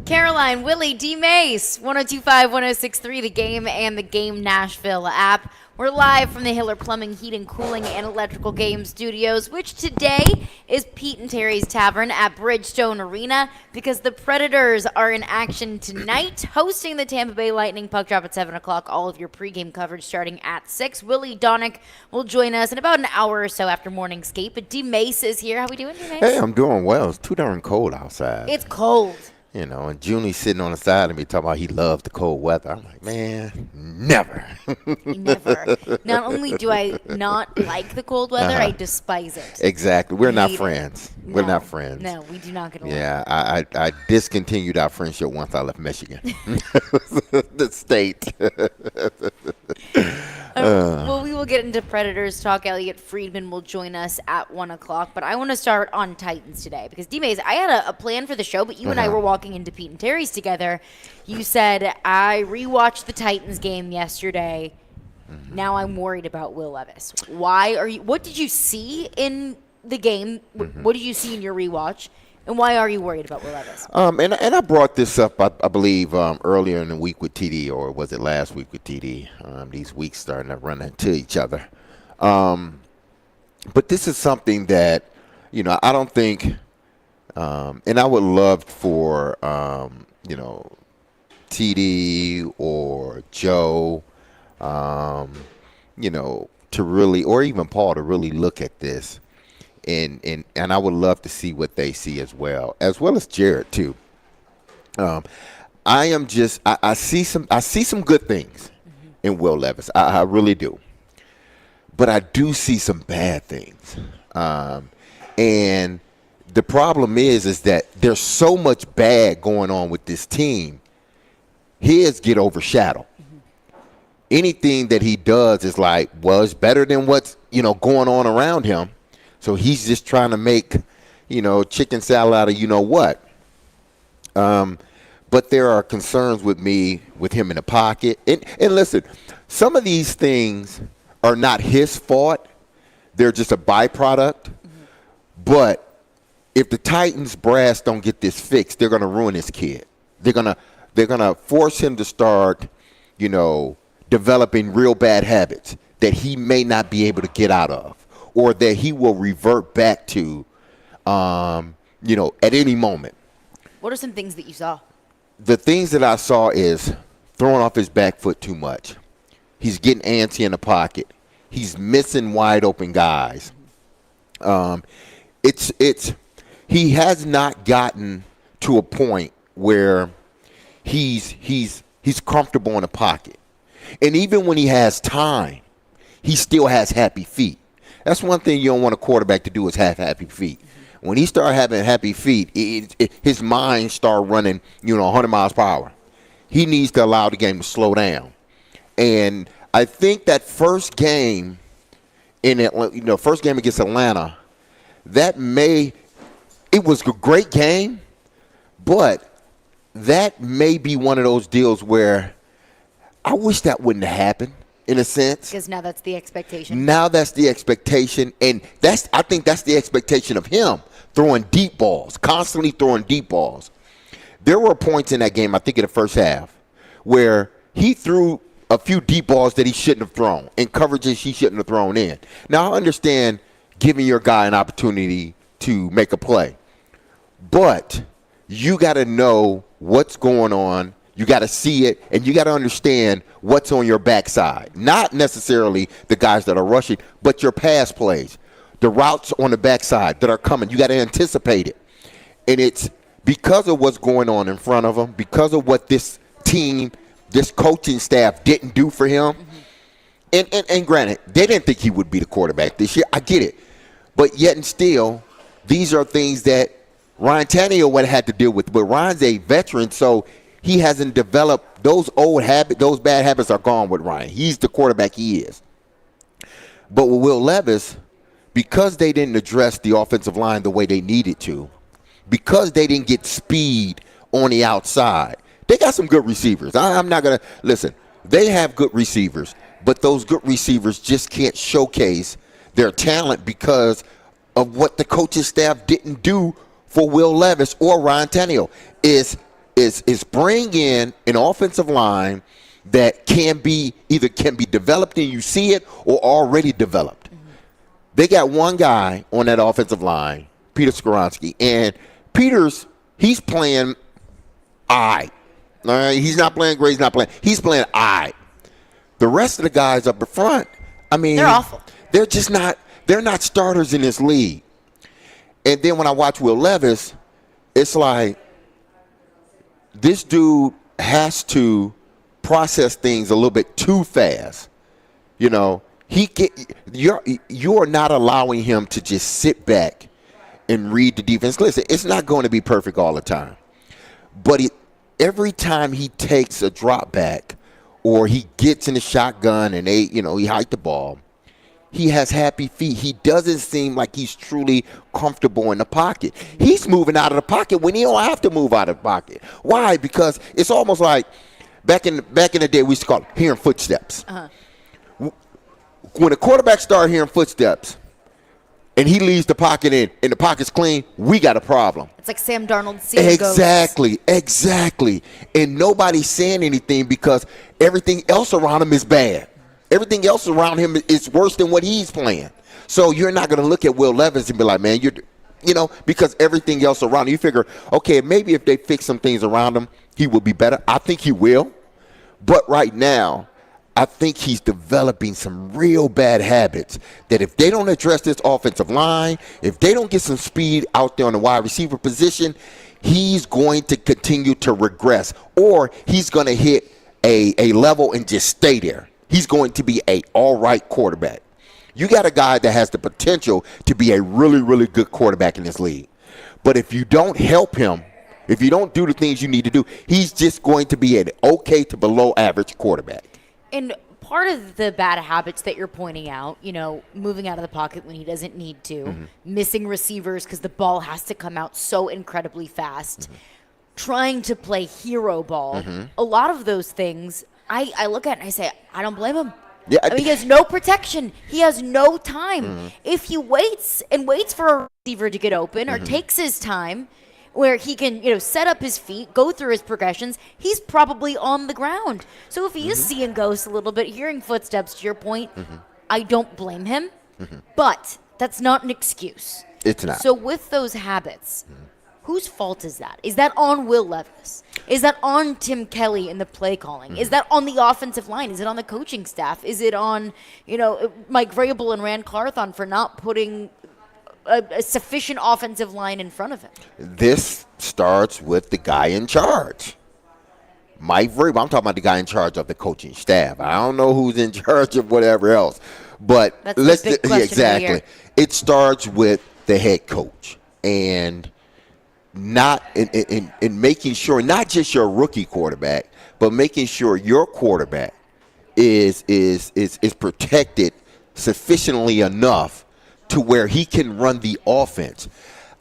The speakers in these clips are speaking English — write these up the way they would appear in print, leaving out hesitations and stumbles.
Caroline, Willy, D-Mase, 1025, 1063, The Game and the Game Nashville app. We're live from the Hiller Plumbing, Heating, Cooling, and Electrical Game Studios, which today is Pete and Terry's Tavern at Bridgestone Arena because the Predators are in action tonight, hosting the Tampa Bay Lightning. Puck drop at 7 o'clock. All of your pregame coverage starting at 6. Willy Donick will join us in about an hour or so after morning skate. But D-Mase is here. How we doing, D-Mase? Hey, I'm doing well. It's too darn cold outside. It's cold. You know, and Junie's sitting on the side of me talking about he loves the cold weather. I'm like, man, never. Never. Not only do I not like the cold weather, I despise it. Exactly. We're not Hate it. friends. No, We're not friends. No, we do not get along. Yeah, I discontinued our friendship once I left Michigan. The state. Well, we will get into Predators talk. Elliot Friedman will join us at 1 o'clock. But I want to start on Titans today because, D-Maze, I had a plan for the show, but you and I were walking into Pete and Terry's together. You said, I rewatched the Titans game yesterday. Now I'm worried about Will Levis. Why are you? What did you see in the game? What did you see in your rewatch? And why are you worried about Will Levis? And I brought this up, I believe, earlier in the week with TD, or was it last week with TD? These weeks starting to run into each other. But this is something that, you know, I don't think, and I would love for, you know, TD or Joe, you know, to really, or even Paul to really look at this. And I would love to see what they see as well as Jared too. I see some good things in Will Levis. I really do, but I do see some bad things. And the problem is that there's so much bad going on with this team. His get overshadowed. Anything that he does is like, well, it's better than what's, you know, going on around him. So he's just trying to make, you know, chicken salad out of you know what. But there are concerns with him in the pocket. And listen, some of these things are not his fault. They're just a byproduct. But if the Titans brass don't get this fixed, they're going to ruin this kid. They're gonna force him to start, you know, developing real bad habits that he may not be able to get out of, or that he will revert back to, you know, at any moment. What are some things that you saw? The things that I saw is throwing off his back foot too much. He's getting antsy in the pocket. He's missing wide open guys. He has not gotten to a point where he's comfortable in the pocket. And even when he has time, he still has happy feet. That's one thing you don't want a quarterback to do is have happy feet. When he start having happy feet, his mind start running, you know, 100 miles per hour. He needs to allow the game to slow down. And I think that first game first game against Atlanta, it was a great game, but that may be one of those deals where I wish that wouldn't have happened. In a sense. Because now that's the expectation. Now that's the expectation. And I think that's the expectation of him, throwing deep balls, constantly throwing deep balls. There were points in that game, I think in the first half, where he threw a few deep balls that he shouldn't have thrown, and coverages he shouldn't have thrown in. Now, I understand giving your guy an opportunity to make a play. But you got to know what's going on. You got to see it, and you got to understand what's on your backside. Not necessarily the guys that are rushing, but your pass plays, the routes on the backside that are coming. You got to anticipate it. And it's because of what's going on in front of him, because of what this team, this coaching staff didn't do for him. And granted, they didn't think he would be the quarterback this year. I get it. But yet and still, these are things that Ryan Tannehill would have had to deal with. But Ryan's a veteran, so he hasn't developed those old habits. Those bad habits are gone with Ryan. He's the quarterback he is. But with Will Levis, because they didn't address the offensive line the way they needed to, because they didn't get speed on the outside, they got some good receivers. I'm not going to – listen, they have good receivers, but those good receivers just can't showcase their talent because of what the coaching staff didn't do for Will Levis or Ryan Tannehill is is bring in an offensive line that can be developed and you see it or already developed. They got one guy on that offensive line, Peter Skoronski, and he's playing all right. He's not playing great. He's playing all right. The rest of the guys up the front, I mean, they're awful. They're just not. They're not starters in this league. And then when I watch Will Levis, it's like this dude has to process things a little bit too fast. You know, you're not allowing him to just sit back and read the defense. Listen, it's not going to be perfect all the time, but every time he takes a drop back or he gets in the shotgun and he hiked the ball, he has happy feet. He doesn't seem like he's truly comfortable in the pocket. He's moving out of the pocket when he don't have to move out of the pocket. Why? Because it's almost like back in the day we used to call it hearing footsteps. When a quarterback starts hearing footsteps and he leaves the pocket in and the pocket's clean, we got a problem. It's like Sam Darnold seeing ghosts. Exactly. And nobody's saying anything because everything else around him is bad. Everything else around him is worse than what he's playing. So you're not going to look at Will Levis and be like, man, because everything else around him, you figure, okay, maybe if they fix some things around him, he will be better. I think he will. But right now, I think he's developing some real bad habits that if they don't address this offensive line, if they don't get some speed out there on the wide receiver position, he's going to continue to regress, or he's going to hit a level and just stay there. He's going to be a all right quarterback. You got a guy that has the potential to be a really, really good quarterback in this league. But if you don't help him, if you don't do the things you need to do, he's just going to be an okay to below average quarterback. And part of the bad habits that you're pointing out, moving out of the pocket when he doesn't need to, missing receivers because the ball has to come out so incredibly fast, trying to play hero ball, a lot of those things, I look at it and I say, I don't blame him. Yeah, I mean, he has no protection. He has no time. If he waits for a receiver to get open or takes his time where he can, set up his feet, go through his progressions, he's probably on the ground. So if he is seeing ghosts a little bit, hearing footsteps, to your point, I don't blame him. But that's not an excuse. It's not. So with those habits, whose fault is that? Is that on Will Levis? Is that on Tim Kelly in the play calling? Is that on the offensive line? Is it on the coaching staff? Is it on, Mike Vrabel and Rand Carthon for not putting a sufficient offensive line in front of him? This starts with the guy in charge. Mike Vrabel. I'm talking about the guy in charge of the coaching staff. I don't know who's in charge of whatever else. But that's the big question exactly. It starts with the head coach. And not in making sure not just your rookie quarterback, but making sure your quarterback is protected sufficiently enough to where he can run the offense.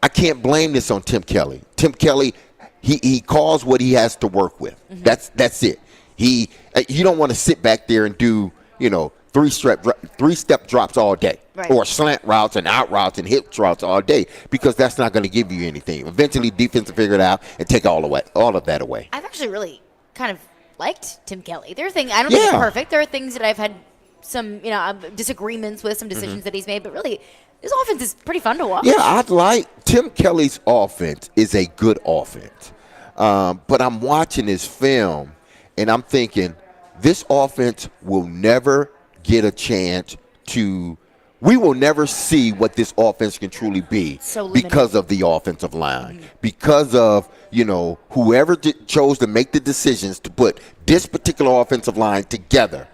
I can't blame this on Tim Kelly. Tim Kelly, he calls what he has to work with. That's it. You don't want to sit back there and do three-step drops all day, right, or slant routes and out routes and hitch routes all day, because that's not going to give you anything. Eventually, defense will figure it out and take all of that away. I've actually really kind of liked Tim Kelly. There are things, I don't think it's perfect. There are things that I've had some disagreements with, some decisions that he's made, but really, his offense is pretty fun to watch. Yeah, I'd like Tim Kelly's offense is a good offense, but I'm watching this film and I'm thinking this offense will never get a chance to. We will never see what this offense can truly be because of the offensive line, because of whoever chose to make the decisions to put this particular offensive line together.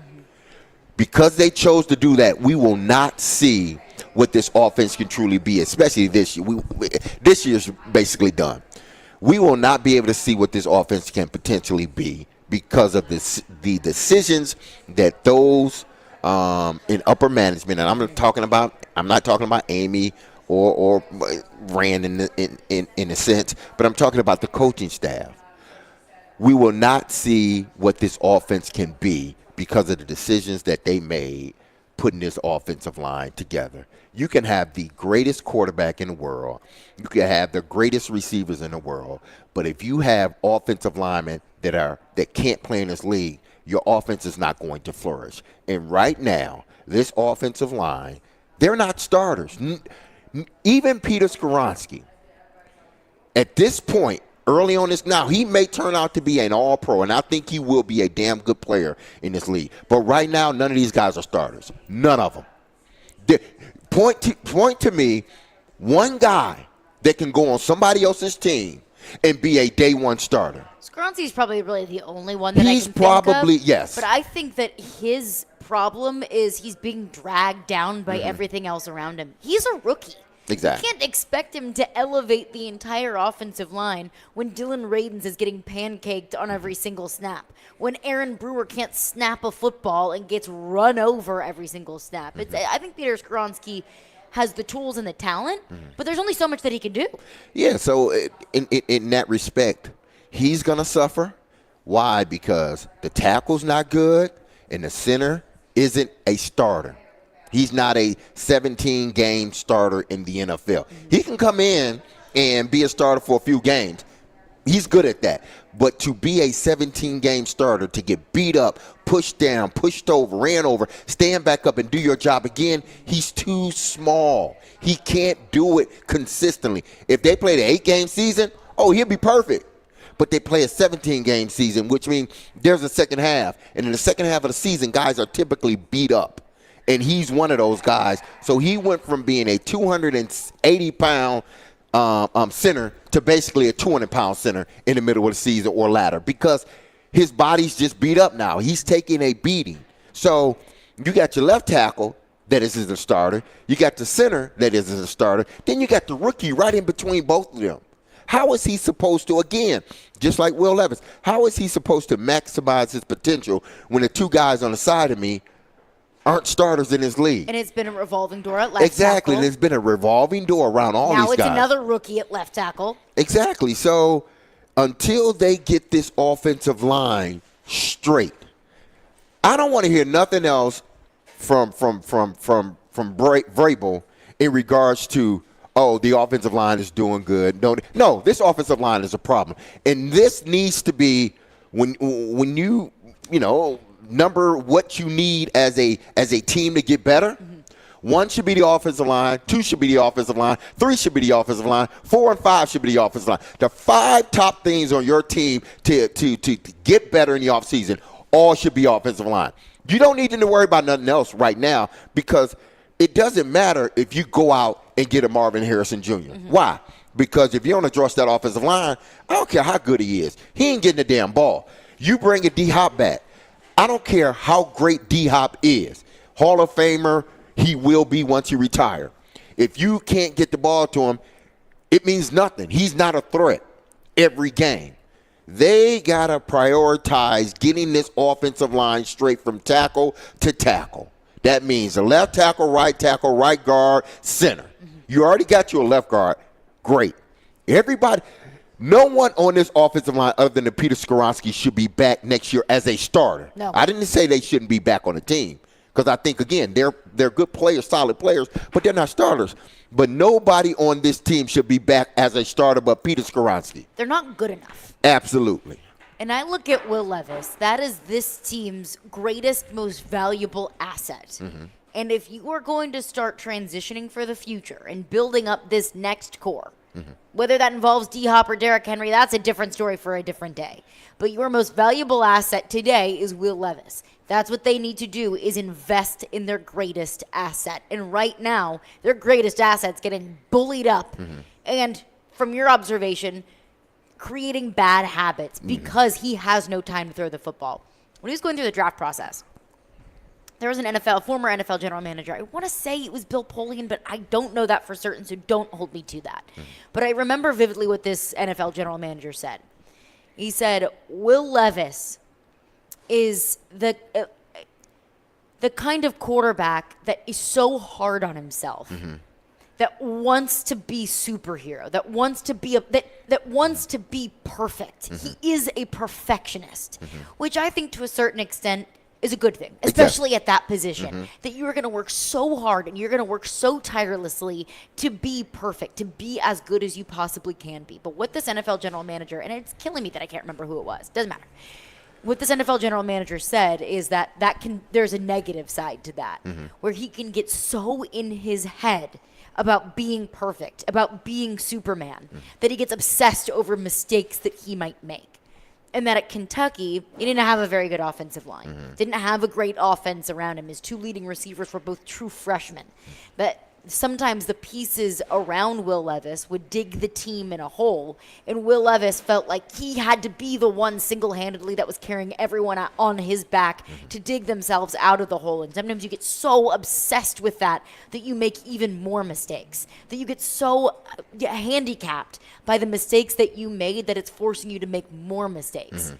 Because they chose to do that, we will not see what this offense can truly be, especially this year. This year's basically done. We will not be able to see what this offense can potentially be because of the decisions that those in upper management, and I'm not talking about Amy or Rand in a sense, but I'm talking about the coaching staff. We will not see what this offense can be because of the decisions that they made putting this offensive line together. You can have the greatest quarterback in the world. You can have the greatest receivers in the world. But if you have offensive linemen that can't play in this league, your offense is not going to flourish. And right now, this offensive line, they're not starters. Even Peter Skoronski, at this point, early on this, now he may turn out to be an all-pro, and I think he will be a damn good player in this league. But right now, none of these guys are starters. None of them. Point to me one guy that can go on somebody else's team and be a day one starter. Skoronski's probably really the only one that He's I can probably, think of, yes. But I think that his problem is he's being dragged down by everything else around him. He's a rookie. Exactly. You can't expect him to elevate the entire offensive line when Dylan Radins is getting pancaked on every single snap, when Aaron Brewer can't snap a football and gets run over every single snap. I think Peter Skoronski has the tools and the talent, but there's only so much that he can do. Yeah, so in that respect, he's going to suffer. Why? Because the tackle's not good and the center isn't a starter. He's not a 17-game starter in the NFL. He can come in and be a starter for a few games. He's good at that. But to be a 17-game starter, to get beat up, pushed down, pushed over, ran over, stand back up and do your job again, he's too small. He can't do it consistently. If they played an 8-game season, he'll be perfect. But they play a 17-game season, which means there's a second half. And in the second half of the season, guys are typically beat up. And he's one of those guys. So he went from being a 280-pound center to basically a 200-pound center in the middle of the season or latter because his body's just beat up now. He's taking a beating. So you got your left tackle that isn't a starter. You got the center that isn't a starter. Then you got the rookie right in between both of them. How is he supposed to, again, just like Will Levis, how is he supposed to maximize his potential when the two guys on the side of me aren't starters in his league? And it's been a revolving door at left Exactly, tackle. and it's been a revolving door around all now these guys. Now it's another rookie at left tackle. Exactly. So until they get this offensive line straight, I don't want to hear nothing else from Vrabel in regards to, the offensive line is doing good. No, this offensive line is a problem. And this needs to be when you number what you need as a team to get better. One should be the offensive line, 2 should be the offensive line, 3 should be the offensive line, 4 and 5 should be the offensive line. The 5 top things on your team to get better in the offseason all should be offensive line. You don't need to worry about nothing else right now because it doesn't matter if you go out and get a Marvin Harrison Jr. Why? Because if you don't address that offensive line, I don't care how good he is. He ain't getting the damn ball. You bring a D-Hop back. I don't care how great D-Hop is. Hall of Famer, he will be once he retire. If you can't get the ball to him, it means nothing. He's not a threat every game. They got to prioritize getting this offensive line straight from tackle to tackle. That means the left tackle, right guard, center. You already got your left guard. Great. Everybody, no one on this offensive line other than the Peter Skoronski should be back next year as a starter. No. I didn't say they shouldn't be back on the team because I think, again, they're good players, solid players, but they're not starters. But nobody on this team should be back as a starter but Peter Skoronski. They're not good enough. Absolutely. And I look at Will Levis. That is this team's greatest, most valuable asset. And if you are going to start transitioning for the future and building up this next core, whether that involves D-Hop or Derrick Henry, that's a different story for a different day. But your most valuable asset today is Will Levis. That's what they need to do is invest in their greatest asset. And right now, their greatest asset's getting bullied up. And from your observation, creating bad habits because he has no time to throw the football. When he was going through the draft process, there was a former NFL general manager. I want to say it was Bill Polian, but I don't know that for certain, so don't hold me to that. But I remember vividly what this NFL general manager said. He said, Will Levis is the kind of quarterback that is so hard on himself, that wants to be superhero, that wants to be that wants to be perfect. He is a perfectionist, which I think to a certain extent is a good thing, especially at that position, that you are going to work so hard and you're going to work so tirelessly to be perfect, to be as good as you possibly can be. But what this NFL general manager, and it's killing me that I can't remember who it was, doesn't matter. What this NFL general manager said is that there's a negative side to that, where he can get so in his head about being perfect, about being Superman, that he gets obsessed over mistakes that he might make. And that at Kentucky, he didn't have a very good offensive line. Didn't have a great offense around him. His two leading receivers were both true freshmen. But sometimes the pieces around Will Levis would dig the team in a hole, and Will Levis felt like he had to be the one single-handedly that was carrying everyone on his back to dig themselves out of the hole. And sometimes you get so obsessed with that you make even more mistakes, that you get so handicapped by the mistakes that you made that it's forcing you to make more mistakes.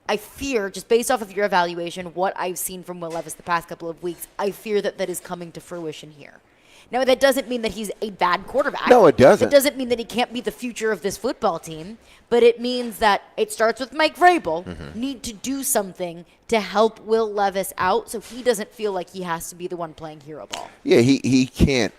I fear, just based off of your evaluation, what I've seen from Will Levis the past couple of weeks, I fear that is coming to fruition here. Now, that doesn't mean that he's a bad quarterback. No, it doesn't. It doesn't mean that he can't be the future of this football team, but it means that it starts with Mike Vrabel, need to do something to help Will Levis out so he doesn't feel like he has to be the one playing hero ball. Yeah, he can't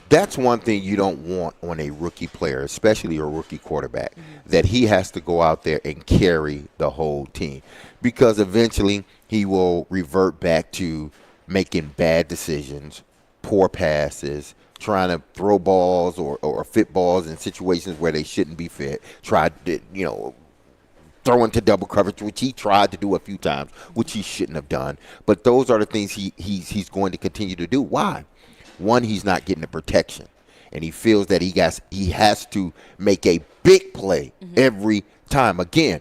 that's one thing you don't want on a rookie player, especially a rookie quarterback, that he has to go out there and carry the whole team, because eventually he will revert back to making bad decisions, poor passes, trying to throw balls or fit balls in situations where they shouldn't be fit, try to, throw into double coverage, which he tried to do a few times, which he shouldn't have done. But those are the things he's going to continue to do. Why? One, he's not getting the protection, and he feels that he has to make a big play every time. Again,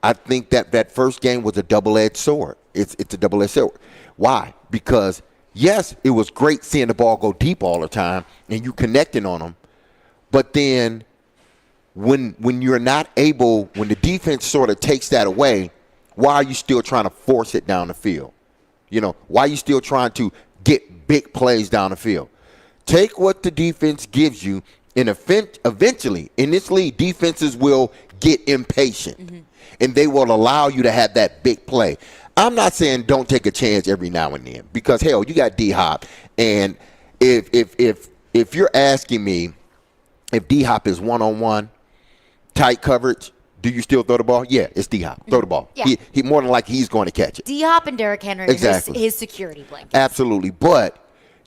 I think that first game was a double-edged sword. It's a double-edged sword. Why? Because, yes, it was great seeing the ball go deep all the time and you connecting on them, but then when you're not able, when the defense sort of takes that away, why are you still trying to force it down the field? Why are you still trying to get big plays down the field? Take what the defense gives you, and eventually, in this league, defenses will get impatient, and they will allow you to have that big play. I'm not saying don't take a chance every now and then, because, hell, you got D-Hop, and if you're asking me if D-Hop is one-on-one, tight coverage, do you still throw the ball? Yeah, it's D-Hop. Throw the ball. Yeah. He more than likely he's going to catch it. D-Hop and Derrick Henry Exactly. his security blanket. Absolutely. But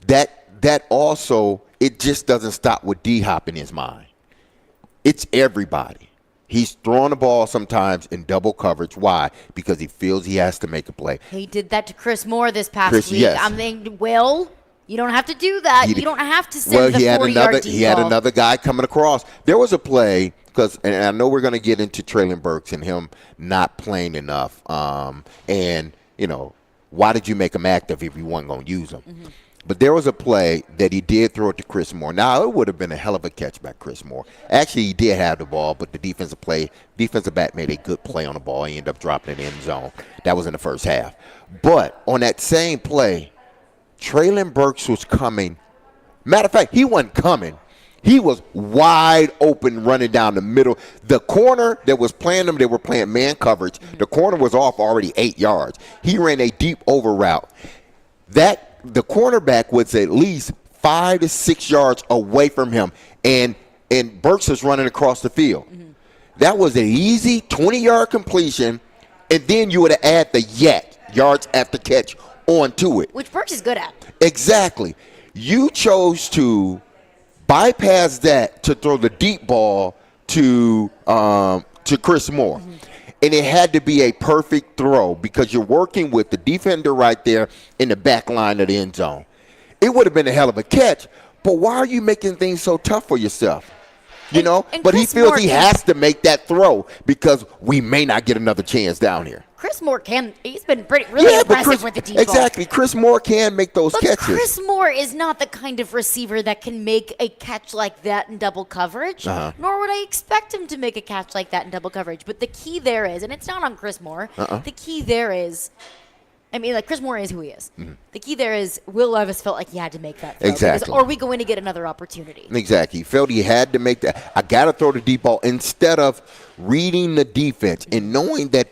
that also, it just doesn't stop with D-Hop in his mind. It's everybody. He's throwing the ball sometimes in double coverage. Why? Because he feels he has to make a play. He did that to Chris Moore this past week. Yes. I'm thinking, Will, you don't have to do that. You don't have to send the 40-yard deep he had ball. another guy coming across. There was a play, and I know we're going to get into Traylon Burks and him not playing enough. And, why did you make him active if you weren't going to use him? But there was a play that he did throw it to Chris Moore. Now, it would have been a hell of a catch by Chris Moore. Actually, he did have the ball, but the defensive back made a good play on the ball. He ended up dropping it in the end zone. That was in the first half. But on that same play, Traylon Burks was coming. Matter of fact, he wasn't coming. He was wide open running down the middle. The corner that was playing them, they were playing man coverage. The corner was off already 8 yards. He ran a deep over route. The cornerback was at least 5 to 6 yards away from him, and Burks was running across the field. That was an easy 20-yard completion, and then you would have added the yards after catch onto it. Which Burks is good at. Exactly. You chose to bypass that to throw the deep ball to Chris Moore. And it had to be a perfect throw because you're working with the defender right there in the back line of the end zone. It would have been a hell of a catch, but why are you making things so tough for yourself? And But he Chris feels Moore he has to make that throw because we may not get another chance down here. Chris Moore he's been really impressive with the deep ball. Exactly. Chris Moore can make those catches. Chris Moore is not the kind of receiver that can make a catch like that in double coverage, nor would I expect him to make a catch like that in double coverage. But the key there is, and it's not on Chris Moore, the key there is, Chris Moore is who he is. The key there is Will Levis felt like he had to make that throw. Exactly. Or are we going to get another opportunity? Exactly. He felt he had to make that. I got to throw the deep ball instead of reading the defense and knowing that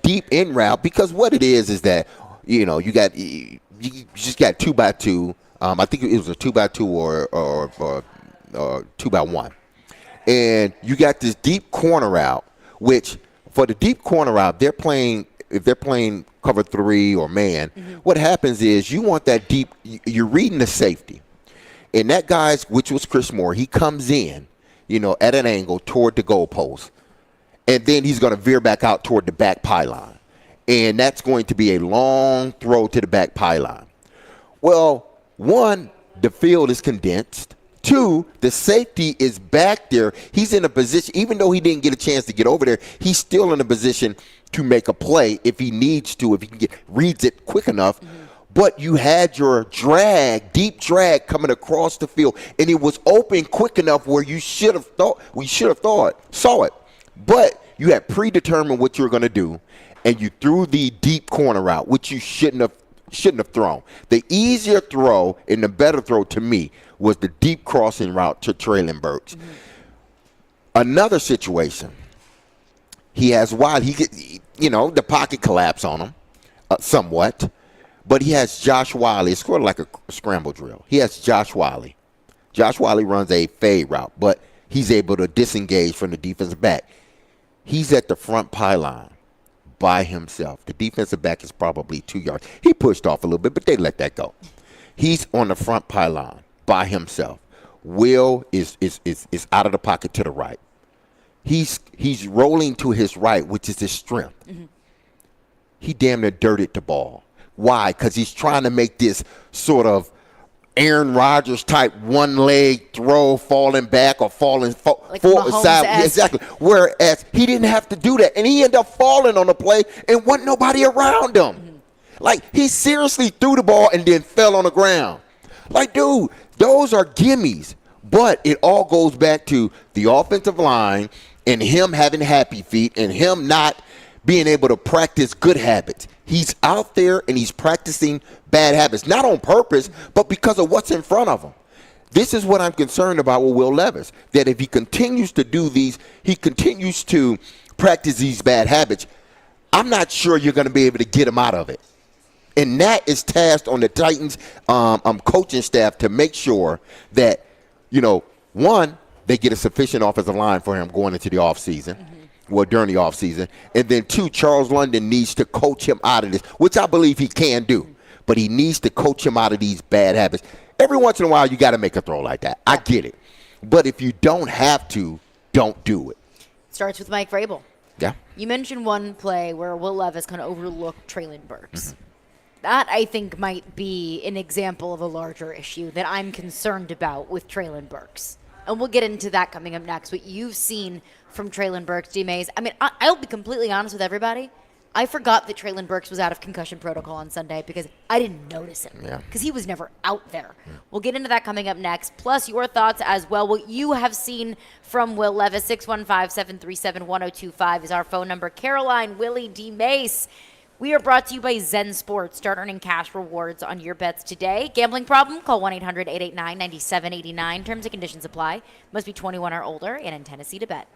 deep in route, because what it is that, you know, you just got 2x2. I think it was a 2x2 or 2x1. And you got this deep corner route, which for the deep corner route, if they're playing cover 3 or man, what happens is you want that deep, you're reading the safety. And that guy's, which was Chris Moore, he comes in, you know, at an angle toward the goalpost. And then he's going to veer back out toward the back pylon. And that's going to be a long throw to the back pylon. Well, one, the field is condensed. 2, the safety is back there. He's in a position, even though he didn't get a chance to get over there, he's still in a position to make a play if he needs to, if he reads it quick enough. But you had your deep drag coming across the field, and it was open quick enough where you saw it. But you had predetermined what you were going to do, and you threw the deep corner route, which you shouldn't have thrown. The easier throw and the better throw to me was the deep crossing route to Traylon Burks. Another situation, he has Wiley. The pocket collapse on him somewhat. But he has Josh Wiley. It's sort of like a scramble drill. He has Josh Wiley. Josh Wiley runs a fade route, but he's able to disengage from the defensive back. He's at the front pylon by himself. The defensive back is probably 2 yards. He pushed off a little bit, but they let that go. He's on the front pylon by himself. Will is out of the pocket to the right. He's rolling to his right, which is his strength. He damn near dirted the ball. Why? Because he's trying to make this sort of Aaron Rodgers type one-leg throw, falling back or falling like forward side. Exactly. Whereas he didn't have to do that, and he ended up falling on the play, and wasn't nobody around him. Like, he seriously threw the ball and then fell on the ground. Like, dude, those are gimmies. But it all goes back to the offensive line and him having happy feet and him not being able to practice good habits. He's out there and he's practicing bad habits, not on purpose, but because of what's in front of him. This is what I'm concerned about with Will Levis, that if he continues to do these, he continues to practice these bad habits, I'm not sure you're going to be able to get him out of it. And that is tasked on the Titans coaching staff to make sure that, one, they get a sufficient offensive line for him going into the offseason. Well, during the offseason. And then 2, Charles London needs to coach him out of this, which I believe he can do. But he needs to coach him out of these bad habits. Every once in a while, you got to make a throw like that. I get it. But if you don't have to, don't do it. Starts with Mike Vrabel. Yeah. You mentioned one play where Will Levis kind of overlooked Traylon Burks. That, I think, might be an example of a larger issue that I'm concerned about with Traylon Burks. And we'll get into that coming up next. What you've seen from Traylon Burks, D-Mase. I mean, I'll be completely honest with everybody. I forgot that Traylon Burks was out of concussion protocol on Sunday because I didn't notice him because he was never out there. We'll get into that coming up next. Plus, your thoughts as well. What you have seen from Will Levis. 615-737-1025 is our phone number. Caroline, Willy, D-Mase. We are brought to you by Zen Sports. Start earning cash rewards on your bets today. Gambling problem? Call 1-800-889-9789. Terms and conditions apply. Must be 21 or older and in Tennessee to bet.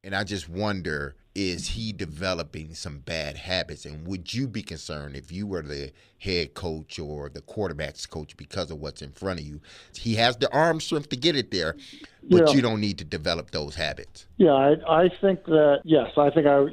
And I just wonder, is he developing some bad habits? And would you be concerned if you were the head coach or the quarterback's coach because of what's in front of you? He has the arm strength to get it there, but you don't need to develop those habits. Yeah, I think that, yes,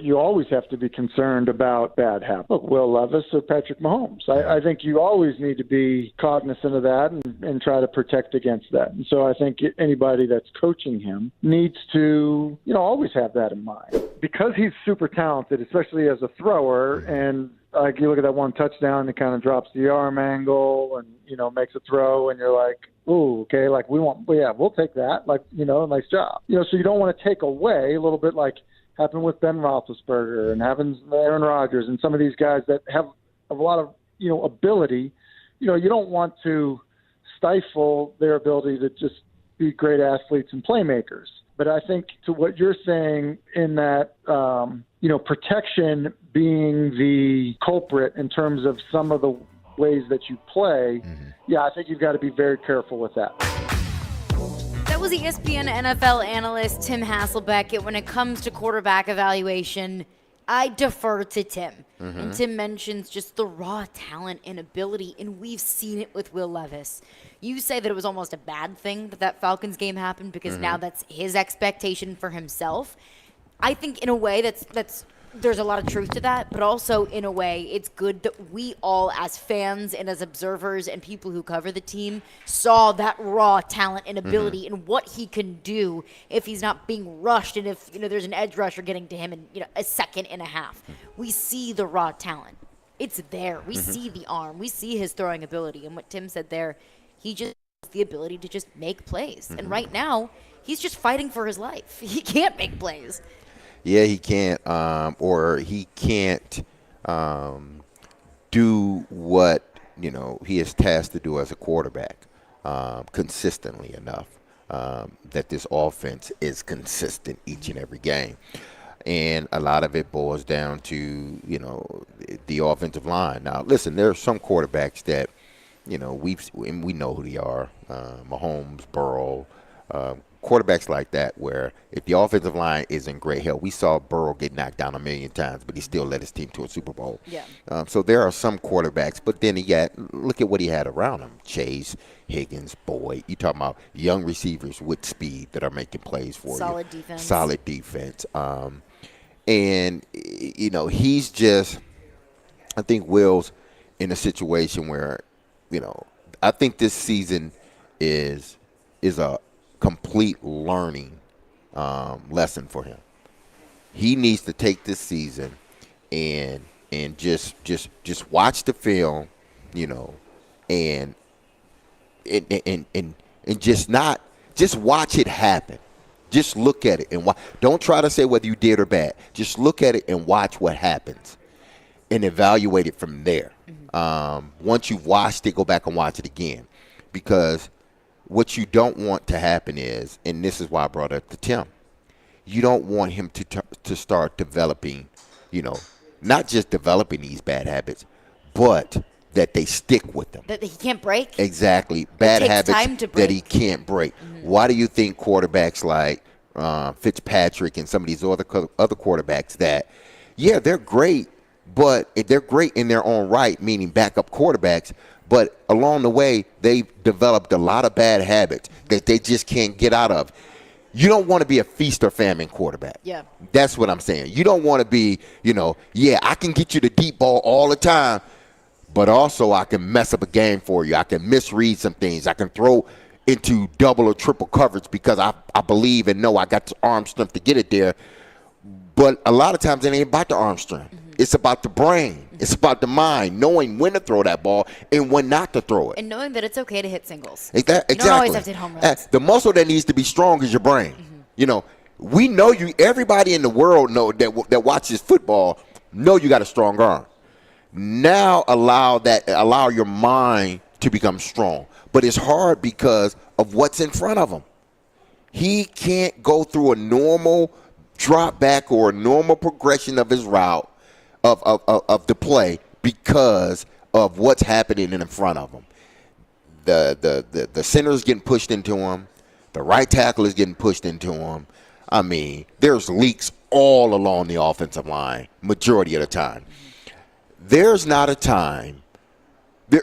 you always have to be concerned about bad habits. Look, Will Levis or Patrick Mahomes. I think you always need to be cognizant of that and try to protect against that. And so I think anybody that's coaching him needs to, always have that in mind. Because he's super talented, especially as a thrower, and like you look at that one touchdown, he kind of drops the arm angle and, makes a throw, and you're like, ooh, okay, like we'll take that, like, nice job. So you don't want to take away a little bit like happened with Ben Roethlisberger and having Aaron Rodgers and some of these guys that have a lot of, ability. You don't want to stifle their ability to just be great athletes and playmakers. But I think to what you're saying in that, protection being the culprit in terms of some of the ways that you play, I think you've got to be very careful with that. That was ESPN NFL analyst Tim Hasselbeck. When it comes to quarterback evaluation, I defer to Tim. And Tim mentions just the raw talent and ability, and we've seen it with Will Levis. You say that it was almost a bad thing that Falcons game happened because now that's his expectation for himself. I think in a way that's there's a lot of truth to that, but also in a way it's good that we all as fans and as observers and people who cover the team saw that raw talent and ability and what he can do if he's not being rushed and if there's an edge rusher getting to him in a second and a half. We see the raw talent. It's there. We see the arm. We see his throwing ability. And what Tim said there, he just has the ability to just make plays. And right now, he's just fighting for his life. He can't make plays. Yeah, he can't, or he can't do what he is tasked to do as a quarterback consistently enough that this offense is consistent each and every game, and a lot of it boils down to the offensive line. Now, listen, there are some quarterbacks that we know who they are, Mahomes, Burrow. Quarterbacks like that where if the offensive line is in great health, we saw Burrow get knocked down a million times, but he still led his team to a Super Bowl. Yeah. So there are some quarterbacks, but then look at what he had around him. Chase, Higgins, Boyd. You talking about young receivers with speed that are making plays for Solid you. defense. Solid defense. And, he's just – I think Will's in a situation where, I think this season is a – complete learning lesson for him. He needs to take this season and just watch the film, and just watch it happen. Just look at it and don't try to say whether you did or bad. Just look at it and watch what happens, and evaluate it from there. Once you've watched it, go back and watch it again, because what you don't want to happen is, and this is why I brought up to Tim, you don't want him to start developing, not just developing these bad habits, but that they stick with them. That he can't break? Exactly. Bad habits that he can't break. Why do you think quarterbacks like Fitzpatrick and some of these other quarterbacks that, they're great, but they're great in their own right, meaning backup quarterbacks, but along the way, they've developed a lot of bad habits that they just can't get out of. You don't want to be a feast or famine quarterback. Yeah. That's what I'm saying. You don't want to be, I can get you the deep ball all the time, but also I can mess up a game for you. I can misread some things. I can throw into double or triple coverage because I believe and know I got the arm strength to get it there. But a lot of times it ain't about the arm strength. It's about the brain. It's about the mind, knowing when to throw that ball and when not to throw it. And knowing that it's okay to hit singles. Exactly. You don't always have to hit home runs. The muscle that needs to be strong is your brain. We know you. Everybody in the world that watches football know you got a strong arm. Now allow your mind to become strong. But it's hard because of what's in front of him. He can't go through a normal drop back or a normal progression of his route of the play because of what's happening in front of him. The center is getting pushed into him. The right tackle is getting pushed into him. I mean, there's leaks all along the offensive line, majority of the time. There's not a time,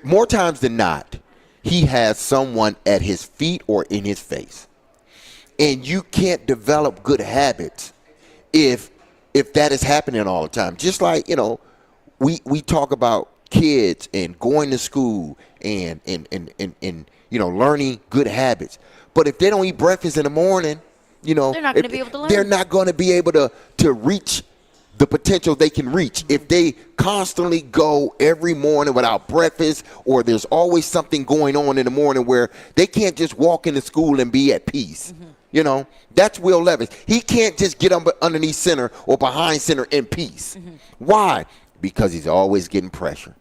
more times than not, he has someone at his feet or in his face. And you can't develop good habits if that is happening all the time. Just like, we talk about kids and going to school and learning good habits. But if they don't eat breakfast in the morning, they're not going to be able to learn. They're not going to be able to reach the potential they can reach if they constantly go every morning without breakfast, or there's always something going on in the morning where they can't just walk into school and be at peace. That's Will Levis. He can't just get underneath center or behind center in peace. Why? Because he's always getting pressure.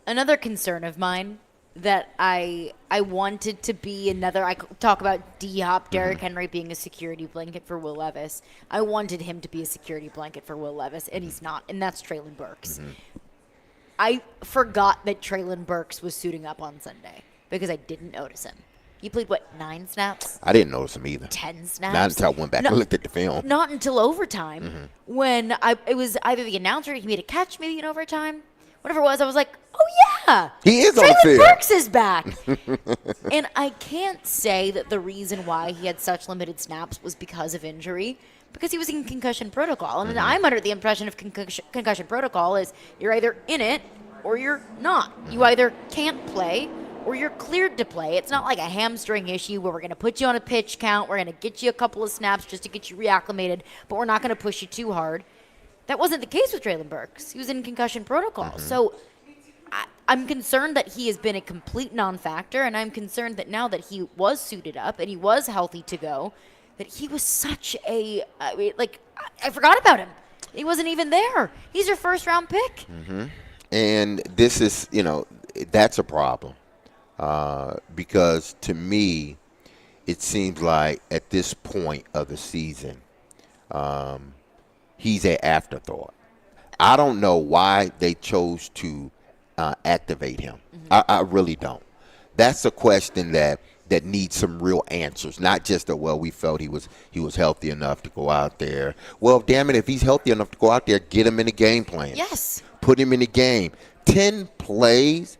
Another concern of mine that I wanted to be I talk about D-Hop, Derrick Henry being a security blanket for Will Levis. I wanted him to be a security blanket for Will Levis, and he's not, and that's Treylon Burks. I forgot that Treylon Burks was suiting up on Sunday because I didn't notice him. He played, 9 snaps? I didn't notice him either. 10 snaps? Not until I went back and looked at the film. Not until overtime when it was either the announcer, he made a catch maybe in overtime. Whatever it was, I was like, oh, yeah. He is on the Treylon field. Burks is back. And I can't say that the reason why he had such limited snaps was because of injury, because he was in concussion protocol. And I'm under the impression of concussion protocol is you're either in it or you're not. You either can't play or you're cleared to play. It's not like a hamstring issue where we're going to put you on a pitch count, we're going to get you a couple of snaps just to get you reacclimated, but we're not going to push you too hard. That wasn't the case with Treylon Burks. He was in concussion protocol. So I'm concerned that he has been a complete non-factor, and I'm concerned that now that he was suited up and he was healthy to go, that he was such I forgot about him. He wasn't even there. He's your first-round pick. And this is, that's a problem. Because to me, it seems like at this point of the season, he's an afterthought. I don't know why they chose to activate him. I really don't. That's a question that needs some real answers, not just that, we felt he was healthy enough to go out there. Well, damn it, if he's healthy enough to go out there, get him in the game plan. Yes. Put him in the game. 10 plays.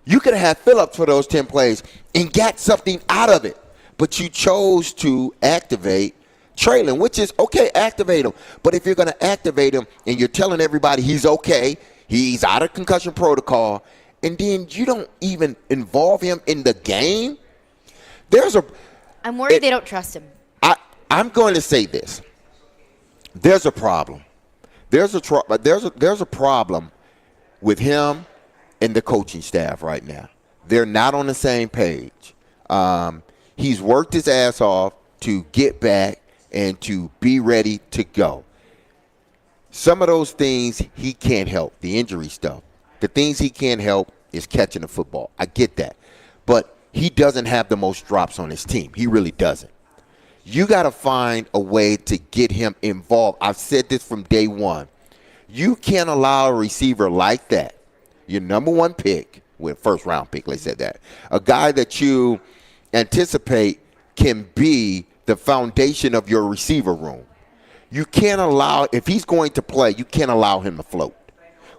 You could have had Phillips for those 10 plays and got something out of it. But you chose to activate Treylon, which is, okay, activate him. But if you're going to activate him and you're telling everybody he's okay, he's out of concussion protocol, and then you don't even involve him in the game, I'm worried they don't trust him. I'm going to say this. There's a problem. There's a problem with him and the coaching staff right now. They're not on the same page. He's worked his ass off to get back and to be ready to go. Some of those things he can't help, the injury stuff. The things he can't help is catching the football. I get that. But he doesn't have the most drops on his team. He really doesn't. You got to find a way to get him involved. I've said this from day one. You can't allow a receiver like that, your number one pick, first-round pick, let's say that, a guy that you anticipate can be the foundation of your receiver room. You can't allow, if he's going to play, you can't allow him to float.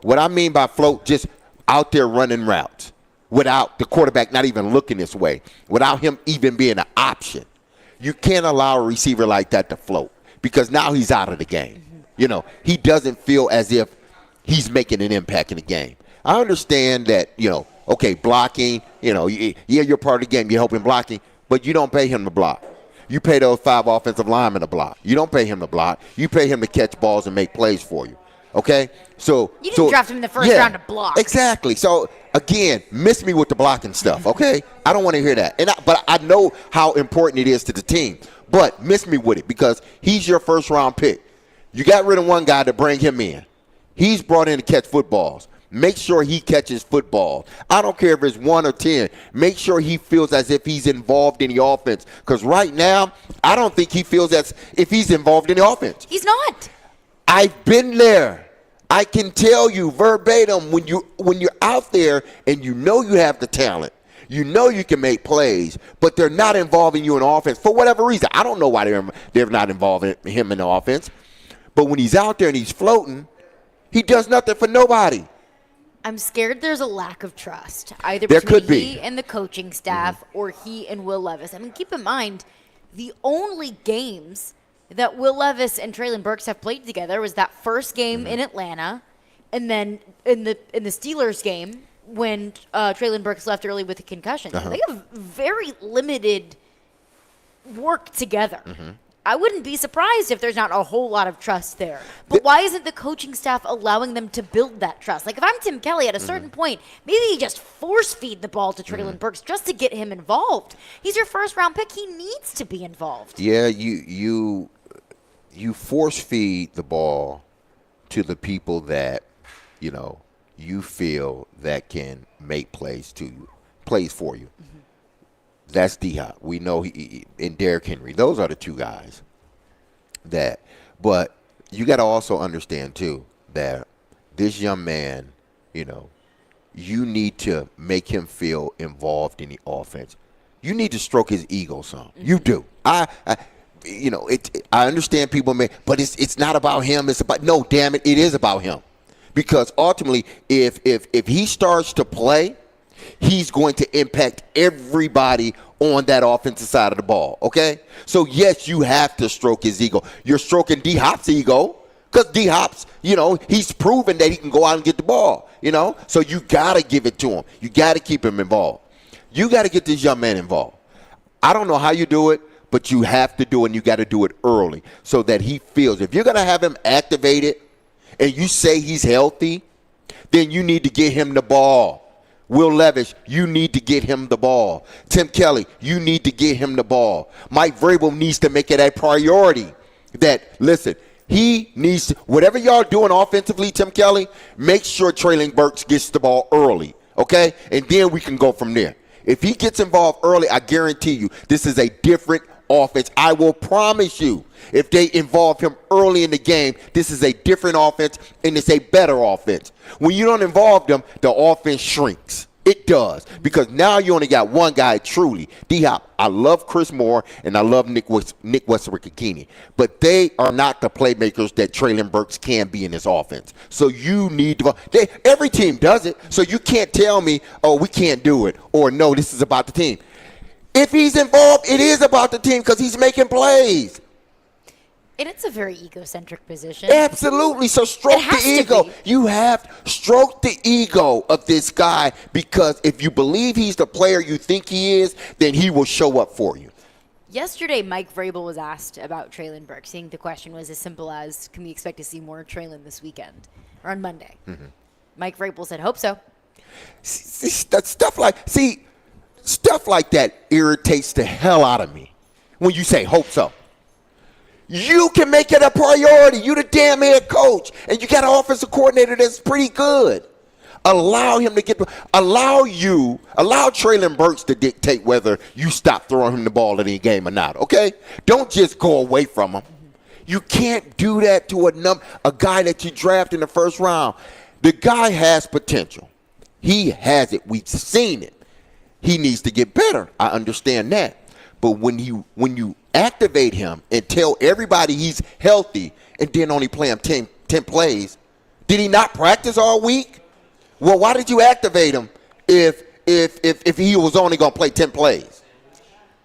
What I mean by float, just out there running routes without the quarterback not even looking this way, without him even being an option. You can't allow a receiver like that to float because now he's out of the game. He doesn't feel as if he's making an impact in the game. I understand that, okay, blocking, you're part of the game, you're helping blocking, but you don't pay him to block. You pay those 5 offensive linemen to block. You don't pay him to block. You pay him to catch balls and make plays for you. Okay? You didn't draft him in the first round to block. Exactly. So, again, miss me with the blocking stuff, okay? I don't want to hear that. But I know how important it is to the team. But miss me with it because he's your first-round pick. You got rid of one guy to bring him in. He's brought in to catch footballs. Make sure he catches football. I don't care if it's 1 or 10. Make sure he feels as if he's involved in the offense. Because right now, I don't think he feels as if he's involved in the offense. He's not. I've been there. I can tell you verbatim when you're out there and you know you have the talent, You know you can make plays, but they're not involving you in offense for whatever reason. I don't know why they're not involving him in the offense. But when he's out there and he's floating, he does nothing for nobody. I'm scared there's a lack of trust, either There between could be. he and the coaching staff or he and Will Levis. I mean, keep in mind, the only games that Will Levis and Treylon Burks have played together was that first game in Atlanta, and then in the Steelers game when Treylon Burks left early with a concussion. They have very limited work together. I wouldn't be surprised if there's not a whole lot of trust there. But why isn't the coaching staff allowing them to build that trust? Like, if I'm Tim Kelly at a certain point, maybe you just force feed the ball to Treylon Burks just to get him involved. He's your first-round pick. He needs to be involved. Yeah, you force feed the ball to the people that, you feel that can make plays for you. That's D-Hop. We know he and Derrick Henry. Those are the two guys but you got to also understand too that this young man, you need to make him feel involved in the offense. You need to stroke his ego some. You do. I understand people but it's not about him. It's about, no, damn it, it is about him. Because ultimately, if he starts to play, he's going to impact everybody on that offensive side of the ball, okay? So, yes, you have to stroke his ego. You're stroking D-Hop's ego because D-Hop's, he's proven that he can go out and get the ball, So you got to give it to him. You got to keep him involved. You got to get this young man involved. I don't know how you do it, but you have to do it, and you got to do it early so that he feels. If you're going to have him activated and you say he's healthy, then you need to get him the ball. Will Levis, you need to get him the ball. Tim Kelly, you need to get him the ball. Mike Vrabel needs to make it a priority that, listen, he needs to, whatever y'all doing offensively, Tim Kelly, make sure Treylon Burks gets the ball early, okay? And then we can go from there. If he gets involved early, I guarantee you this is a different offense. I will promise you, if they involve him early in the game, this is a different offense, and it's a better offense. When you don't involve them, the offense shrinks. It does, because now you only got one guy truly. D-Hop, I love Chris Moore, and I love Nick Westbrook-Ikini, but they are not the playmakers that Treylon Burks can be in this offense. So you need to – every team does it, so you can't tell me, oh, we can't do it, or no, this is about the team. If he's involved, it is about the team because he's making plays. And it's a very egocentric position. Absolutely. So stroke the ego. You have to stroke the ego of this guy, because if you believe he's the player you think he is, then he will show up for you. Yesterday, Mike Vrabel was asked about Treylon Burks. I think the question was as simple as, can we expect to see more Treylon this weekend or on Monday? Mike Vrabel said, hope so. Stuff like that irritates the hell out of me when you say hope so. You can make it a priority. You the damn head coach, and you got an offensive coordinator that's pretty good. Allow him to allow Treylon Burks to dictate whether you stop throwing him the ball in any game or not, okay? Don't just go away from him. You can't do that to a guy that you draft in the first round. The guy has potential. He has it. We've seen it. He needs to get better. I understand that. But when you activate him and tell everybody he's healthy and then only play him 10 plays, did he not practice all week? Well, why did you activate him if he was only going to play 10 plays?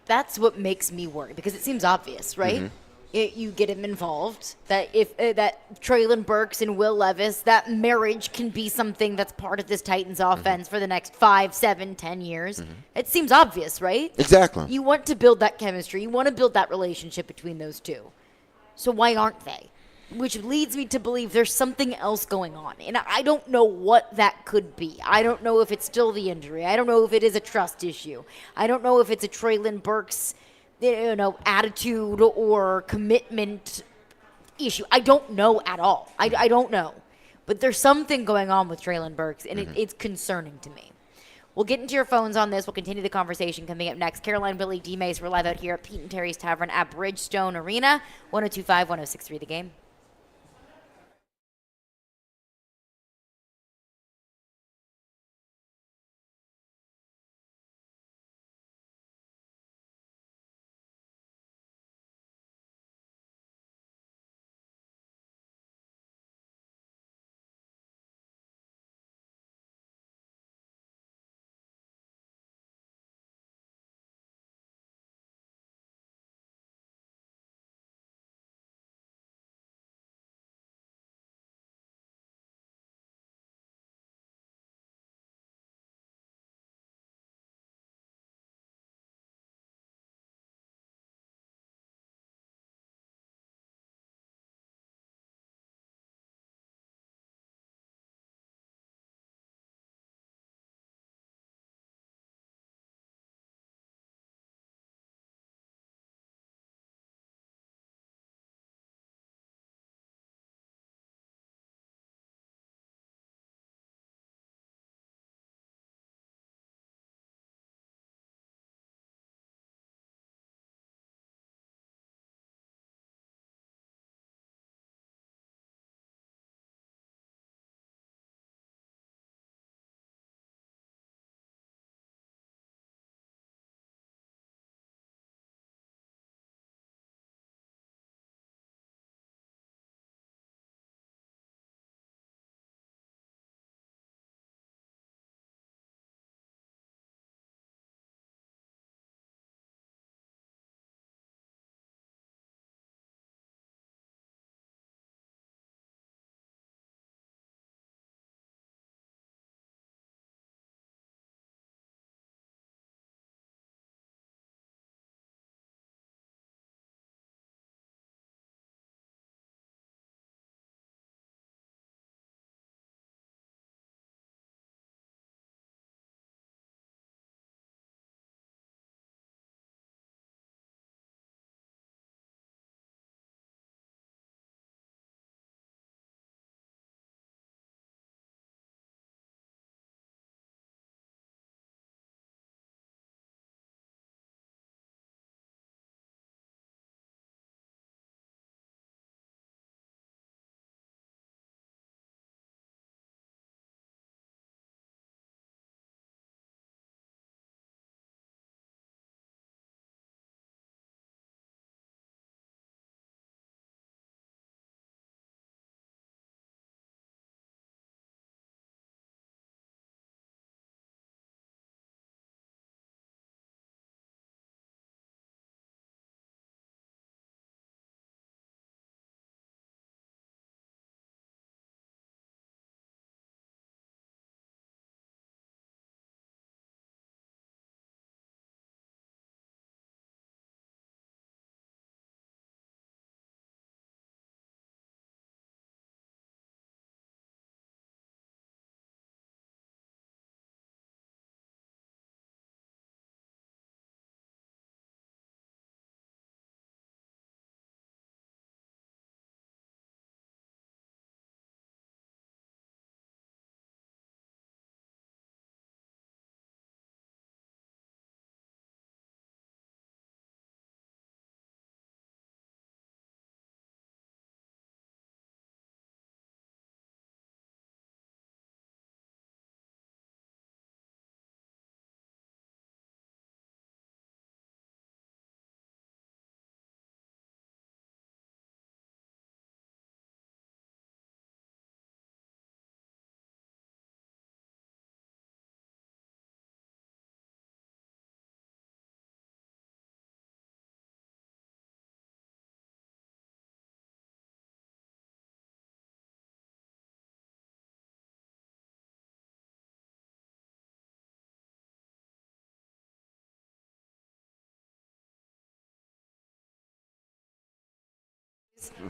That's what makes me worry, because it seems obvious, right? You get him involved, that if that Treylon Burks and Will Levis, that marriage can be something that's part of this Titans offense for the next 5, 7, 10 years. It seems obvious, right? Exactly. You want to build that chemistry. You want to build that relationship between those two. So why aren't they? Which leads me to believe there's something else going on. And I don't know what that could be. I don't know if it's still the injury. I don't know if it is a trust issue. I don't know if it's a Treylon Burks attitude or commitment issue. I don't know at all. I don't know. But there's something going on with Treylon Burks, and it's concerning to me. We'll get into your phones on this. We'll continue the conversation coming up next. Caroline, Willy, D-Mase, we're live out here at Pete and Terry's Tavern at Bridgestone Arena. 102.5, 106.3 The Game.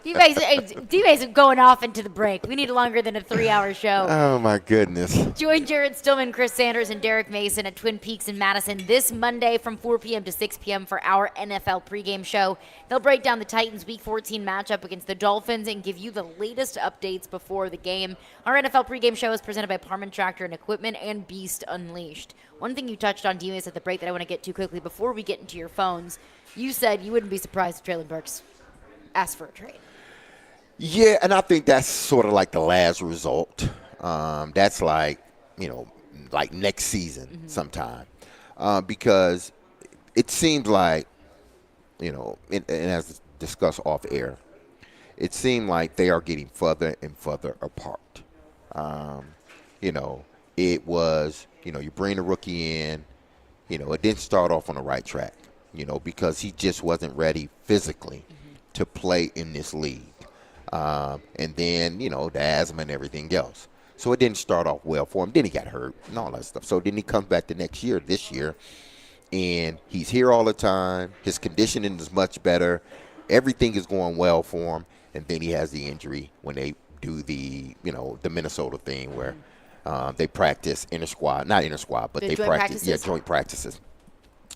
D-Mase is going off into the break. We need longer than a 3-hour show. Oh, my goodness. Join Jared Stillman, Chris Sanders, and Derek Mason at Twin Peaks in Madison this Monday from 4 p.m. to 6 p.m. for our NFL pregame show. They'll break down the Titans' Week 14 matchup against the Dolphins and give you the latest updates before the game. Our NFL pregame show is presented by Parman Tractor and Equipment and Beast Unleashed. One thing you touched on, D-Mase, at the break that I want to get to quickly before we get into your phones, you said you wouldn't be surprised if Traylon Burks asked for a trade. Yeah, and I think that's sort of like the last result. That's like, like next season sometime. Because it seems like, and as discussed off air, it seemed like they are getting further and further apart. It was, you bring a rookie in, it didn't start off on the right track, because he just wasn't ready physically to play in this league. And then, the asthma and everything else. So it didn't start off well for him. Then he got hurt and all that stuff. So then he comes back this year, and he's here all the time. His conditioning is much better. Everything is going well for him. And then he has the injury when they do the Minnesota thing where they practice not inter squad, but they practice, joint practices.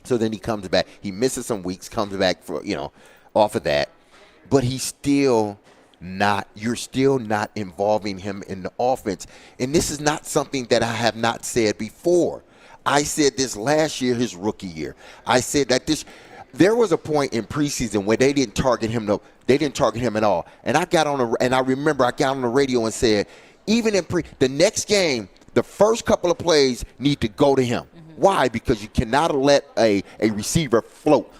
So then he comes back. He misses some weeks, comes back for, off of that. But he's still you're still not involving him in the offense. And this is not something that I have not said before. I said this last year, his rookie year. I said that there was a point in preseason where they didn't target him at all. And I remember I got on the radio and said, even in the next game, the first couple of plays need to go to him. Why? Because you cannot let a receiver float,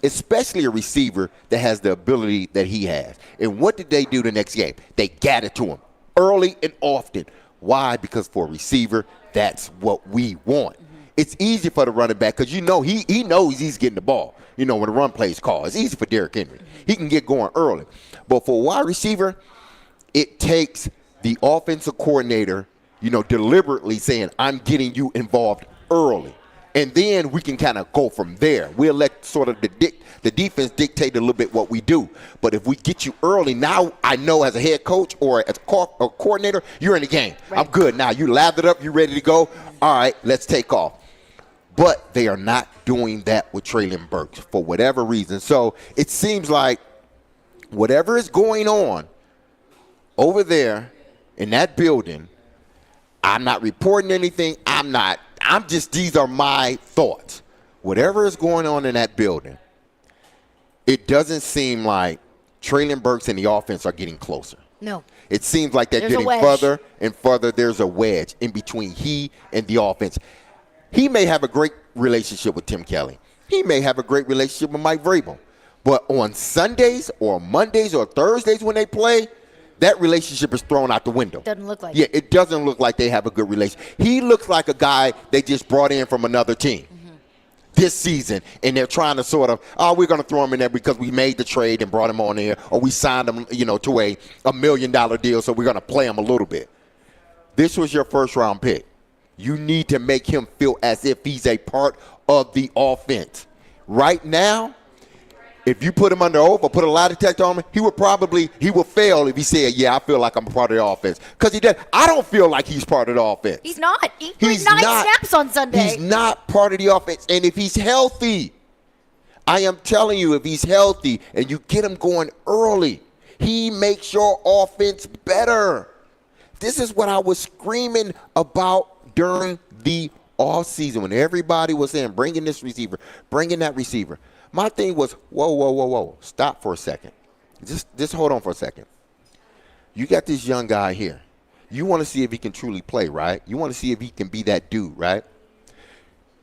especially a receiver that has the ability that he has. And what did they do the next game? They got it to him early and often. Why? Because for a receiver, that's what we want. It's easy for the running back because he knows he's getting the ball. When the run play is called, it's easy for Derrick Henry. He can get going early. But for a wide receiver, it takes the offensive coordinator, deliberately saying, I'm getting you involved early. And then we can kind of go from there. We'll let sort of the defense dictate a little bit what we do. But if we get you early, now I know as a head coach or as a coordinator, you're in the game. Right. I'm good now. You lathered up. You ready to go. All right, let's take off. But they are not doing that with Traylon Burks for whatever reason. So it seems like whatever is going on over there in that building, I'm not reporting anything. These are my thoughts. Whatever is going on in that building, it doesn't seem like Traylon Burks and the offense are getting closer. No. It seems like they're getting further and further. There's a wedge in between he and the offense. He may have a great relationship with Tim Kelly. He may have a great relationship with Mike Vrabel. But on Sundays or Mondays or Thursdays when they play, that relationship is thrown out the window. Doesn't look like it. Yeah, it doesn't look like they have a good relationship. He looks like a guy they just brought in from another team this season, and they're trying to sort of, we're going to throw him in there because we made the trade and brought him on there, or we signed him, to a $1 million deal, so we're going to play him a little bit. This was your first-round pick. You need to make him feel as if he's a part of the offense. Right now, if you put him under oath or put a lie detector on him, he would fail if he said, yeah, I feel like I'm a part of the offense. Because he does. I don't feel like he's part of the offense. He's not. He played 9 snaps on Sunday. He's not part of the offense. And if he's healthy, I am telling you, if he's healthy and you get him going early, he makes your offense better. This is what I was screaming about during the offseason when everybody was saying, bringing this receiver, bringing that receiver. My thing was, whoa. Stop for a second. Just hold on for a second. You got this young guy here. You want to see if he can truly play, right? You want to see if he can be that dude, right?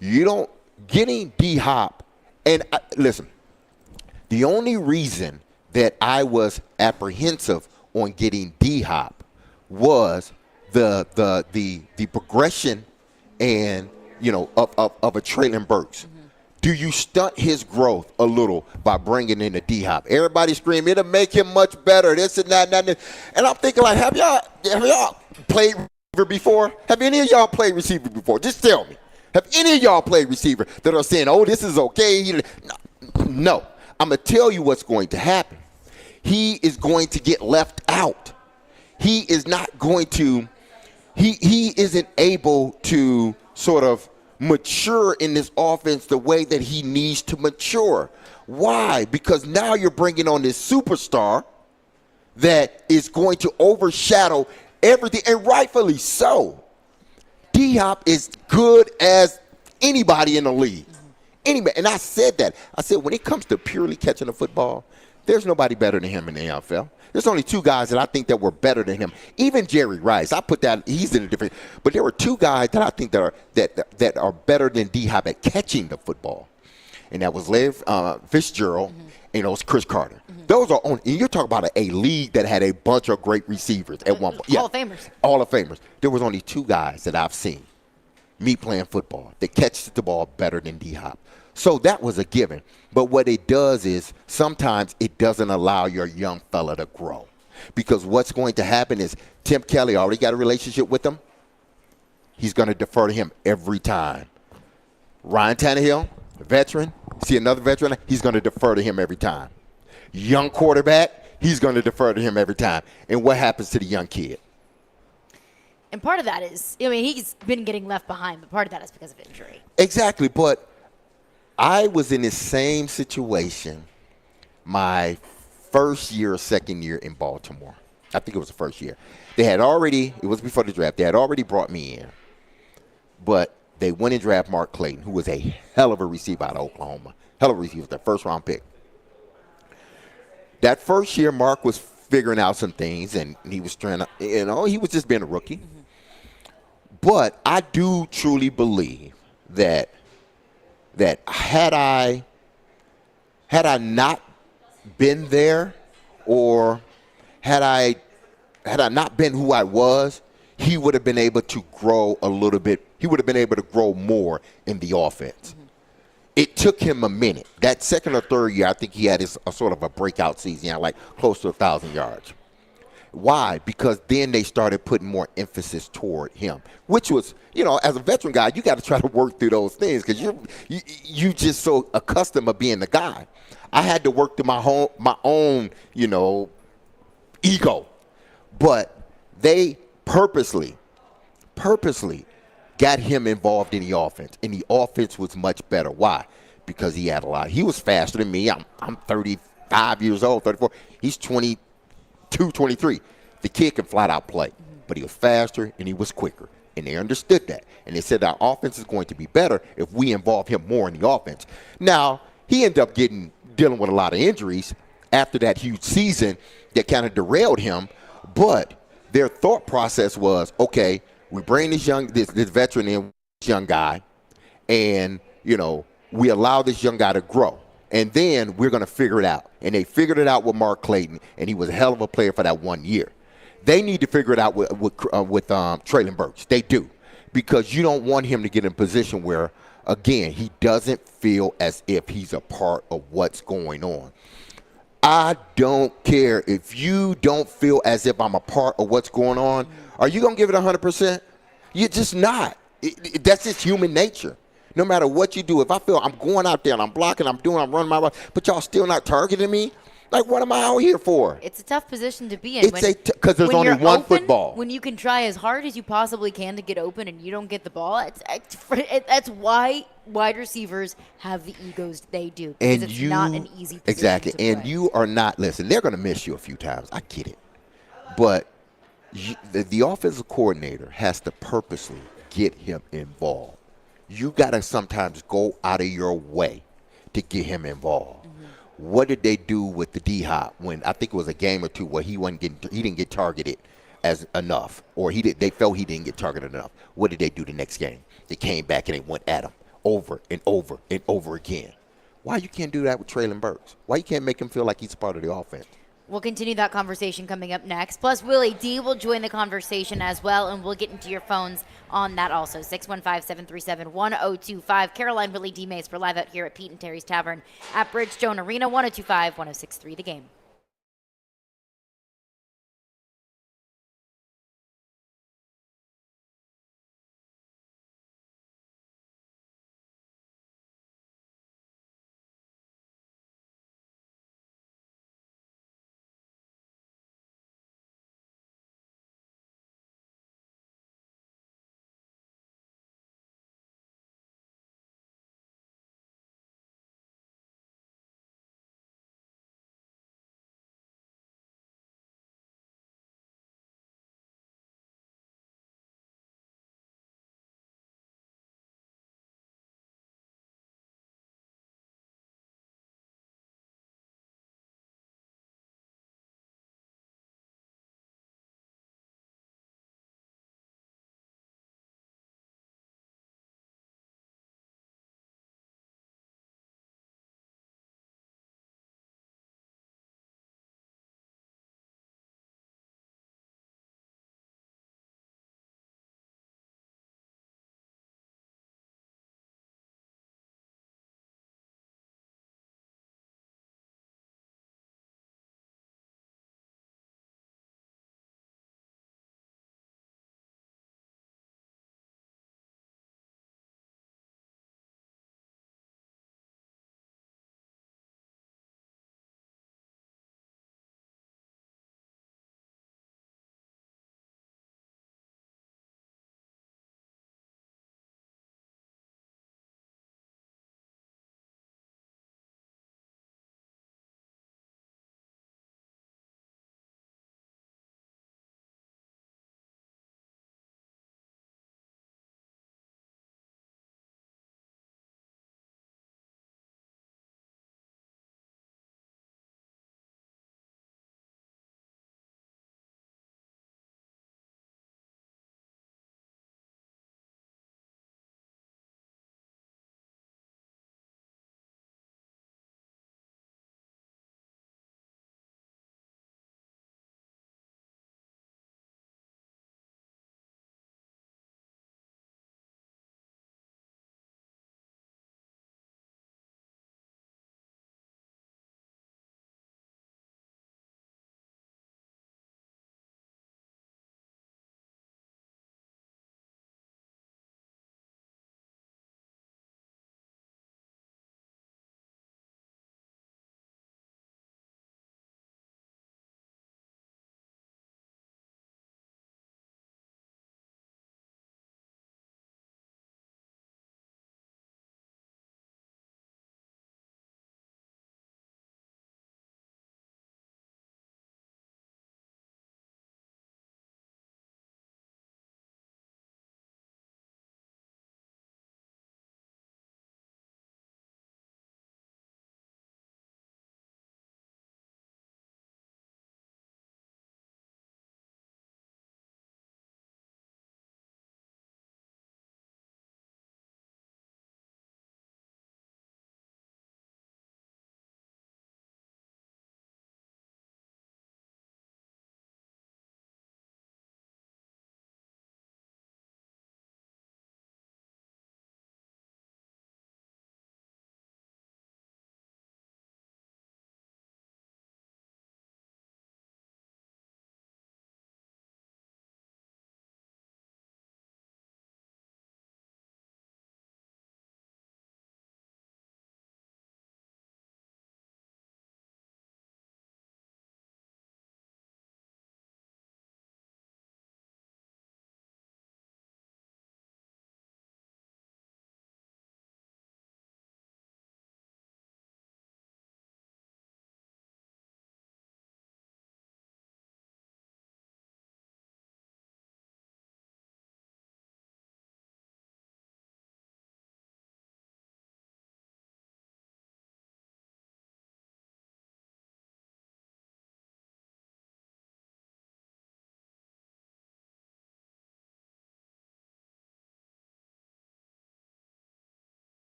Getting D-Hop, and listen, the only reason that I was apprehensive on getting D-Hop was the progression and, of a Traylon Burks. Do you stunt his growth a little by bringing in a D-Hop? Everybody scream, it'll make him much better, this and that and that. And I'm thinking, like, have y'all played receiver before? Have any of y'all played receiver before? Just tell me. Have any of y'all played receiver that are saying, this is okay? No. I'm going to tell you what's going to happen. he is going to get left out. He is not going to, he isn't able to sort of mature in this offense the way that he needs to mature. Why? Because now you're bringing on this superstar that is going to overshadow everything, and rightfully so. D-Hop is good as anybody in the league. Anybody. And I said that. I said when it comes to purely catching the football, there's nobody better than him in the NFL. There's only two guys that I think that were better than him. Even Jerry Rice, I put that, he's in a different, but there were two guys that I think that are better than D-Hop at catching the football. And that was Larry Fitzgerald, and it was Chris Carter. Those are on, and you're talking about a league that had a bunch of great receivers at one point. Hall of Famers. Hall of Famers. There was only two guys that I've seen, me playing football, that catch the ball better than D-Hop. So that was a given. But what it does is sometimes it doesn't allow your young fella to grow. Because what's going to happen is Tim Kelly already got a relationship with him. He's going to defer to him every time. Ryan Tannehill, veteran, see another veteran, he's going to defer to him every time. Young quarterback, he's going to defer to him every time. And what happens to the young kid? And part of that is, I mean, he's been getting left behind, but part of that is because of injury. Exactly, but I was in the same situation my first year or second year in Baltimore. I think it was the first year. They had already, it was before the draft, they had already brought me in. But they went and drafted Mark Clayton, who was a hell of a receiver out of Oklahoma. Hell of a receiver, their first round pick. That first year, Mark was figuring out some things, and he was trying to, he was just being a rookie. But I do truly believe that had I not been there, or had I not been who I was, he would have been able to grow a little bit. He would have been able to grow more in the offense. It took him a minute. That second or third year, I think he had a sort of a breakout season, he had like close to 1,000 yards. Why? Because then they started putting more emphasis toward him, which was, as a veteran guy, you got to try to work through those things because you just so accustomed to being the guy. I had to work through my own, ego, but they purposely got him involved in the offense, and the offense was much better. Why? Because he had a lot. He was faster than me. I'm 35 years old, 34. He's 22, 23. The kid can flat out play, but he was faster and he was quicker, and they understood that. And they said our offense is going to be better if we involve him more in the offense. Now, he ended up dealing with a lot of injuries after that huge season that kind of derailed him, but their thought process was, okay, we bring this veteran in, this young guy, and, we allow this young guy to grow. And then we're going to figure it out. And they figured it out with Mark Clayton, and he was a hell of a player for that 1 year. They need to figure it out with Traylon Burks. They do. Because you don't want him to get in a position where, again, he doesn't feel as if he's a part of what's going on. I don't care if you don't feel as if I'm a part of what's going on. Are you going to give it 100%? You're just not. That's just human nature. No matter what you do, if I feel I'm going out there and I'm blocking, I'm running my route, but y'all still not targeting me, like what am I out here for? It's a tough position to be in. Because there's only one football. When you can try as hard as you possibly can to get open and you don't get the ball, that's why wide receivers have the egos they do. Because it's not an easy position exactly. to play. And you are not, listen, they're going to miss you a few times. I get it. But the offensive coordinator has to purposely get him involved. You got to sometimes go out of your way to get him involved. What did they do with the D-Hop when I think it was a game or two where he didn't get targeted as enough, or they felt he didn't get targeted enough? What did they do the next game? They came back and they went at him over and over and over again. Why you can't do that with Traylon Burks? Why you can't make him feel like he's part of the offense? We'll continue that conversation coming up next. Plus, Willie D will join the conversation as well, and we'll get into your phones on that also. 615-737-1025. Caroline, Willie, D-Mase. We're live out here at Pete and Terry's Tavern at Bridgestone Arena, 102.5, 106.3 The Game.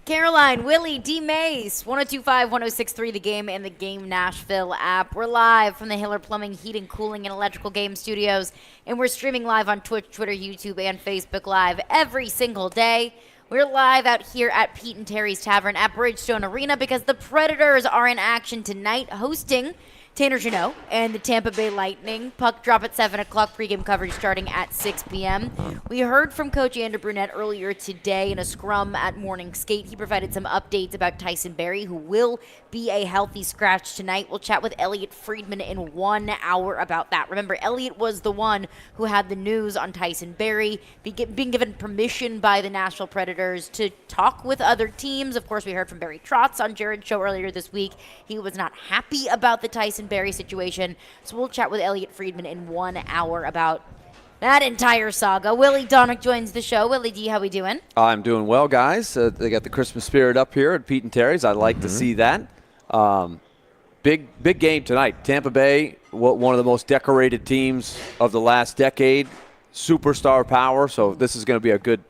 Caroline, Willy, D-Mase, 1025, 1063, the game and the Game Nashville app. We're live from the Hiller Plumbing, Heating, Cooling, and Electrical Game Studios, and we're streaming live on Twitch, Twitter, YouTube, and Facebook Live every single day. We're live out here at Pete and Terry's Tavern at Bridgestone Arena because the Predators are in action tonight, hosting Tanner Jeannot and the Tampa Bay Lightning. Puck drop at 7 o'clock, pregame coverage starting at 6 p.m. We heard from Coach Andrew Brunette earlier today in a scrum at Morning Skate. He provided some updates about Tyson Barrie, who will be a healthy scratch tonight. We'll chat with Elliot Friedman in 1 hour about that. Remember, Elliot was the one who had the news on Tyson Barrie being given permission by the Nashville Predators to talk with other teams. Of course, we heard from Barry Trotz on Jared's show earlier this week. He was not happy about the Tyson Barrie situation. So we'll chat with Elliot Friedman in 1 hour about that entire saga. Willy Donick joins the show. Willy D, how we doing? I'm doing well, guys. They got the Christmas spirit up here at Pete and Terry's. I like to see that. Big game tonight. Tampa Bay, one of the most decorated teams of the last decade. Superstar power. So this is going to be a good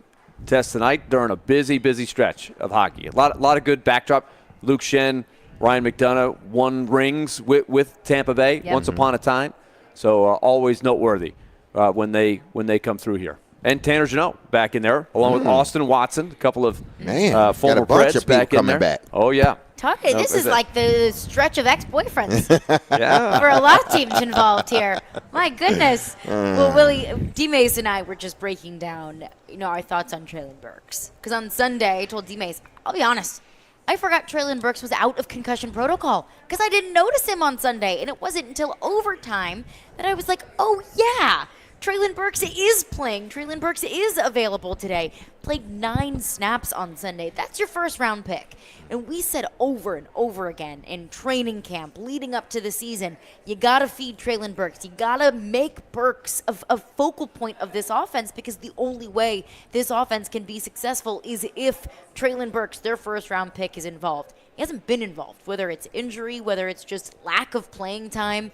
test tonight during a busy stretch of hockey. A lot of good backdrop. Luke Shen, Ryan McDonough won rings with Tampa Bay once upon a time. So always noteworthy when they come through here. And Tanner Jeannot back in there, along with Austin Watson, a couple of former Preds back in there. Back. Oh, yeah. This is like the stretch of ex-boyfriends Yeah. for a lot of teams involved here. My goodness. Well, Willy, D-Mase and I were just breaking down, our thoughts on Traylon Burks. Because on Sunday, I told D-Mase, I'll be honest, I forgot Traylon Burks was out of concussion protocol because I didn't notice him on Sunday. And it wasn't until overtime that I was like, oh, yeah, Traylon Burks is playing. Traylon Burks is available today. Played 9 snaps on Sunday. That's your first-round pick. And we said over and over again in training camp leading up to the season, you got to feed Traylon Burks. You got to make Burks a focal point of this offense because the only way this offense can be successful is if Traylon Burks, their first-round pick, is involved. He hasn't been involved, whether it's injury, whether it's just lack of playing time.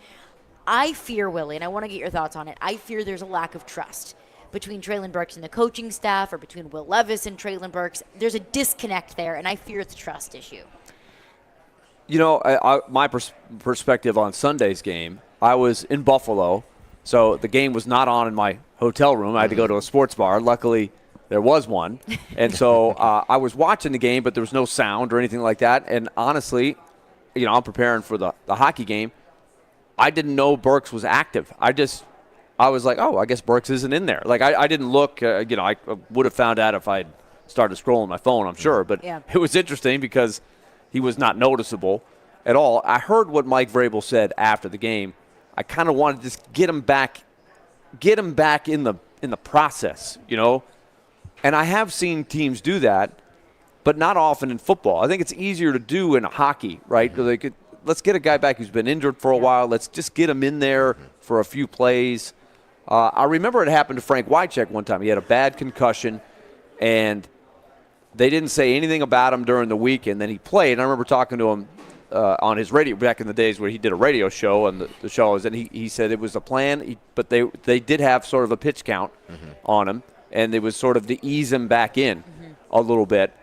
I fear, Willy, and I want to get your thoughts on it, I fear there's a lack of trust between Traylon Burks and the coaching staff or between Will Levis and Traylon Burks. There's a disconnect there, and I fear it's a trust issue. My perspective on Sunday's game, I was in Buffalo, so the game was not on in my hotel room. I had to go to a sports bar. Luckily, there was one. And so I was watching the game, but there was no sound or anything like that. And honestly, I'm preparing for the hockey game. I didn't know Burks was active. I was like, oh, I guess Burks isn't in there. Like, I didn't look. I would have found out if I started scrolling my phone, I'm sure. But It was interesting because he was not noticeable at all. I heard what Mike Vrabel said after the game. I kind of wanted to just get him back in the process, And I have seen teams do that, but not often in football. I think it's easier to do in hockey, right? Let's get a guy back who's been injured for a while. Let's just get him in there for a few plays. I remember it happened to Frank Wycheck one time. He had a bad concussion, and they didn't say anything about him during the week, and then he played. And I remember talking to him on his radio back in the days where he did a radio show, and the show was, and he said it was a plan, but they did have sort of a pitch count on him, and it was sort of to ease him back in a little bit.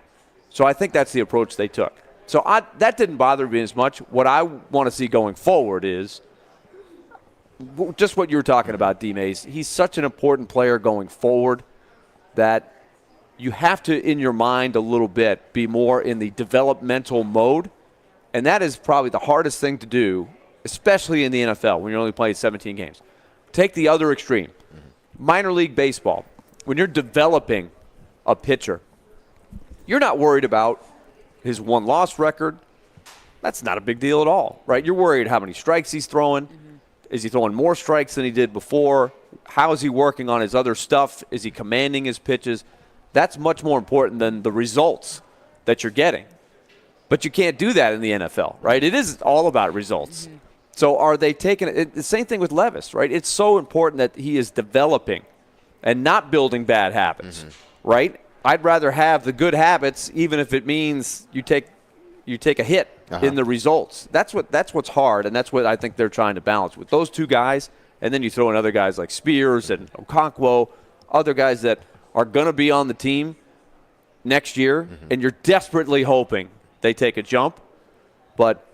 So I think that's the approach they took. So that didn't bother me as much. What I want to see going forward is just what you were talking about, D-Mase. He's such an important player going forward that you have to, in your mind a little bit, be more in the developmental mode. And that is probably the hardest thing to do, especially in the NFL when you're only playing 17 games. Take the other extreme. Minor league baseball. When you're developing a pitcher, you're not worried about his one-loss record. That's not a big deal at all, right? You're worried how many strikes he's throwing. Is he throwing more strikes than he did before? How is he working on his other stuff? Is he commanding his pitches? That's much more important than the results that you're getting. But you can't do that in the NFL, right? It is all about results. So are they taking it? The same thing with Levis, right? It's so important that he is developing and not building bad habits, right? I'd rather have the good habits, even if it means you take a hit in the results. That's what's hard, and that's what I think they're trying to balance with those two guys. And then you throw in other guys like Spears and Okonkwo, other guys that are going to be on the team. next year, and you're desperately hoping they take a jump. But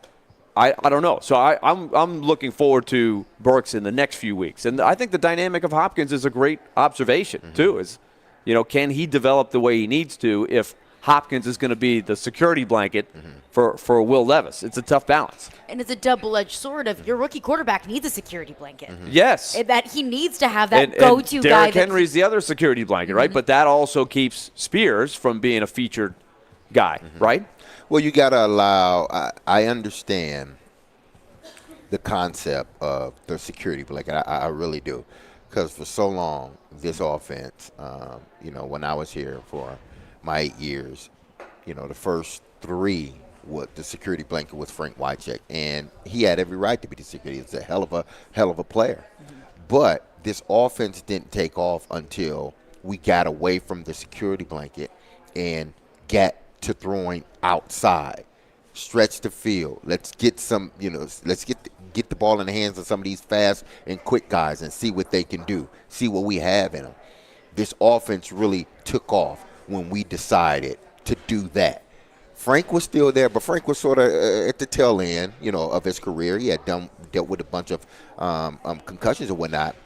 I don't know. So I'm looking forward to Burks in the next few weeks. And I think the dynamic of Hopkins is a great observation, too, is, can he develop the way he needs to if Hopkins is going to be the security blanket for Will Levis? It's a tough balance. And it's a double-edged sword of your rookie quarterback needs a security blanket. Yes. That he needs to have that and go-to guy. Derrick Henry's the other security blanket, right? But that also keeps Spears from being a featured guy, right? Well, you got to allow I understand the concept of the security blanket. I really do. Because for so long, this offense, when I was here for my 8 years, the first 3, the security blanket was Frank Wycheck. And he had every right to be the security. He's a hell of a player. But this offense didn't take off until we got away from the security blanket and get to throwing outside, stretch the field. Let's get some, let's get the ball in the hands of some of these fast and quick guys and see what they can do, see what we have in them. This offense really took off when we decided to do that. Frank was still there, but Frank was sort of at the tail end, of his career. He had dealt with a bunch of concussions and whatnot.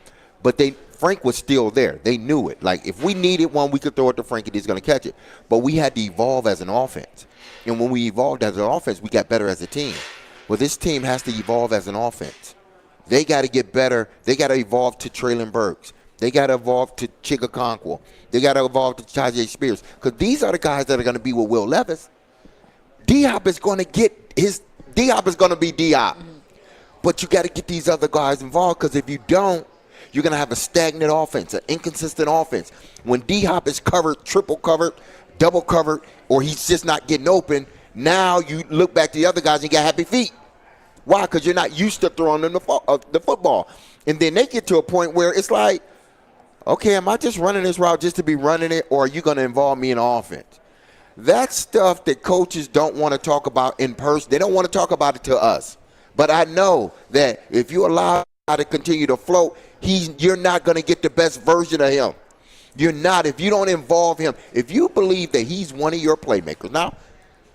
But Frank was still there. They knew it. Like, if we needed one, we could throw it to Frank and he's going to catch it. But we had to evolve as an offense. And when we evolved as an offense, we got better as a team. Well, this team has to evolve as an offense. They got to get better. They got to evolve to Traylon Burks. They got to evolve to Chigakonkwo. They got to evolve to Tajay Spears. Because these are the guys that are going to be with Will Levis. D-Hop is going to get his – D-Hop is going to be D-Hop. But you got to get these other guys involved, because if you don't, you're going to have a stagnant offense, an inconsistent offense. When D-Hop is covered, triple covered, double covered, or he's just not getting open, now you look back to the other guys and you got happy feet. Why? Because you're not used to throwing them the football. And then they get to a point where it's like, okay, am I just running this route just to be running it, or are you going to involve me in offense? That's stuff that coaches don't want to talk about in person. They don't want to talk about it to us. But I know that if you allow him to continue to float, you're not going to get the best version of him. You're not. If you don't involve him, if you believe that he's one of your playmakers. Now,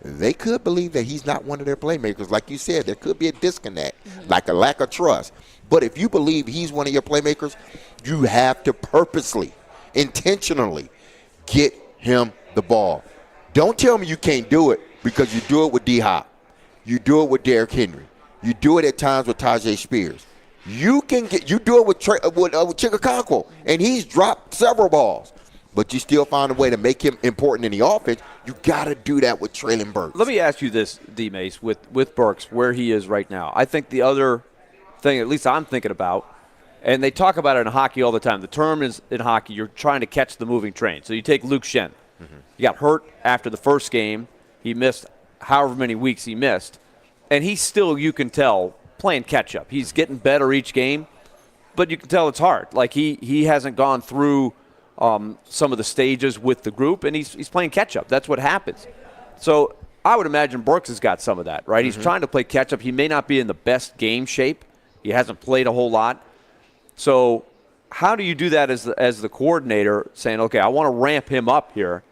they could believe that he's not one of their playmakers. Like you said, there could be a disconnect, like a lack of trust. But if you believe he's one of your playmakers, you have to purposely, intentionally get him the ball. Don't tell me you can't do it, because you do it with D-Hop. You do it with Derrick Henry. You do it at times with Tajay Spears. You do it with Chigakonkwo, and he's dropped several balls. But you still find a way to make him important in the offense. You got to do that with Traylon Burks. Let me ask you this, D-Mase, with Burks, where he is right now. I think the other thing, at least I'm thinking about, and they talk about it in hockey all the time. The term is, in hockey, you're trying to catch the moving train. So you take Luke Shen. He got hurt after the first game. He missed however many weeks he missed. And he's still, you can tell, playing catch-up. He's getting better each game, but you can tell it's hard. Like, he hasn't gone through some of the stages with the group, and he's playing catch-up. That's what happens. So I would imagine Burks has got some of that, right? He's trying to play catch-up. He may not be in the best game shape. He hasn't played a whole lot. So how do you do that as the coordinator, saying, okay, I want to ramp him up here,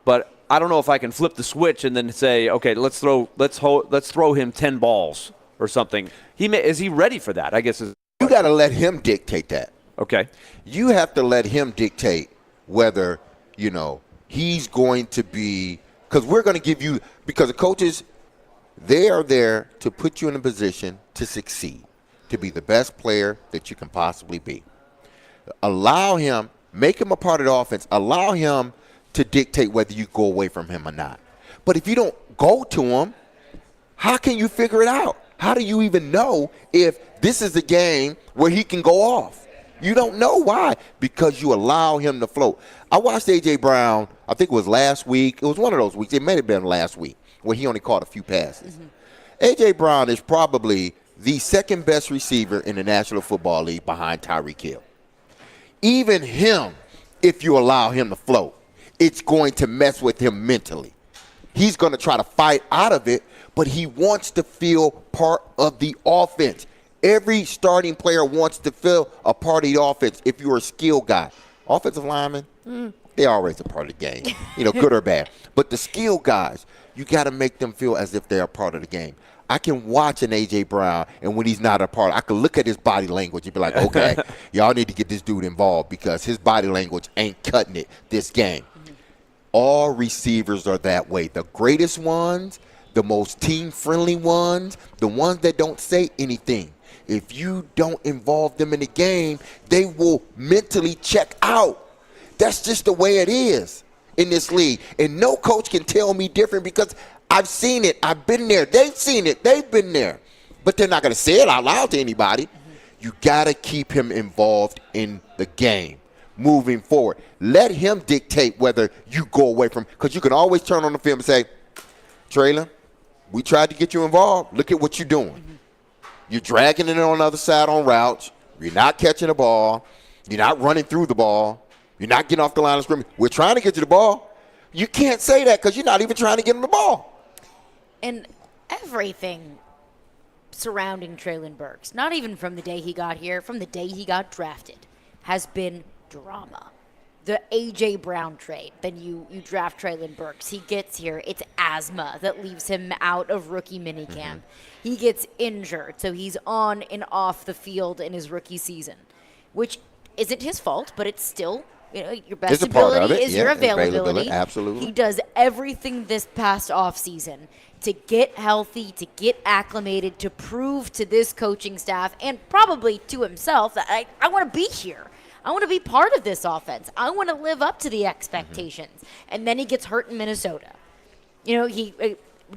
but I don't know if I can flip the switch and then say, okay, let's throw him 10 balls or something. Is he ready for that? I guess you got to let him dictate that. Okay. You have to let him dictate whether, he's going to be – because we're going to give you – because the coaches, they are there to put you in a position to succeed, to be the best player that you can possibly be. Allow him – make him a part of the offense. Allow him to dictate whether you go away from him or not. But if you don't go to him, how can you figure it out? How do you even know if this is a game where he can go off? You don't know. Why? Because you allow him to float. I watched A.J. Brown, I think it was last week. It was one of those weeks. It may have been last week where he only caught a few passes. A.J. Brown is probably the second best receiver in the National Football League behind Tyreek Hill. Even him, if you allow him to float, it's going to mess with him mentally. He's going to try to fight out of it, but he wants to feel part of the offense. Every starting player wants to feel a part of the offense if you're a skill guy. Offensive lineman, they're always a part of the game, good or bad. But the skill guys, you got to make them feel as if they're a part of the game. I can watch an A.J. Brown, and when he's not a part, I can look at his body language and be like, okay, y'all need to get this dude involved because his body language ain't cutting it this game. All receivers are that way. The greatest ones, the most team-friendly ones, the ones that don't say anything. If you don't involve them in the game, they will mentally check out. That's just the way it is in this league. And no coach can tell me different because I've seen it. I've been there. They've seen it. They've been there. But they're not going to say it out loud to anybody. You got to keep him involved in the game moving forward. Let him dictate whether you go away from – because you can always turn on the film and say, Traylon, we tried to get you involved. Look at what you're doing. You're dragging it on the other side on routes. You're not catching the ball. You're not running through the ball. You're not getting off the line of scrimmage. We're trying to get you the ball. You can't say that because you're not even trying to get him the ball. And everything surrounding Traylon Burks, not even from the day he got here, from the day he got drafted, has been drama. The A.J. Brown trade, then you draft Traylon Burks. He gets here. It's asthma that leaves him out of rookie minicamp. He gets injured, so he's on and off the field in his rookie season, which isn't his fault, but it's still your best ability is your availability. Absolutely. He does everything this past offseason to get healthy, to get acclimated, to prove to this coaching staff and probably to himself that I want to be here. I want to be part of this offense. I want to live up to the expectations. And then he gets hurt in Minnesota. He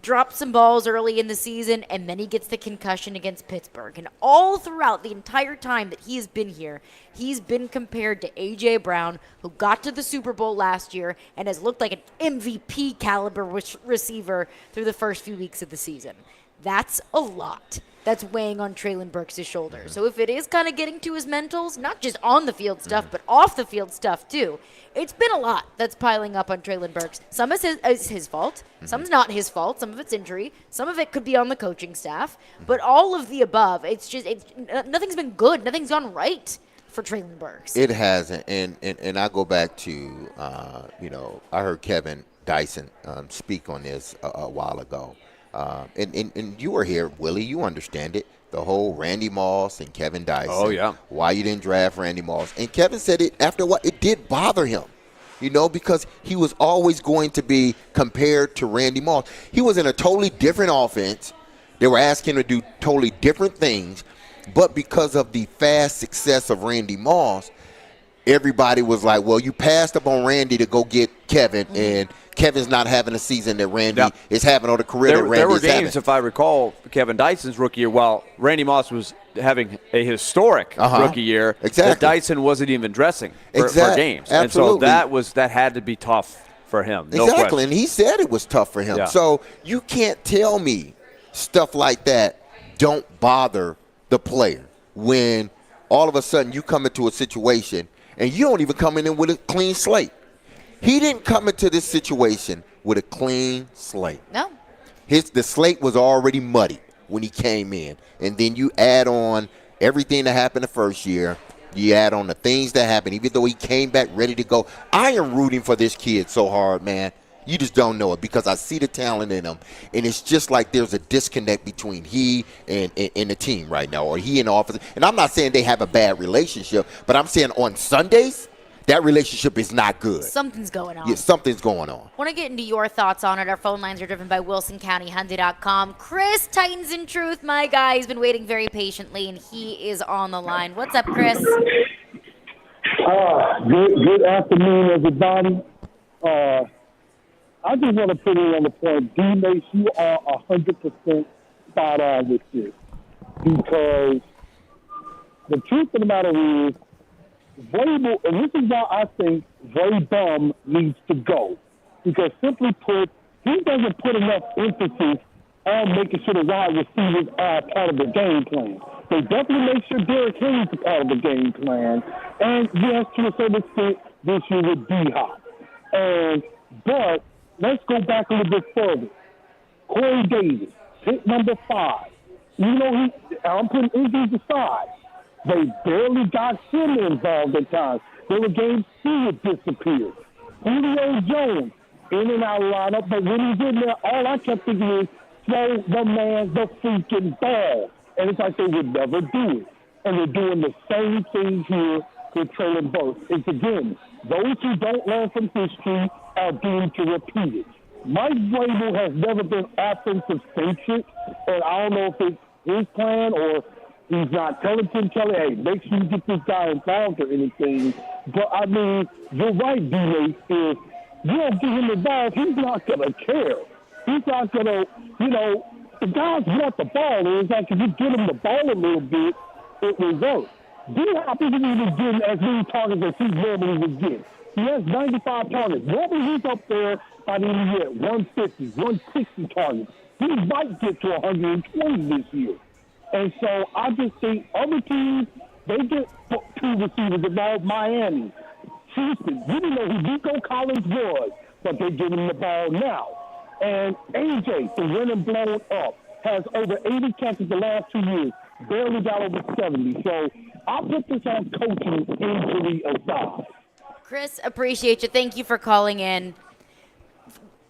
dropped some balls early in the season, and then he gets the concussion against Pittsburgh. And all throughout the entire time that he has been here, he's been compared to A.J. Brown, who got to the Super Bowl last year and has looked like an MVP caliber receiver through the first few weeks of the season. That's a lot. That's weighing on Traylon Burks' shoulders. So if it is kind of getting to his mentals, not just on the field stuff, but off the field stuff too, it's been a lot that's piling up on Traylon Burks. Some is his fault. Some's not his fault. Some of it's injury. Some of it could be on the coaching staff. But all of the above, nothing's been good. Nothing's gone right for Traylon Burks. It hasn't. And I go back to, I heard Kevin Dyson speak on this a while ago. And you were here, Willie. You understand it. The whole Randy Moss and Kevin Dyson. Oh, yeah. Why you didn't draft Randy Moss. And Kevin said it after what it did bother him, because he was always going to be compared to Randy Moss. He was in a totally different offense. They were asking him to do totally different things. But because of the fast success of Randy Moss, everybody was like, well, you passed up on Randy to go get Kevin, and Kevin's not having a season that Randy is having or the career that Randy is having. There were games, if I recall, Kevin Dyson's rookie year, while Randy Moss was having a historic rookie year, that Dyson wasn't even dressing for games. Absolutely. And so that had to be tough for him. No exactly, question. And he said it was tough for him. Yeah. So you can't tell me stuff like that don't bother the player when all of a sudden you come into a situation and you don't even come in with a clean slate. He didn't come into this situation with a clean slate. No. The slate was already muddy when he came in. And then you add on everything that happened the first year. You add on the things that happened, even though he came back ready to go. I am rooting for this kid so hard, man. You just don't know it because I see the talent in him. And it's just like there's a disconnect between he and the team right now, or he and the office. And I'm not saying they have a bad relationship, but I'm saying on Sundays, that relationship is not good. Something's going on. Yeah, something's going on. Want to get into your thoughts on it. Our phone lines are driven by WilsonCountyHyundai.com. Chris, Titans in Truth, my guy, has been waiting very patiently, and he is on the line. What's up, Chris? Good afternoon, everybody. I just want to put it on the point. D-Mase, you are 100% spot on with this. Because the truth of the matter is, Vrabel, and this is why I think Vrabel needs to go. Because simply put, he doesn't put enough emphasis on making sure the wide receivers are part of the game plan. They definitely make sure Derrick Henry's a part of the game plan. And yes, to a certain extent, this year with D-Hop. But let's go back a little bit further. Corey Davis, pick number 5. I'm putting injuries aside. They barely got him involved at times. There were games he would disappear. Julio Jones in and out of lineup, but when he's in there, all I kept thinking is throw the man the freaking ball. And it's like they would never do it. And they're doing the same thing here with Traylon Burks. It's, again, those who don't learn from history are doomed to repeat it. Mike Vrabel has never been offensive-centric, and I don't know if it's his plan or he's not telling Tim Kelly, hey, make sure you get this guy involved or anything. But, I mean, you're right, D-Mase, if you don't give him the ball, he's not going to care. He's not going to, the guys want the ball. And it's like if you get him the ball a little bit, it will work. D-Hop isn't even getting as many targets as he normally would get. He has 95 targets. Normally he's up there by the end of the year, 150, 160 targets. He might get to 120 this year. And so I just think other teams, they get 2 receivers involved. Miami, Houston, you didn't know who Nico Collins was, but they're giving him the ball now. And AJ, the winning blown up, has over 80 catches the last 2 years, barely got over 70. So I'll put this on coaching injury aside. Chris, appreciate you. Thank you for calling in.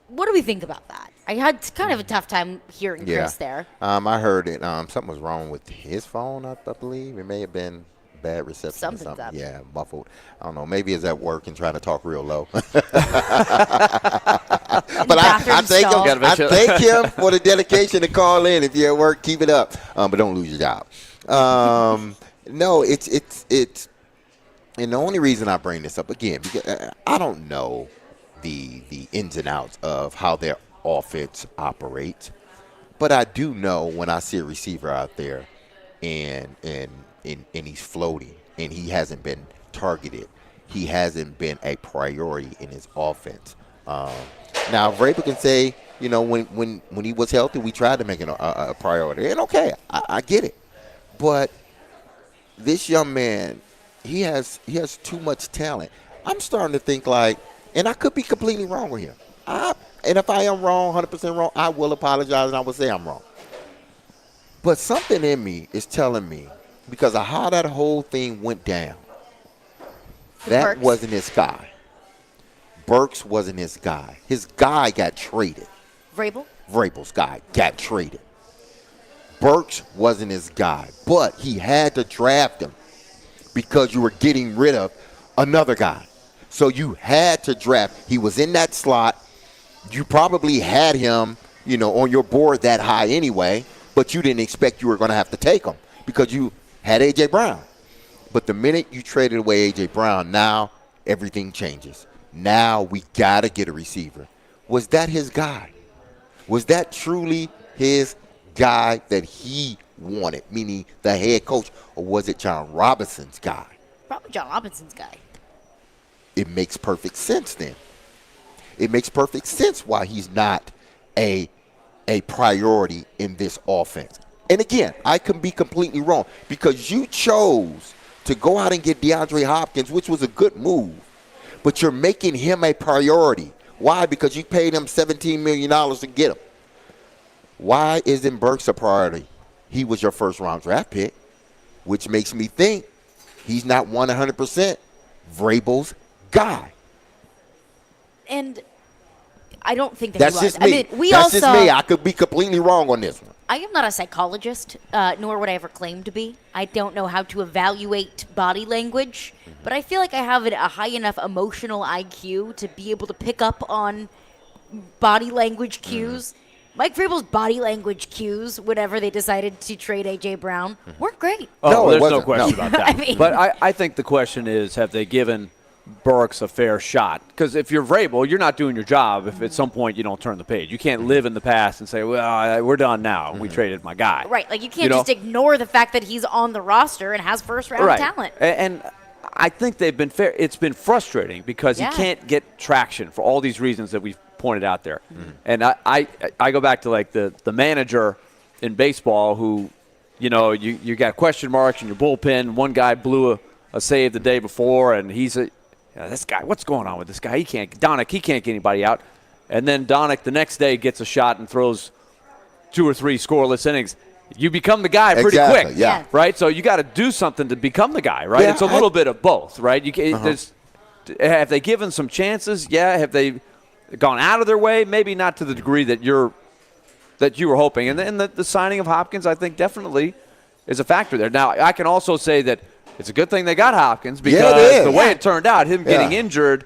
What do we think about that? I had kind of a tough time hearing Chris there. I heard it. Something was wrong with his phone, I believe. It may have been bad reception Something's or something. up. Yeah, muffled. I don't know. Maybe it's at work and trying to talk real low. But I thank him for the dedication to call in. If you're at work, keep it up. But don't lose your job. No, it's and the only reason I bring this up again, because I don't know the ins and outs of how their offense operates, but I do know when I see a receiver out there and he's floating and he hasn't been targeted, he hasn't been a priority in his offense. Now Vrabel can say, when he was healthy, we tried to make it a priority, and okay, I get it, but this young man, he has too much talent. I'm starting to think like, and I could be completely wrong with him. And if I am wrong, 100% wrong, I will apologize and I will say I'm wrong. But something in me is telling me, because of how that whole thing went down, that wasn't his guy. Burks wasn't his guy. His guy got traded. Vrabel's guy got traded. Burks wasn't his guy, but he had to draft him because you were getting rid of another guy. So you had to draft. He was in that slot. You probably had him, on your board that high anyway, but you didn't expect you were going to have to take him because you had A.J. Brown. But the minute you traded away A.J. Brown, now everything changes. Now we got to get a receiver. Was that his guy? Was that truly his guy that he wanted, meaning the head coach, or was it John Robinson's guy? Probably John Robinson's guy. It makes perfect sense then. It makes perfect sense why he's not a priority in this offense. And again, I can be completely wrong because you chose to go out and get DeAndre Hopkins, which was a good move, but you're making him a priority. Why? Because you paid him $17 million to get him. Why isn't Burks a priority? He was your first-round draft pick, which makes me think he's not 100% Vrabel's guy. And I don't think that That's he was. just me. That's just me. I could be completely wrong on this one. I am not a psychologist, nor would I ever claim to be. I don't know how to evaluate body language, but I feel like I have a high enough emotional IQ to be able to pick up on body language cues. Mike Vrabel's body language cues, whenever they decided to trade A.J. Brown, weren't great. Oh, No, it there's no wasn't. question No. about that. I mean- But I think the question is, have they given Burks a fair shot? Because if you're Vrabel, you're not doing your job if at some point you don't turn the page. You can't live in the past and say, well, we're done now. We traded my guy. Right, like you can't just ignore the fact that he's on the roster and has first-round talent. And I think they've been fair. It's been frustrating because he can't get traction for all these reasons that we've pointed out there. And I go back to like the manager in baseball who, you got question marks in your bullpen. One guy blew a save the day before, and he's this guy, what's going on with this guy? He can't get anybody out. And then Donick the next day gets a shot and throws 2 or 3 scoreless innings. You become the guy pretty quick, yeah. right? So you got to do something to become the guy, right? Yeah, it's a little bit of both, right? Have they given some chances? Yeah. Have they gone out of their way? Maybe not to the degree that you were hoping. And then the signing of Hopkins, I think, definitely is a factor there. Now, I can also say that it's a good thing they got Hopkins because the way it turned out, him getting injured,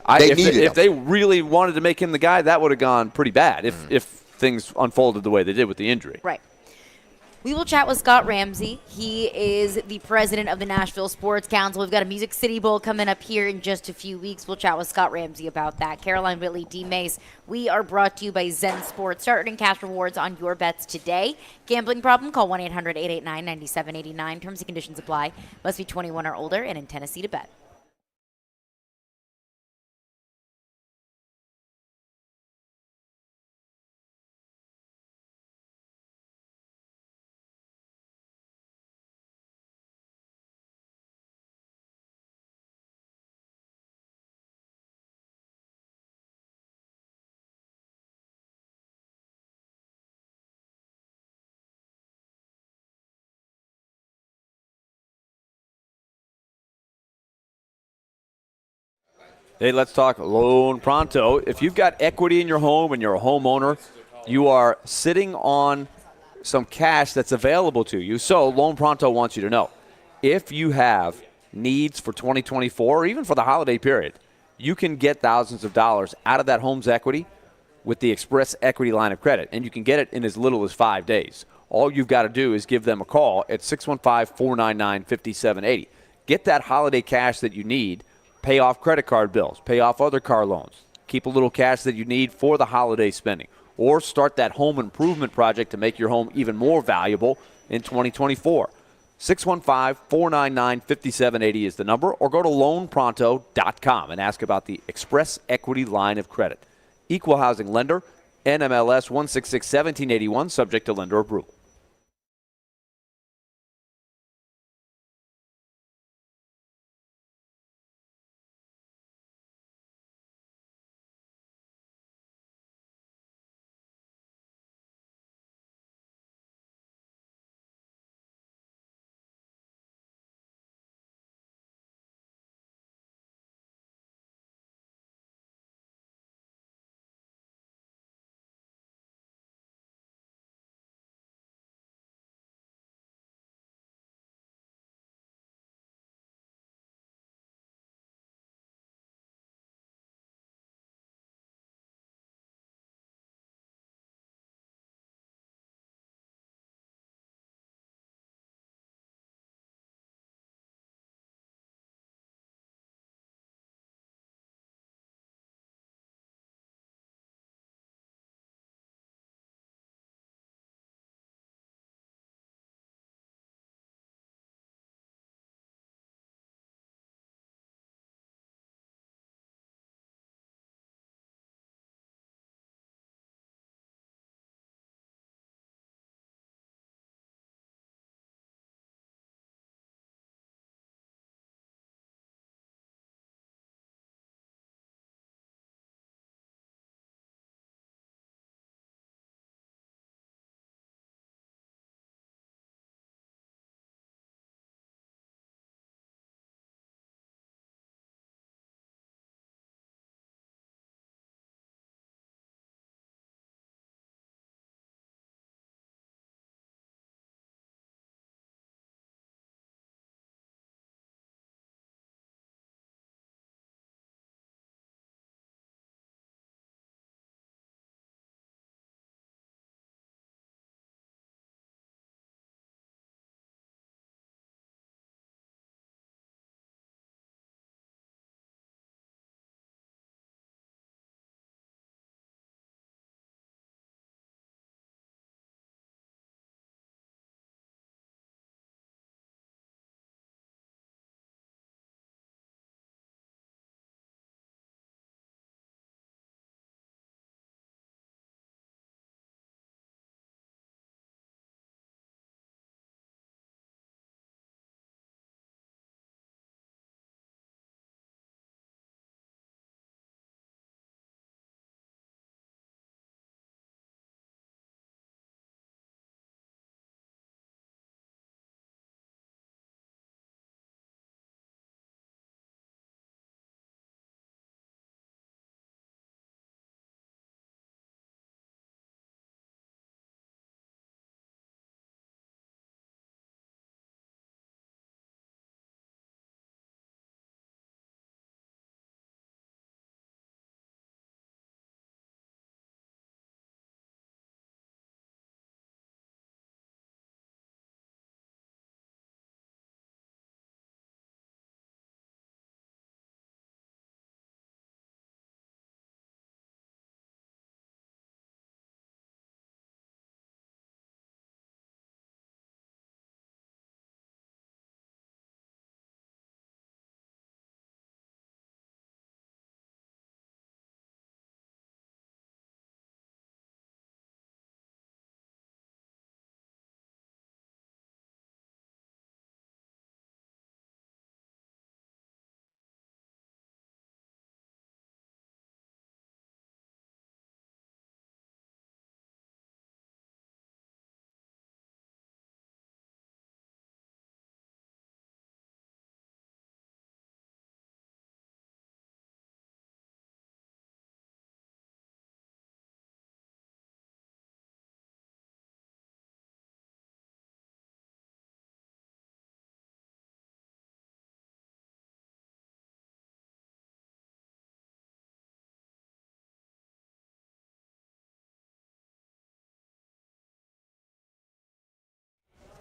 if they really wanted to make him the guy, that would have gone pretty bad if things unfolded the way they did with the injury. Right. We will chat with Scott Ramsey. He is the president of the Nashville Sports Council. We've got a Music City Bowl coming up here in just a few weeks. We'll chat with Scott Ramsey about that. Caroline, Willy, D-Mase. We are brought to you by Zen Sports. Start earning cash rewards on your bets today. Gambling problem? Call 1-800-889-9789. Terms and conditions apply. Must be 21 or older and in Tennessee to bet. Hey, let's talk Loan Pronto. If you've got equity in your home and you're a homeowner, you are sitting on some cash that's available to you. So Loan Pronto wants you to know, if you have needs for 2024 or even for the holiday period, you can get thousands of dollars out of that home's equity with the Express Equity line of credit, and you can get it in as little as 5 days. All you've got to do is give them a call at 615-499-5780. Get that holiday cash that you need. Pay off credit card bills, pay off other car loans, keep a little cash that you need for the holiday spending, or start that home improvement project to make your home even more valuable in 2024. 615-499-5780 is the number, or go to loanpronto.com and ask about the Express Equity line of credit. Equal housing lender, NMLS 166-1781, subject to lender approval.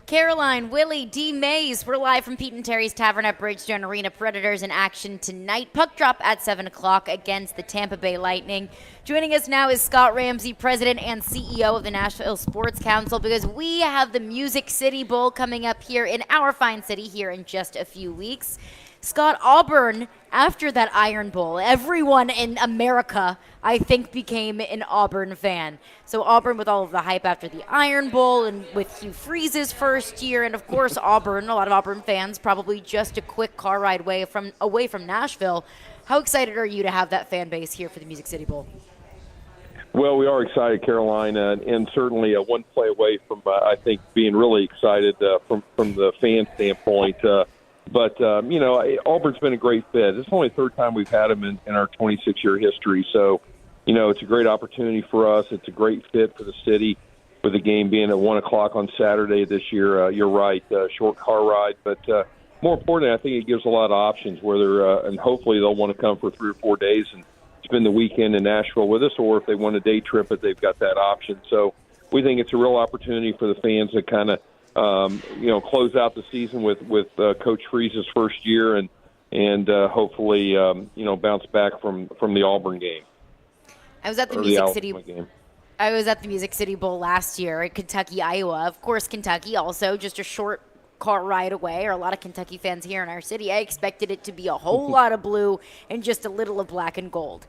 Caroline, Willy, D-Mase. We're live from Pete and Terry's Tavern at Bridgestone Arena. Predators in action tonight. Puck drop at 7 o'clock against the Tampa Bay Lightning. Joining us now is Scott Ramsey, President and CEO of the Nashville Sports Council, because we have the Music City Bowl coming up here in our fine city here in just a few weeks. Scott, Auburn, after that Iron Bowl, everyone in America, I think, became an Auburn fan. So Auburn with all of the hype after the Iron Bowl and with Hugh Freeze's first year. And, of course, Auburn, a lot of Auburn fans, probably just a quick car ride away from Nashville. How excited are you to have that fan base here for the Music City Bowl? Well, we are excited, Caroline, and certainly one play away from, I think, being really excited from the fan standpoint. But Auburn's been a great fit. It's only the third time we've had them in our 26-year history. So, it's a great opportunity for us. It's a great fit for the city, with the game being at 1 o'clock on Saturday this year. You're right, short car ride. But more importantly, I think it gives a lot of options, and hopefully they'll want to come for 3 or 4 days and spend the weekend in Nashville with us, or if they want a day trip, they've got that option. So we think it's a real opportunity for the fans to kind of close out the season with Coach Freeze's first year and hopefully bounce back from the Auburn game. I was at the Music City Bowl last year at Kentucky, Iowa. Of course, Kentucky also just a short car ride away. Or a lot of Kentucky fans here in our city. I expected it to be a whole lot of blue and just a little of black and gold.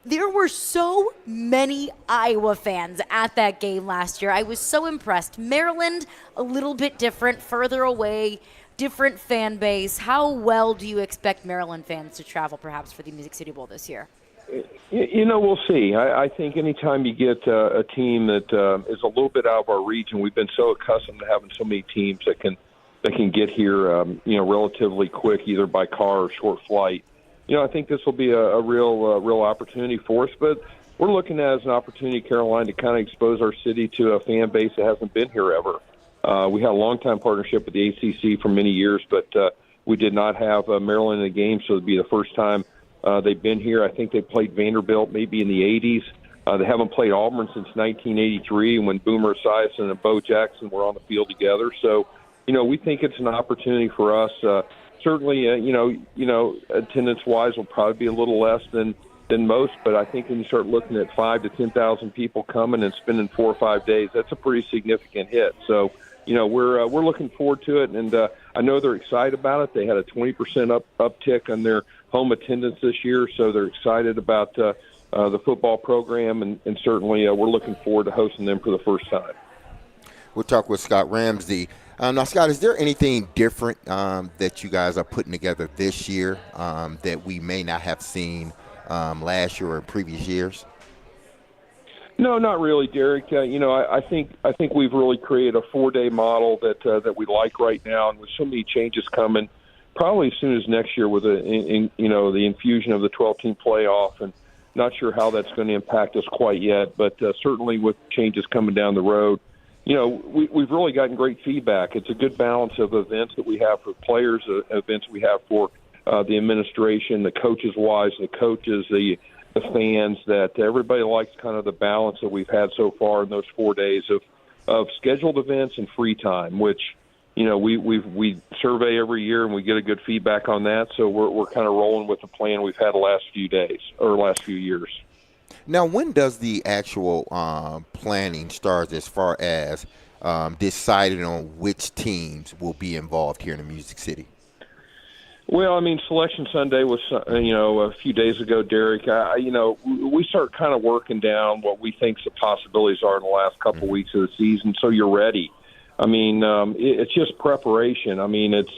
There were so many Iowa fans at that game last year. I was so impressed. Maryland, a little bit different, further away, different fan base. How well do you expect Maryland fans to travel, perhaps, for the Music City Bowl this year? We'll see. I think anytime you get a team that is a little bit out of our region, we've been so accustomed to having so many teams that can get here, relatively quick, either by car or short flight. I think this will be a real opportunity for us, but we're looking at it as an opportunity, Caroline, to kind of expose our city to a fan base that hasn't been here ever. We had a long-time partnership with the ACC for many years, but we did not have Maryland in the game, so it'd be the first time they've been here. I think they played Vanderbilt maybe in the 80s. They haven't played Auburn since 1983 when Boomer Esiason and Bo Jackson were on the field together. So, we think it's an opportunity for us. Certainly, attendance-wise will probably be a little less than most, but I think when you start looking at 5,000 to 10,000 people coming and spending 4 or 5 days, that's a pretty significant hit. So, we're looking forward to it, and I know they're excited about it. They had a 20% uptick on their home attendance this year, so they're excited about the football program, and certainly we're looking forward to hosting them for the first time. We'll talk with Scott Ramsey. Now, Scott, is there anything different that you guys are putting together this year that we may not have seen last year or in previous years? No, not really, Derek. I think we've really created a 4-day model that we like right now, and with so many changes coming, probably as soon as next year with the infusion of the 12-team playoff, and not sure how that's going to impact us quite yet, but certainly with changes coming down the road. We've really gotten great feedback. It's a good balance of events that we have for players, events we have for the administration, the coaches-wise, the coaches, the fans, that everybody likes kind of the balance that we've had so far in those 4 days of scheduled events and free time, which, we survey every year and we get a good feedback on that. So we're kind of rolling with the plan we've had the last few days or last few years. Now, when does the actual planning start as far as deciding on which teams will be involved here in the Music City? Well, Selection Sunday was, a few days ago, Derek. We start kind of working down what we think the possibilities are in the last couple of weeks of the season, so you're ready. It's just preparation. It's,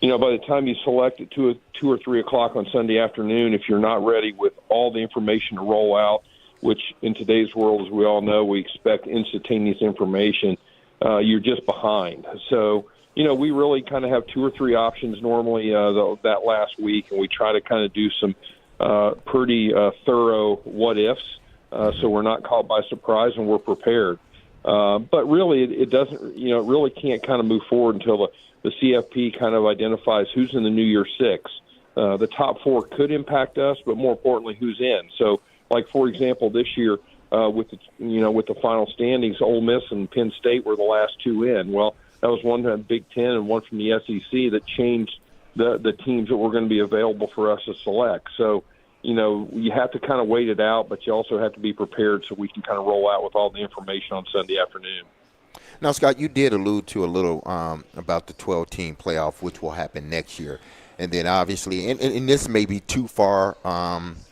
by the time you select at 2 or 3 o'clock on Sunday afternoon, if you're not ready with all the information to roll out, which in today's world, as we all know, we expect instantaneous information, you're just behind. So, we really kind of have 2 or 3 options normally that last week, and we try to kind of do some pretty thorough what-ifs so we're not caught by surprise and we're prepared. But really, it doesn't, it really can't kind of move forward until the CFP kind of identifies who's in the New Year Six. The top 4 could impact us, but more importantly, who's in. So, like, for example, this year with the final standings, Ole Miss and Penn State were the last 2 in. Well, That was one from the Big Ten and one from the SEC that changed the teams that were going to be available for us to select. So, you have to kind of wait it out, but you also have to be prepared so we can kind of roll out with all the information on Sunday afternoon. Now, Scott, you did allude to a little about the 12-team playoff, which will happen next year. And then obviously, and this may be too far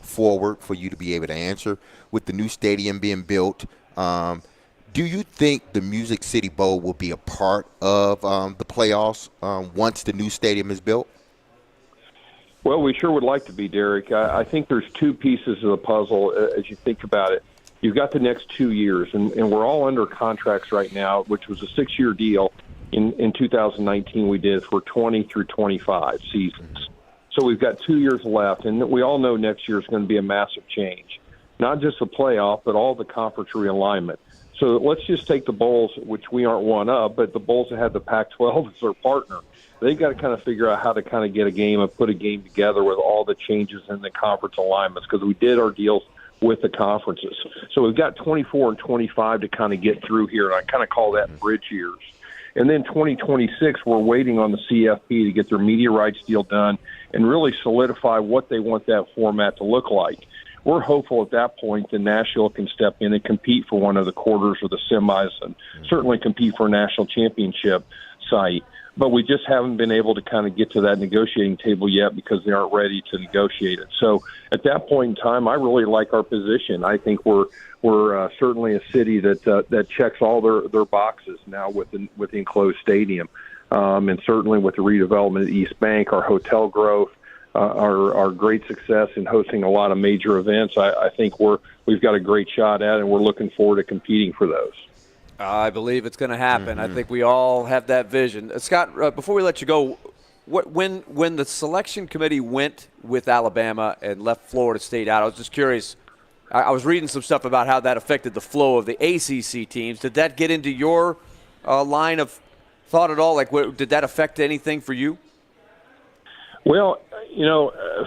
forward for you to be able to answer, with the new stadium being built, do you think the Music City Bowl will be a part of the playoffs once the new stadium is built? Well, we sure would like to be, Derek. I think there's two pieces of the puzzle as you think about it. You've got the next 2 years, and we're all under contracts right now, which was a 6-year deal. In 2019, we did for 20 through 25 seasons. So we've got 2 years left, and we all know next year is going to be a massive change. Not just the playoff, but all the conference realignment. So let's just take the bowls, which we aren't one of, but the bowls that have the Pac-12 as their partner. They've got to kind of figure out how to kind of get a game and put a game together with all the changes in the conference alignments, because we did our deals with the conferences. So we've got 24 and 25 to kind of get through here, and I kind of call that bridge years. And then 2026, we're waiting on the CFP to get their media rights deal done and really solidify what they want that format to look like. We're hopeful at that point that Nashville can step in and compete for one of the quarters or the semis, and certainly compete for a national championship site. But we just haven't been able to kind of get to that negotiating table yet because they aren't ready to negotiate it. So at that point in time, I really like our position. I think we're certainly a city that checks all their boxes now with the enclosed stadium, and certainly with the redevelopment of East Bank, our hotel growth, our great success in hosting a lot of major events. I think we've got a great shot at it, and we're looking forward to competing for those. I believe it's going to happen. I think we all have that vision. Scott, before we let you go, when the selection committee went with Alabama and left Florida State out, I was just curious. I was reading some stuff about how that affected the flow of the ACC teams. Did that get into your line of thought at all? Like, did that affect anything for you? Well,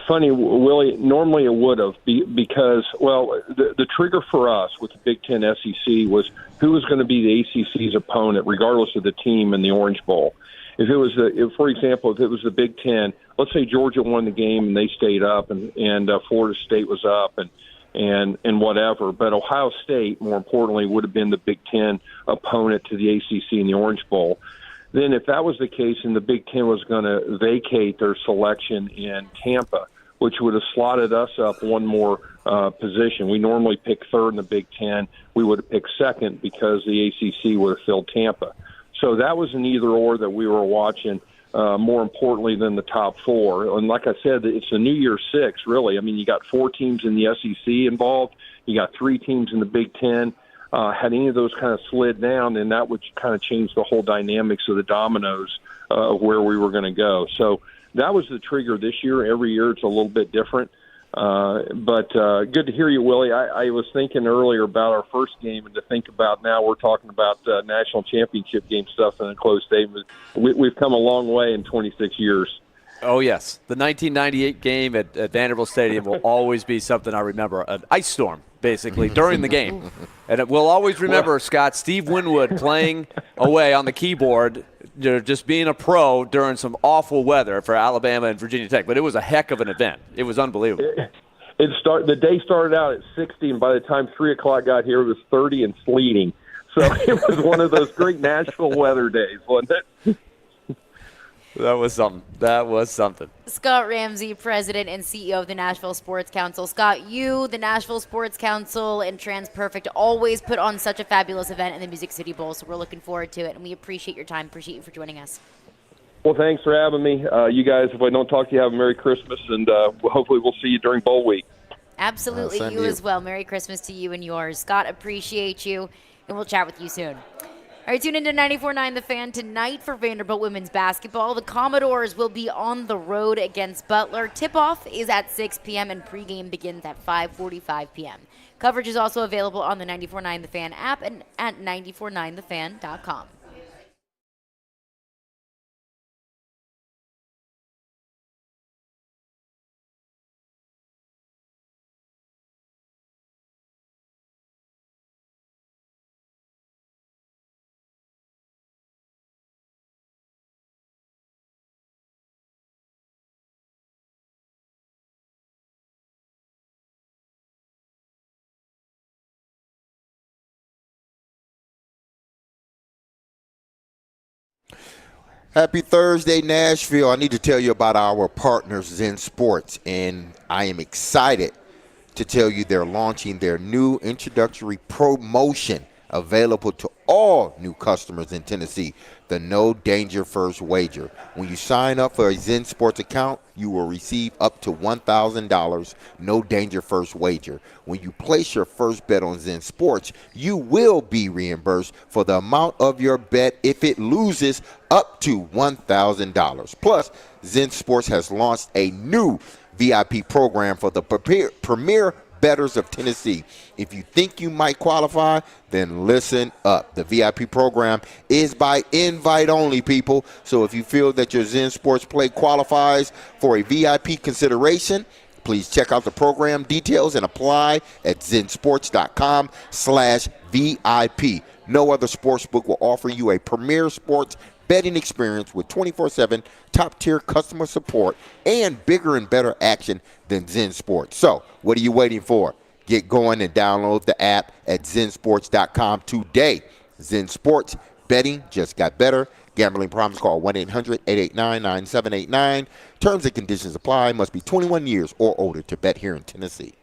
funny, Willie, normally it would have because, the trigger for us with the Big Ten SEC was who was going to be the ACC's opponent, regardless of the team in the Orange Bowl. For example, if it was the Big Ten, let's say Georgia won the game and they stayed up and Florida State was up and whatever, but Ohio State, more importantly, would have been the Big Ten opponent to the ACC in the Orange Bowl. Then if that was the case and the Big Ten was going to vacate their selection in Tampa, which would have slotted us up one more position. We normally pick third in the Big Ten. We would have picked second because the ACC would have filled Tampa. So that was an either-or that we were watching more importantly than the top four. And like I said, it's a New Year's Six, really. I mean, you got 4 teams in the SEC involved. You got 3 teams in the Big Ten. Had any of those kind of slid down, then that would kind of change the whole dynamics of the dominoes of where we were going to go. So that was the trigger this year. Every year it's a little bit different. But good to hear you, Willie. I was thinking earlier about our first game, and to think about now we're talking about national championship game stuff in a closed stadium. We've come a long way in 26 years. Oh, yes. The 1998 game at Vanderbilt Stadium will always be something I remember. An ice storm, basically, during the game. And we'll always remember, Scott, Steve Winwood playing away on the keyboard, just being a pro during some awful weather for Alabama and Virginia Tech. But it was a heck of an event. It was unbelievable. The day started out at 60, and by the time 3 o'clock got here, it was 30 and sleeting. So it was one of those great Nashville weather days, wasn't it? That was something. Scott Ramsey, President and CEO of the Nashville Sports Council. Scott, you, the Nashville Sports Council, and TransPerfect always put on such a fabulous event in the Music City Bowl, so we're looking forward to it, and we appreciate your time. Appreciate you for joining us. Well, thanks for having me. You guys, if I don't talk to you, have a Merry Christmas, and hopefully we'll see you during Bowl Week. Absolutely, you as well. Merry Christmas to you and yours. Scott, appreciate you, and we'll chat with you soon. All right, tune into 94.9 The Fan tonight for Vanderbilt women's basketball. The Commodores will be on the road against Butler. Tip-off is at 6 p.m. and pregame begins at 5:45 p.m. Coverage is also available on the 94.9 The Fan app and at 949thefan.com. Happy Thursday, Nashville. I need to tell you about our partners, Zen Sports, and I am excited to tell you they're launching their new introductory promotion available to all new customers in Tennessee, the No Danger First Wager. When you sign up for a Zen Sports account, you will receive up to $1,000 No Danger First Wager. When you place your first bet on Zen Sports, you will be reimbursed for the amount of your bet if it loses up to $1,000. Plus, Zen Sports has launched a new VIP program for the premier bettors of Tennessee. If you think you might qualify, then listen up. The VIP program is by invite only, people. So if you feel that your Zen Sports play qualifies for a VIP consideration, please check out the program details and apply at zensports.com/VIP. No other sportsbook will offer you a premier sports betting experience with 24/7 top-tier customer support and bigger and better action than Zen Sports. So, what are you waiting for? Get going and download the app at zensports.com today. Zen Sports, betting just got better. Gambling problems, call 1-800-889-9789. Terms and conditions apply. Must be 21 years or older to bet here in Tennessee.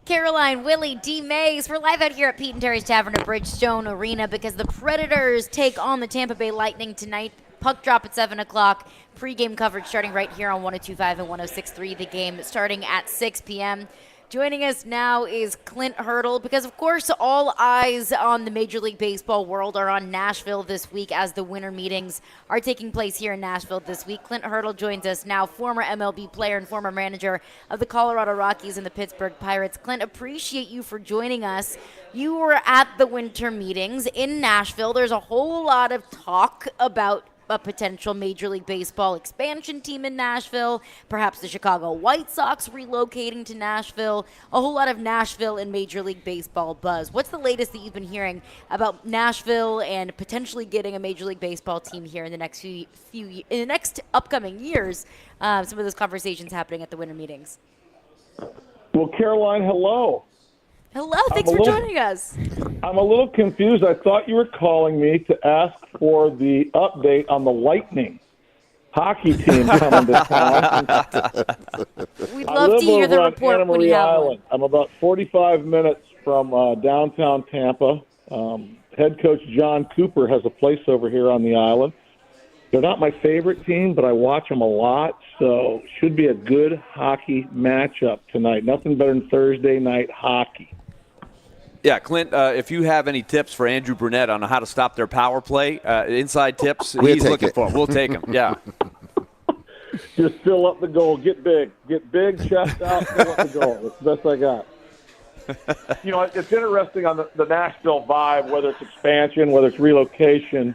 Caroline, Willy, D-Mase. We're live out here at Pete and Terry's Tavern at Bridgestone Arena because the Predators take on the Tampa Bay Lightning tonight. Puck drop at 7 o'clock. Pre-game coverage starting right here on 102.5 and 106.3. The game starting at 6 p.m. Joining us now is Clint Hurdle because, of course, all eyes on the Major League Baseball world are on Nashville this week as the winter meetings are taking place here in Nashville this week. Clint Hurdle joins us now, former MLB player and former manager of the Colorado Rockies and the Pittsburgh Pirates. Clint, appreciate you for joining us. You were at the winter meetings in Nashville. There's a whole lot of talk about a potential Major League Baseball expansion team in Nashville, perhaps the Chicago White Sox relocating to Nashville, a whole lot of Nashville and Major League Baseball buzz. What's the latest that you've been hearing about Nashville and potentially getting a Major League Baseball team here in the next in the next upcoming years? Some of those conversations happening at the winter meetings. Well, Caroline, hello. Hello, thanks for joining us. I'm a little confused. I thought you were calling me to ask for the update on the Lightning hockey team coming to town. We'd love to hear the report when you have one. I'm about 45 minutes from downtown Tampa. Head coach John Cooper has a place over here on the island. They're not my favorite team, but I watch them a lot, so should be a good hockey matchup tonight. Nothing better than Thursday night hockey. Yeah, Clint, if you have any tips for Andrew Brunette on how to stop their power play, inside tips, he's looking for them. We'll take them, yeah. Just fill up the goal. Get big, chest out, fill up the goal. That's the best I got. You know, it's interesting on the Nashville vibe, whether it's expansion, whether it's relocation.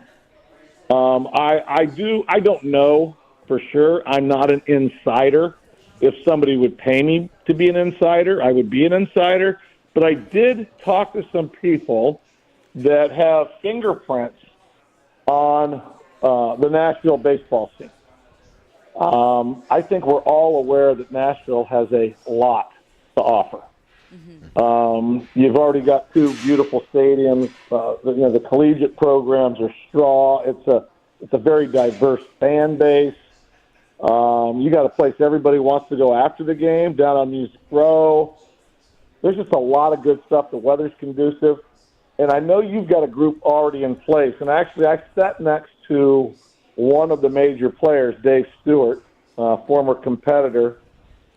I don't know for sure. I'm not an insider. If somebody would pay me to be an insider, I would be an insider. But I did talk to some people that have fingerprints on the Nashville baseball scene. I think we're all aware that Nashville has a lot to offer. Mm-hmm. You've already got two beautiful stadiums. The collegiate programs are strong. It's a very diverse fan base. You got a place everybody wants to go after the game down on Music Row. There's just a lot of good stuff. The weather's conducive. And I know you've got a group already in place. And actually, I sat next to one of the major players, Dave Stewart, former competitor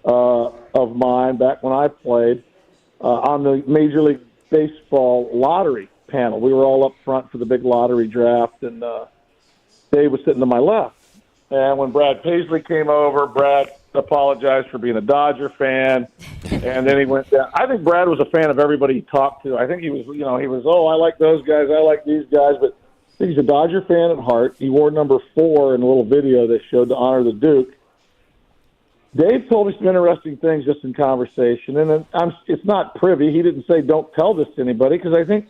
of mine back when I played, on the Major League Baseball lottery panel. We were all up front for the big lottery draft, and Dave was sitting to my left. And when Brad Paisley came over, Brad apologized for being a Dodger fan, and then he went down. I think Brad was a fan of everybody he talked to. I think he was, I like those guys, I like these guys, but I think he's a Dodger fan at heart. He wore number 4 in a little video they showed to honor the Duke. Dave told me some interesting things just in conversation, and it's not privy. He didn't say don't tell this to anybody, because I think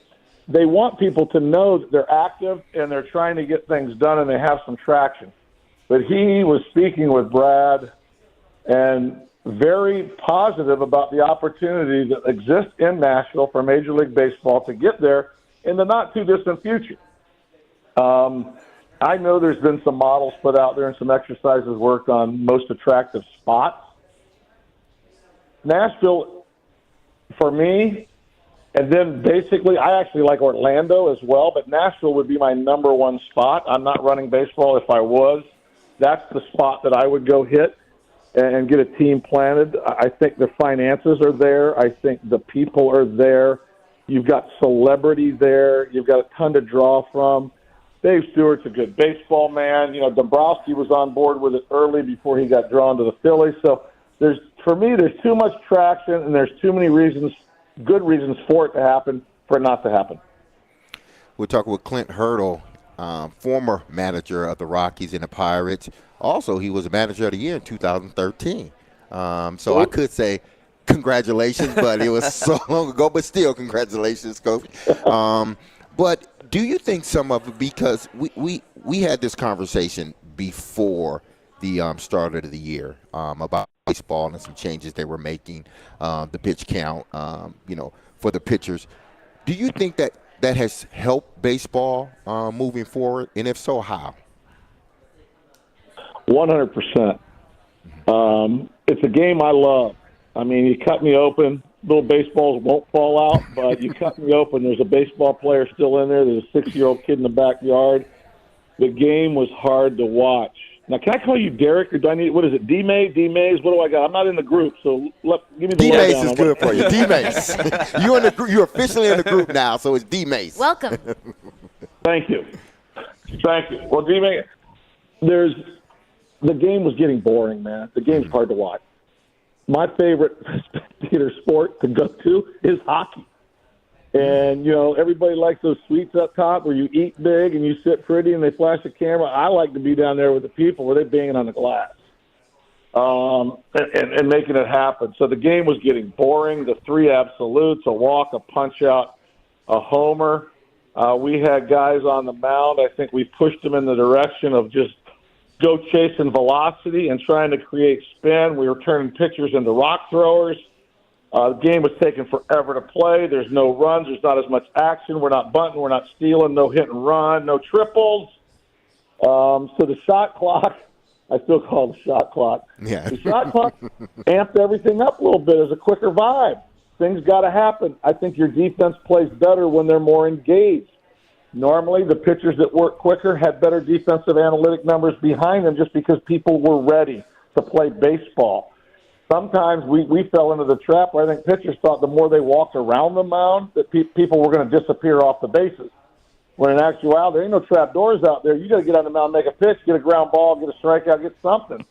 they want people to know that they're active and they're trying to get things done and they have some traction. But he was speaking with Brad and very positive about the opportunity that exists in Nashville for Major League Baseball to get there in the not-too-distant future. I know there's been some models put out there and some exercises worked on most attractive spots. Nashville, for me, and then basically I actually like Orlando as well, but Nashville would be my number one spot. I'm not running baseball. If I was, that's the spot that I would go hit and get a team planted. I think the finances are there. I think the people are there. You've got celebrity there. You've got a ton to draw from. Dave Stewart's a good baseball man. Dombrowski was on board with it early before he got drawn to the Phillies. So for me, there's too much traction and there's too many good reasons for it to happen, for it not to happen. We're talking with Clint Hurdle, former manager of the Rockies and the Pirates. Also, he was a manager of the year in 2013. So I could say congratulations, but it was so long ago. But still, congratulations, Coach. But do you think some of it, because we had this conversation before the start of the year about baseball and some changes they were making, the pitch count, for the pitchers. Do you think that has helped baseball moving forward? And if so, how? 100%. It's a game I love. I mean, you cut me open, little baseballs won't fall out, but you cut me open, there's a baseball player still in there. There's a 6-year-old kid in the backyard. The game was hard to watch. Now, can I call you Derek, or do I need, what is it, D-Mase? D-Mase? What do I got? I'm not in the group, so give me the D-Mase is good for you. D-Mase. You're in the group. You're officially in the group now, so it's D-Mase. Welcome. Thank you. Well, D-Mase, the game was getting boring, man. The game's hard to watch. My favorite spectator sport to go to is hockey. And, everybody likes those suites up top where you eat big and you sit pretty and they flash the camera. I like to be down there with the people where they're banging on the glass and making it happen. So the game was getting boring. The three absolutes, a walk, a punch-out, a homer. We had guys on the mound. I think we pushed them in the direction of just go chasing velocity and trying to create spin. We were turning pitchers into rock throwers. The game was taking forever to play. There's no runs. There's not as much action. We're not bunting. We're not stealing. No hit and run. No triples. So the shot clock, I still call it the shot clock. Yeah. The shot clock amped everything up a little bit as a quicker vibe. Things got to happen. I think your defense plays better when they're more engaged. Normally, the pitchers that work quicker had better defensive analytic numbers behind them just because people were ready to play baseball. Sometimes we fell into the trap where I think pitchers thought the more they walked around the mound that people were going to disappear off the bases. When in actuality, there ain't no trap doors out there. You got to get on the mound, make a pitch, get a ground ball, get a strikeout, get something.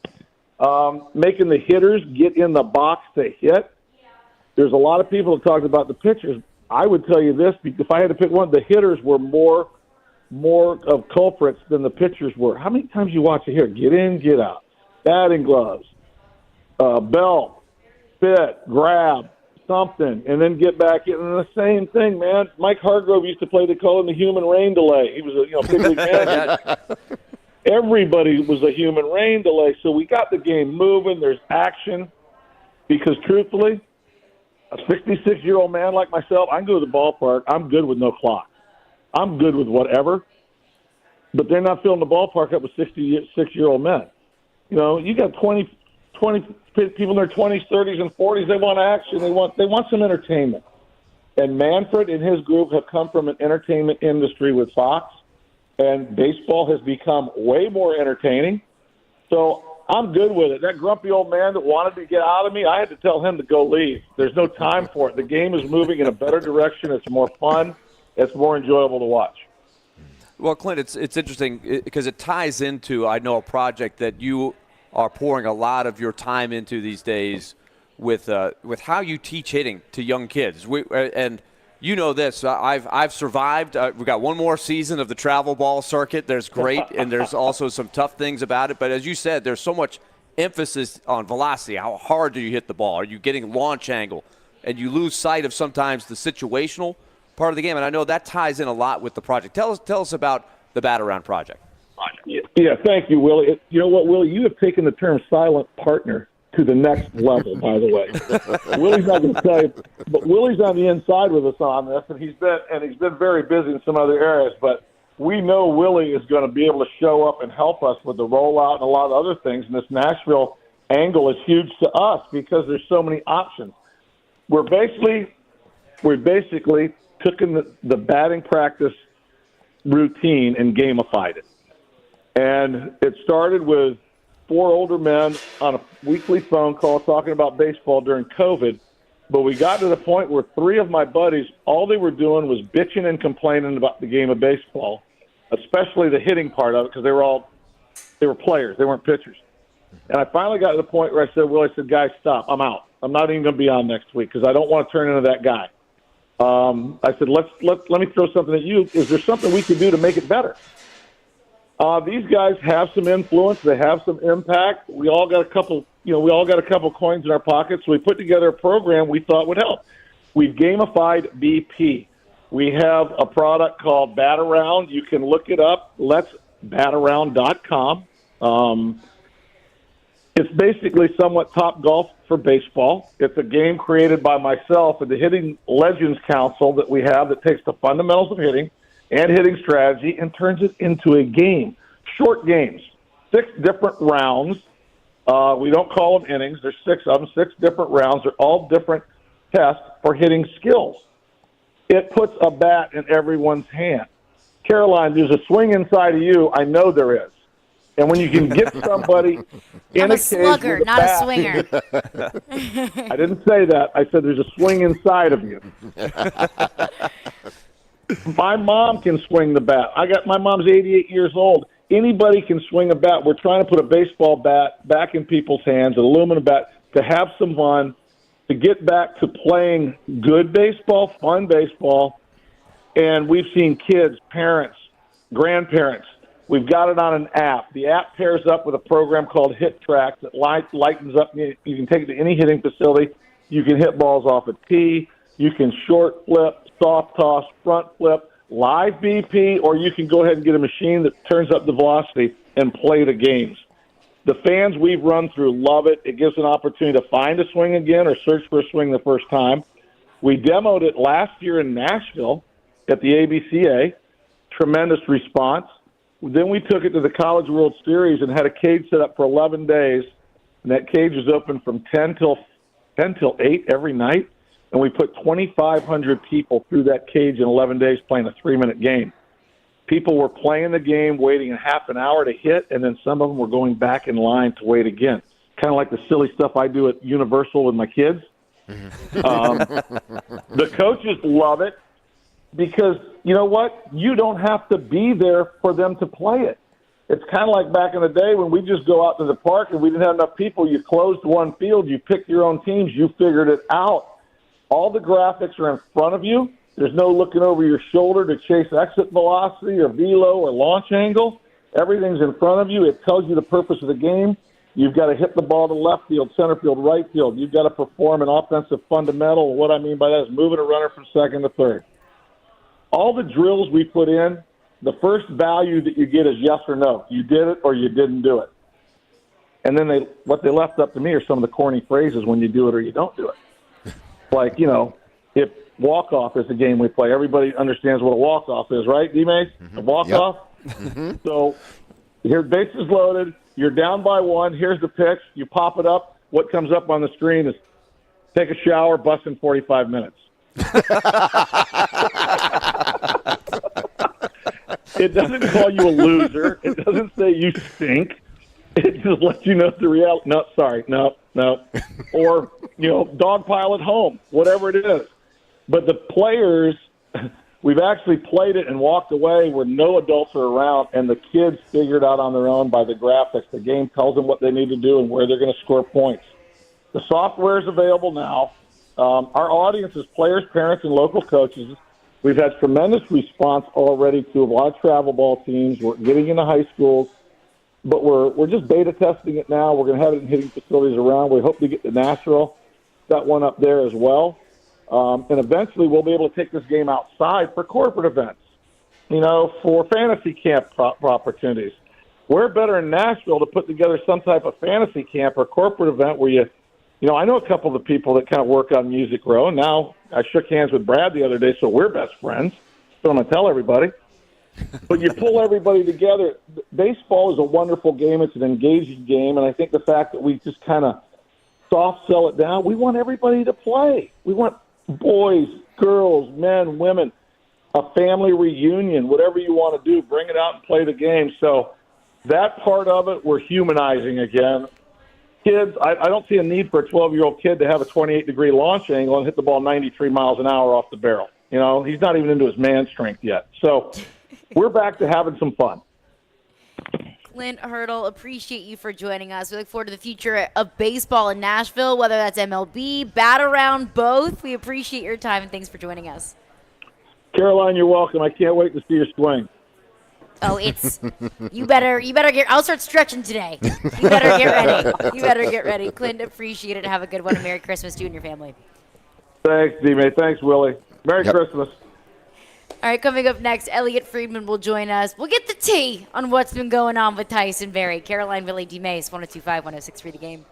Making the hitters get in the box to hit. There's a lot of people that talked about the pitchers. I would tell you this, if I had to pick one, the hitters were more of culprits than the pitchers were. How many times you watch a hitter? Get in, get out. Batting gloves, belt, fit, grab, something, and then get back in. And the same thing, man. Mike Hargrove used to play, they call him the human rain delay. He was a big league manager. Everybody was a human rain delay. So we got the game moving. There's action. Because truthfully, a 66-year-old man like myself, I can go to the ballpark. I'm good with no clock. I'm good with whatever. But they're not filling the ballpark up with 66-year-old men. You got 20 people in their 20s, 30s, and 40s. They want action. They want some entertainment. And Manfred and his group have come from an entertainment industry with Fox, and baseball has become way more entertaining. So I'm good with it. That grumpy old man that wanted to get out of me, I had to tell him to go leave. There's no time for it. The game is moving in a better direction. It's more fun. It's more enjoyable to watch. Well, Clint, it's interesting because it ties into, I know, a project that you are pouring a lot of your time into these days with how you teach hitting to young kids. And you know this. I've survived. We've got one more season of the travel ball circuit. There's great, and there's also some tough things about it. But as you said, there's so much emphasis on velocity. How hard do you hit the ball? Are you getting launch angle? And you lose sight of sometimes the situational part of the game. And I know that ties in a lot with the project. Tell us about the Bat Around project. Yeah, thank you, Willie. You know what, Willie? You have taken the term silent partner to the next level, by the way. Willie's not going to tell you, but Willie's on the inside with us on this, and he's been very busy in some other areas. But we know Willie is going to be able to show up and help us with the rollout and a lot of other things. And this Nashville angle is huge to us because there's so many options. We're basically taken the batting practice routine and gamified it. And it started with 4 older men on a weekly phone call talking about baseball during COVID. But we got to the point where 3 of my buddies, all they were doing was bitching and complaining about the game of baseball, especially the hitting part of it, because they were players. They weren't pitchers. And I finally got to the point where I said, guys, stop. I'm out. I'm not even going to be on next week because I don't want to turn into that guy. I said, let me throw something at you. Is there something we can do to make it better? These guys have some influence. They have some impact. We all got a couple coins in our pockets. So we put together a program we thought would help. We've gamified BP. We have a product called Bat Around. You can look it up. Let'sBatAround.com. It's basically somewhat Top Golf for baseball. It's a game created by myself and the Hitting Legends Council that we have that takes the fundamentals of hitting and hitting strategy and turns it into a game. Short games, 6 different rounds. We don't call them innings. There's 6 of them, 6 different rounds. They're all different tests for hitting skills. It puts a bat in everyone's hand. Caroline, there's a swing inside of you. I know there is. And when you can get somebody in a slugger, cage with not a a swinger. I didn't say that. I said there's a swing inside of you. My mom can swing the bat. My mom's 88 years old. Anybody can swing a bat. We're trying to put a baseball bat back in people's hands, an aluminum bat, to have some fun, to get back to playing good baseball, fun baseball. And we've seen kids, parents, grandparents. We've got it on an app. The app pairs up with a program called Hit Track that lightens up. You can take it to any hitting facility. You can hit balls off a tee. You can short flip, soft toss, front flip, live BP, or you can go ahead and get a machine that turns up the velocity and play the games. The fans we've run through love it. It gives an opportunity to find a swing again or search for a swing the first time. We demoed it last year in Nashville at the ABCA. Tremendous response. Then we took it to the College World Series and had a cage set up for 11 days. And that cage is open from 10 till 8 every night. And we put 2,500 people through that cage in 11 days playing a 3-minute game. People were playing the game, waiting a half an hour to hit, and then some of them were going back in line to wait again. Kind of like the silly stuff I do at Universal with my kids. The coaches love it because, you know what? You don't have to be there for them to play it. It's kind of like back in the day when we just go out to the park and we didn't have enough people. You closed one field, you picked your own teams, you figured it out. All the graphics are in front of you. There's no looking over your shoulder to chase exit velocity or velo or launch angle. Everything's in front of you. It tells you the purpose of the game. You've got to hit the ball to left field, center field, right field. You've got to perform an offensive fundamental. What I mean by that is moving a runner from second to third. All the drills we put in, the first value that you get is yes or no. You did it or you didn't do it. And then what they left up to me are some of the corny phrases when you do it or you don't do it. Like, if walk-off is the game we play, everybody understands what a walk-off is, right, D-Mase? A walk-off? Yep. So here, bases loaded. You're down by 1. Here's the pitch. You pop it up. What comes up on the screen is take a shower, bust in 45 minutes. It doesn't call you a loser. It doesn't say you stink. It just lets you know the reality. No, sorry, no. Or, dog pile at home, whatever it is. But the players, we've actually played it and walked away where no adults are around, and the kids figured out on their own by the graphics. The game tells them what they need to do and where they're going to score points. The software is available now. Our audience is players, parents, and local coaches. We've had tremendous response already to a lot of travel ball teams. We're getting into high schools. But we're just beta testing it now. We're going to have it in hitting facilities around. We hope to get to Nashville. Got one up there as well. And eventually we'll be able to take this game outside for corporate events, for fantasy camp opportunities. We're better in Nashville to put together some type of fantasy camp or corporate event where I know a couple of the people that kind of work on Music Row. And now I shook hands with Brad the other day, so we're best friends. So I'm going to tell everybody. But you pull everybody together. Baseball is a wonderful game. It's an engaging game. And I think the fact that we just kind of soft sell it down, we want everybody to play. We want boys, girls, men, women, a family reunion, whatever you want to do, bring it out and play the game. So that part of it, we're humanizing again. Kids, I don't see a need for a 12-year-old kid to have a 28-degree launch angle and hit the ball 93 miles an hour off the barrel. He's not even into his man strength yet. So we're back to having some fun. Clint Hurdle, appreciate you for joining us. We look forward to the future of baseball in Nashville, whether that's MLB, bat around, both. We appreciate your time, and thanks for joining us. Caroline, you're welcome. I can't wait to see your swing. Oh, you better get, I'll start stretching today. You better get ready. Clint, appreciate it. Have a good one, and Merry Christmas to you and your family. Thanks, D-Mate. Thanks, Willy. Merry Christmas. All right, coming up next, Elliot Friedman will join us. We'll get the tea on what's been going on with Tyson Berry. Caroline, Willy, D-Mase, 102.5, 106.3 The Game.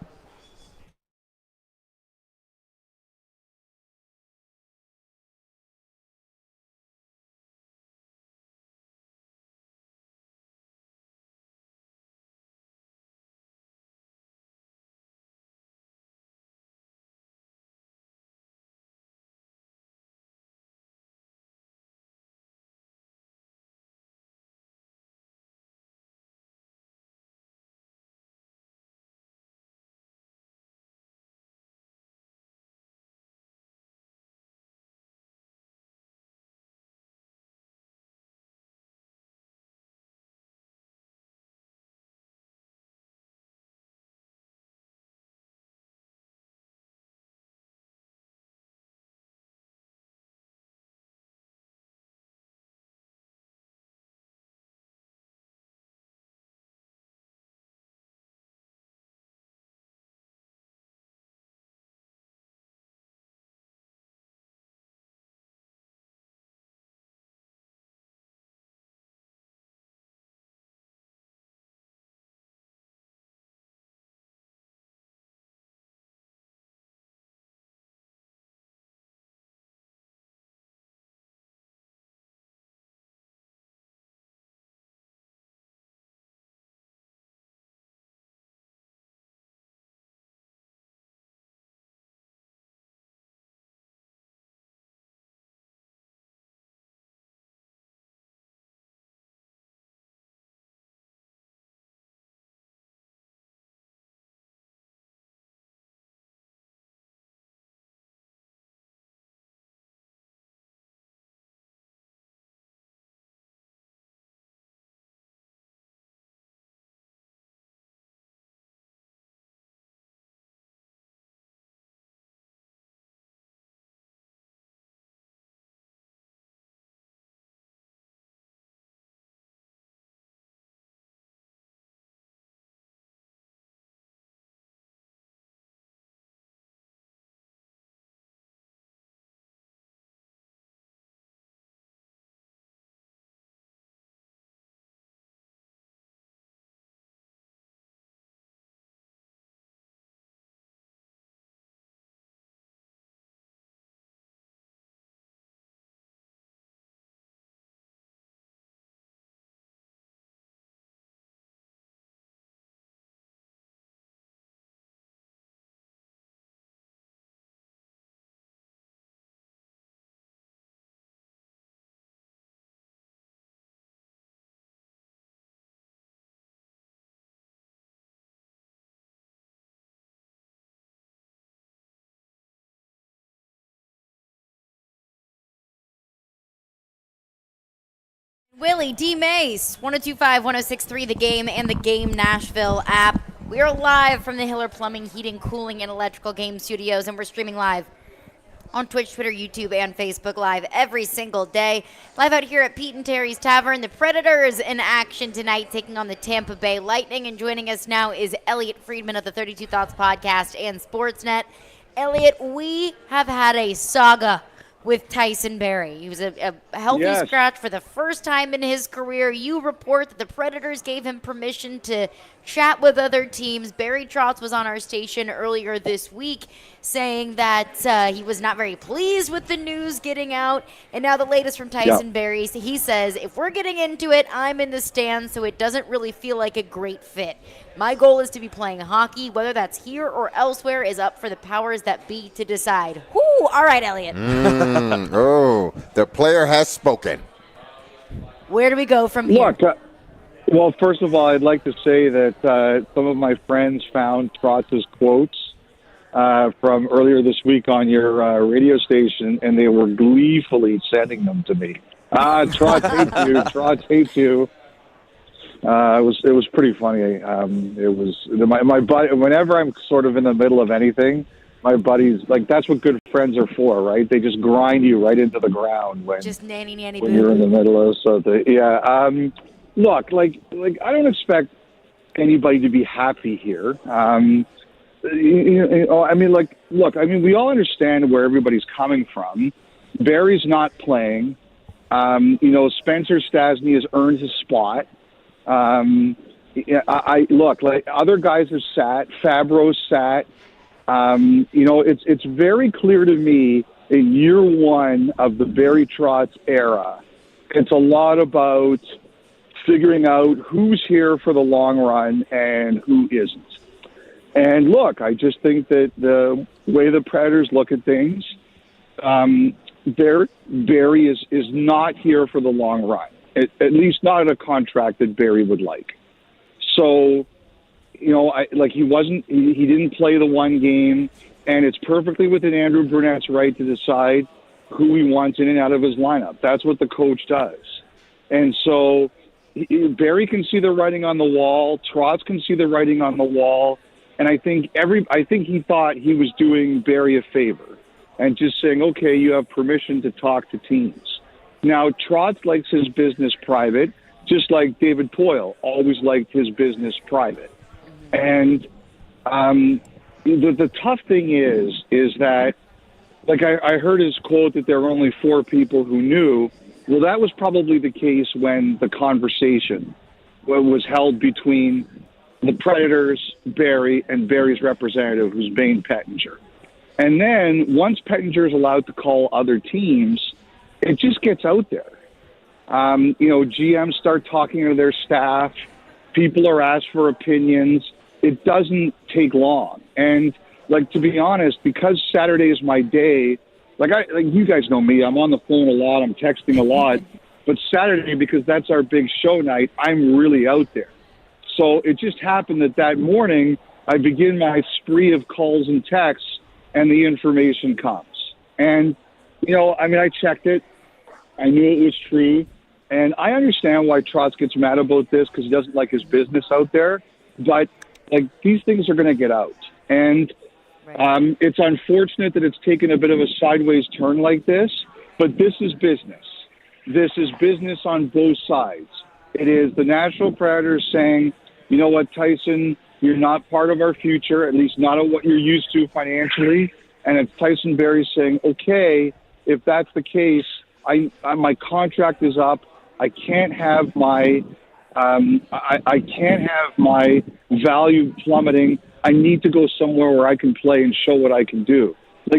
Willy, D-Mase, 1025, 1063, The Game and the Game Nashville app. We are live from the Hiller Plumbing, Heating, Cooling, and Electrical Game Studios, and we're streaming live on Twitch, Twitter, YouTube, and Facebook Live every single day. Live out here at Pete and Terry's Tavern. The Predators in action tonight, taking on the Tampa Bay Lightning. And joining us now is Elliot Friedman of the 32 Thoughts podcast and Sportsnet. Elliot, we have had a saga with Tyson Barrie. He was a healthy scratch for the first time in his career. You report that the Predators gave him permission to chat with other teams. Barry Trotz was on our station earlier this week saying that he was not very pleased with the news getting out. And now the latest from Tyson Barrie, he says, if we're getting into it, I'm in the stands, so it doesn't really feel like a great fit. My goal is to be playing hockey. Whether that's here or elsewhere is up for the powers that be to decide. Whoo! All right, Elliot. The player has spoken. Where do we go from here? Look, well, first of all, I'd like to say that some of my friends found Trotz's quotes from earlier this week on your radio station, and they were gleefully sending them to me. Trotz hates you. Trotz hates you. It was pretty funny. It was my buddy. Whenever I'm sort of in the middle of anything, my buddies, like, that's what good friends are for, right? They just grind you right into the ground when just nanny when you're in the middle of something. Yeah. Look, like I don't expect anybody to be happy here. I mean, look. I mean, we all understand where everybody's coming from. Barry's not playing. Spencer Stasny has earned his spot. I look, like, other guys have sat. Fabro's sat. It's very clear to me in year one of the Barry Trotz era, it's a lot about figuring out who's here for the long run and who isn't. And look, I just think that the way the Predators look at things, Barry is not here for the long run. At least not at a contract that Barry would like. So, he didn't play the one game, and it's perfectly within Andrew Burnett's right to decide who he wants in and out of his lineup. That's what the coach does. And so Barry can see the writing on the wall. Trotz can see the writing on the wall. And I think he thought he was doing Barry a favor and just saying, okay, you have permission to talk to teams. Now, Trotz likes his business private, just like David Poile always liked his business private. And the tough thing is that, like, I heard his quote that there were only 4 people who knew. Well, that was probably the case when the conversation was held between the Predators, Barry, and Barry's representative, who's Bane Pettinger. And then once Pettinger is allowed to call other teams, it just gets out there. GMs start talking to their staff. People are asked for opinions. It doesn't take long. And, to be honest, because Saturday is my day, you guys know me, I'm on the phone a lot, I'm texting a lot. But Saturday, because that's our big show night, I'm really out there. So it just happened that morning I begin my spree of calls and texts, and the information comes. And, I checked it. I knew it was true. And I understand why Trotz gets mad about this, because he doesn't like his business out there. But, these things are going to get out. And it's unfortunate that it's taken a bit of a sideways turn like this, but this is business. This is business on both sides. It is the Nashville Predators saying, you know what, Tyson, you're not part of our future, at least not of what you're used to financially. And it's Tyson Barrie saying, okay, if that's the case, my contract is up. I can't have my value plummeting. I need to go somewhere where I can play and show what I can do.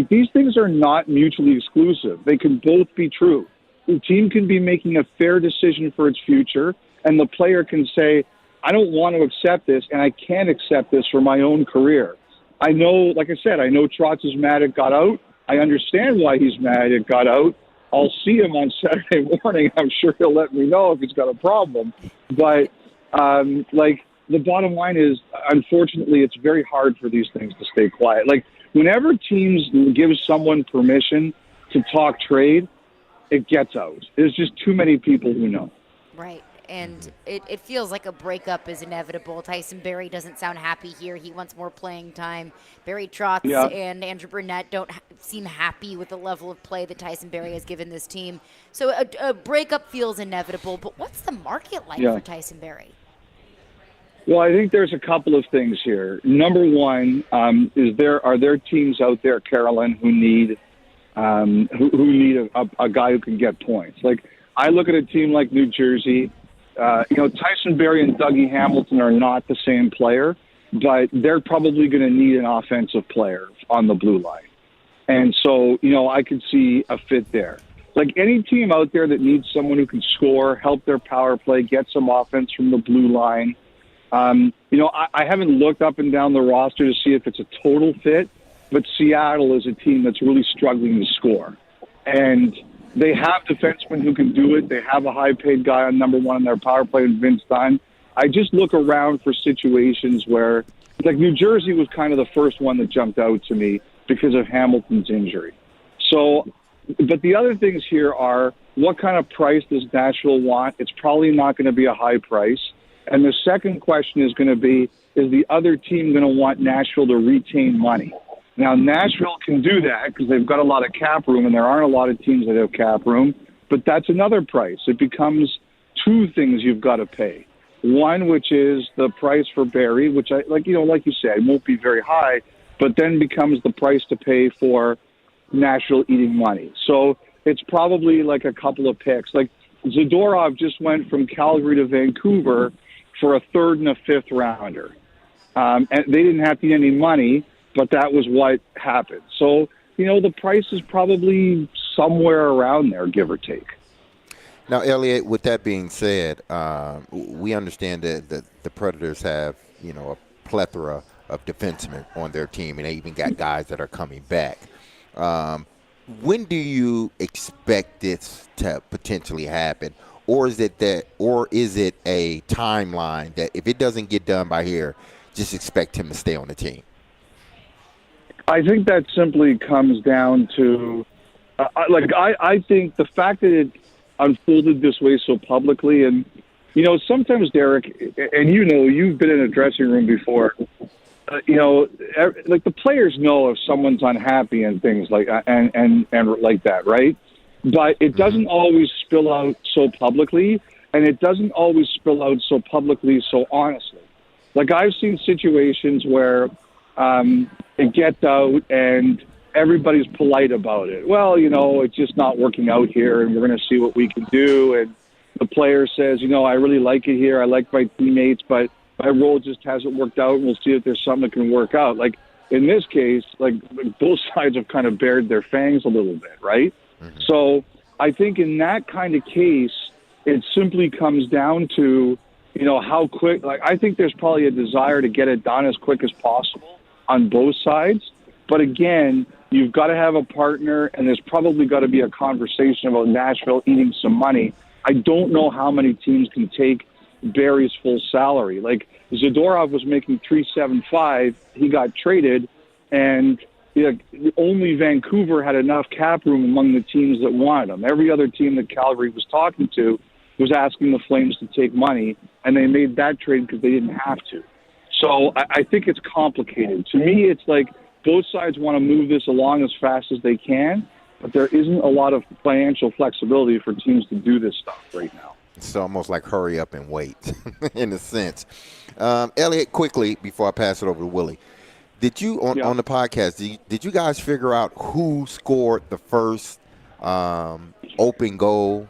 These things are not mutually exclusive. They can both be true. The team can be making a fair decision for its future, and the player can say, I don't want to accept this, and I can't accept this for my own career. I know, like I said, I know Trotz is mad it got out. I understand why he's mad it got out. I'll see him on Saturday morning. I'm sure he'll let me know if he's got a problem. But, the bottom line is, unfortunately, it's very hard for these things to stay quiet. Whenever teams give someone permission to talk trade, it gets out. There's just too many people who know. Right. And it feels like a breakup is inevitable. Tyson Berry doesn't sound happy here. He wants more playing time. Barry Trotz Yeah. and Andrew Burnett don't seem happy with the level of play that Tyson Berry has given this team. So a breakup feels inevitable. But what's the market like for Tyson Berry? Well, I think there's a couple of things here. Number one, are there teams out there, Carolyn, who need a guy who can get points? Like, I look at a team like New Jersey. Tyson Berry and Dougie Hamilton are not the same player, but they're probably going to need an offensive player on the blue line. And so, I could see a fit there. Like any team out there that needs someone who can score, help their power play, get some offense from the blue line. I haven't looked up and down the roster to see if it's a total fit, but Seattle is a team that's really struggling to score. And they have defensemen who can do it. They have a high-paid guy on number one in their power play, Vince Dunn. I just look around for situations where, like New Jersey was kind of the first one that jumped out to me because of Hamilton's injury. So, but the other things here are, what kind of price does Nashville want? It's probably not going to be a high price. And the second question is going to be, is the other team going to want Nashville to retain money? Now, Nashville can do that because they've got a lot of cap room, and there aren't a lot of teams that have cap room. But that's another price. It becomes two things you've got to pay. One, which is the price for Barry, which like you said, won't be very high, but then becomes the price to pay for Nashville eating money. So it's probably like a couple of picks. Like Zadorov just went from Calgary to Vancouver for a third and a fifth rounder. And they didn't have to get any money, but that was what happened. So, the price is probably somewhere around there, give or take. Now, Elliot, with that being said, we understand that the Predators have, a plethora of defensemen on their team, and they even got guys that are coming back. When do you expect this to potentially happen? Or is it a timeline that if it doesn't get done by here, just expect him to stay on the team? I think that simply comes down to, I think the fact that it unfolded this way so publicly, and, sometimes, Derek, and you've been in a dressing room before, like the players know if someone's unhappy and things like and like that, right? But it doesn't always spill out so publicly, and it doesn't always spill out so publicly so honestly. Like I've seen situations where it gets out and everybody's polite about it. Well, it's just not working out here, and we're going to see what we can do. And the player says, I really like it here. I like my teammates, but my role just hasn't worked out, and we'll see if there's something that can work out. Like in this case, like both sides have kind of bared their fangs a little bit, right? Mm-hmm. So I think in that kind of case, it simply comes down to, how quick. Like I think there's probably a desire to get it done as quick as possible on both sides. But again, you've got to have a partner, and there's probably got to be a conversation about Nashville eating some money. I don't know how many teams can take Barry's full salary. Like Zadorov was making $375, he got traded, and only Vancouver had enough cap room among the teams that wanted him. Every other team that Calgary was talking to was asking the Flames to take money, and they made that trade because they didn't have to. So I think it's complicated. To me, it's like both sides want to move this along as fast as they can, but there isn't a lot of financial flexibility for teams to do this stuff right now. It's almost like hurry up and wait, in a sense. Elliot, quickly, before I pass it over to Willie, did you, on the podcast, did you guys figure out who scored the first open goal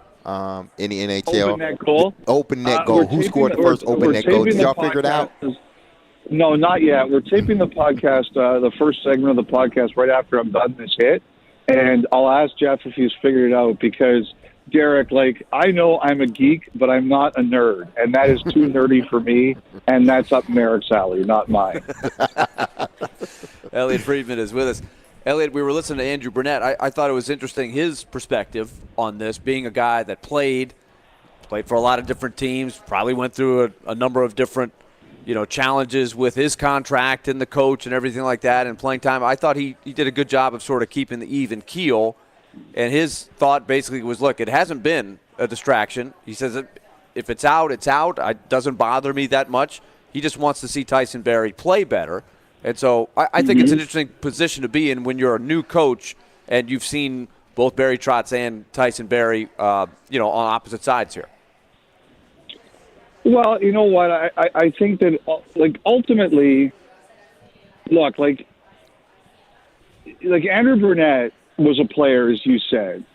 in the NHL? Open net goal? Open net goal. Who scored the first open net goal? Did y'all figure it out? No, not yet. We're taping the podcast, the first segment of the podcast right after I'm done this hit. And I'll ask Jeff if he's figured it out because, Derek, I know I'm a geek, but I'm not a nerd. And that is too nerdy for me. And that's up Merrick's alley, not mine. Elliot Friedman is with us. Elliot, we were listening to Andrew Burnett. I thought it was interesting, his perspective on this, being a guy that played for a lot of different teams, probably went through a number of different challenges with his contract and the coach and everything like that and playing time. I thought he did a good job of sort of keeping the even keel. And his thought basically was, look, it hasn't been a distraction. He says if it's out, it's out. It doesn't bother me that much. He just wants to see Tyson Barrie play better. And so I think it's an interesting position to be in when you're a new coach and you've seen both Barry Trotz and Tyson Barrie, on opposite sides here. Well, you know what? I think that, ultimately, look, Andrew Burnett was a player, as you said.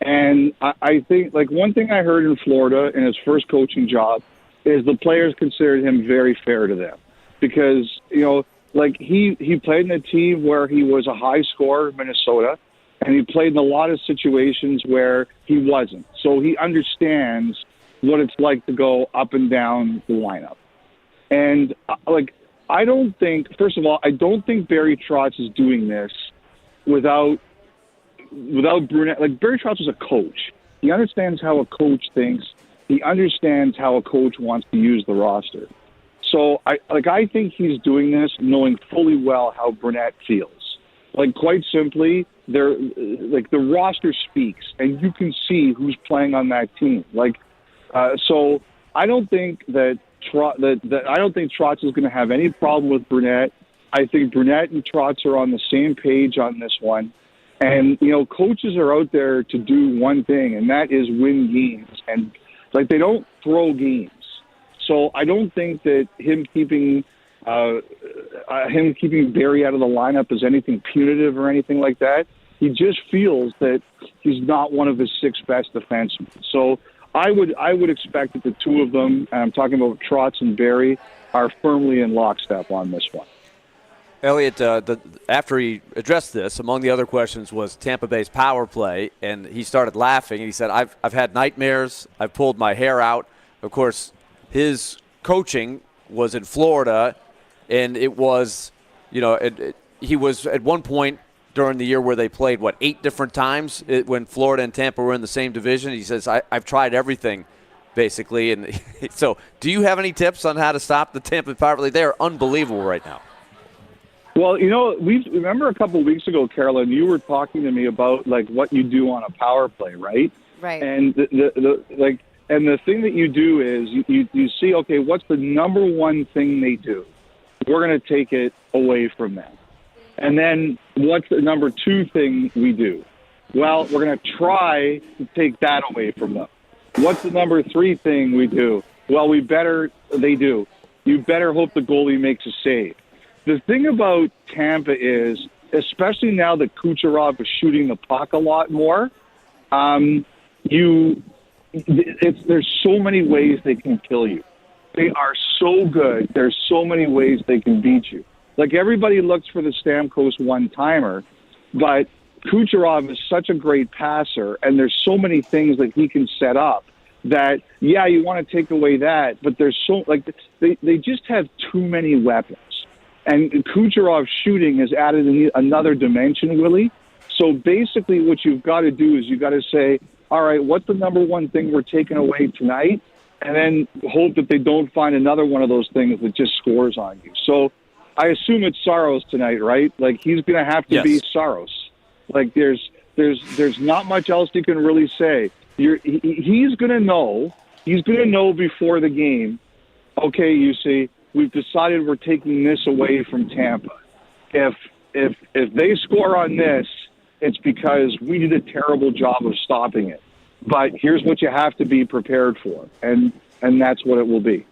And I think, one thing I heard in Florida in his first coaching job is the players considered him very fair to them. Because, he played in a team where he was a high scorer in Minnesota, and he played in a lot of situations where he wasn't. So he understands what it's like to go up and down the lineup. And, I don't think, first of all, I don't think Barry Trotz is doing this without Burnett. Barry Trotz is a coach. He understands how a coach thinks. He understands how a coach wants to use the roster. So I think he's doing this knowing fully well how Burnett feels. Quite simply, the roster speaks, and you can see who's playing on that team. So I don't think that I don't think Trotz is going to have any problem with Burnett. I think Burnett and Trotz are on the same page on this one. And, coaches are out there to do one thing, and that is win games. And, they don't throw games. So I don't think that him keeping Barry out of the lineup is anything punitive or anything like that. He just feels that he's not one of his 6 best defensemen. So I would expect that the two of them, and I'm talking about Trotz and Barrie, are firmly in lockstep on this one. Elliot, after he addressed this, among the other questions was Tampa Bay's power play, and he started laughing, and he said, I've had nightmares. I've pulled my hair out. Of course, his coaching was in Florida, and it was, he was at one point during the year where they played, 8 different times when Florida and Tampa were in the same division. He says, I've tried everything, basically. And so do you have any tips on how to stop the Tampa power play? They are unbelievable right now. Well, we remember a couple of weeks ago, Carolyn, you were talking to me about what you do on a power play, right? Right. And and the thing that you do is you see, okay, what's the number one thing they do? We're going to take it away from them. And then what's the number 2 thing we do? Well, we're going to try to take that away from them. What's the number 3 thing we do? Well, they do. You better hope the goalie makes a save. The thing about Tampa is, especially now that Kucherov is shooting the puck a lot more, there's so many ways they can kill you. They are so good. There's so many ways they can beat you. Everybody looks for the Stamkos one-timer, but Kucherov is such a great passer, and there's so many things that he can set up that, you want to take away that, but there's they just have too many weapons. And Kucherov's shooting has added another dimension, Willie. So basically what you've got to do is you've got to say, all right, what's the number 1 thing we're taking away tonight? And then hope that they don't find another one of those things that just scores on you. So I assume it's Saros tonight, right? He's going to have to be Saros. There's not much else you can really say. He's going to know. He's going to know before the game. Okay, you see, we've decided we're taking this away from Tampa. If they score on this, it's because we did a terrible job of stopping it. But here's what you have to be prepared for, and that's what it will be.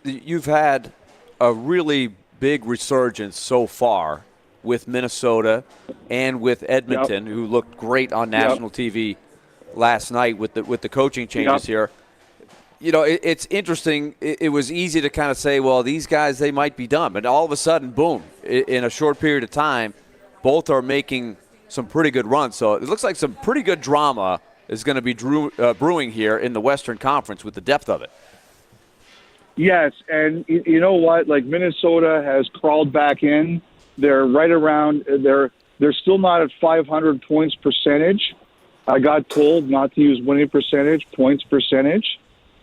You've had a really big resurgence so far with Minnesota and with Edmonton, who looked great on national TV last night with the coaching changes here. It's interesting. It was easy to kind of say, well, these guys, they might be done. But all of a sudden, boom, in a short period of time, both are making some pretty good runs. So it looks like some pretty good drama is going to be brewing here in the Western Conference with the depth of it. Yes, and you know what? Minnesota has crawled back in. They're right around. They're still not at 500 points percentage. I got told not to use winning percentage, points percentage.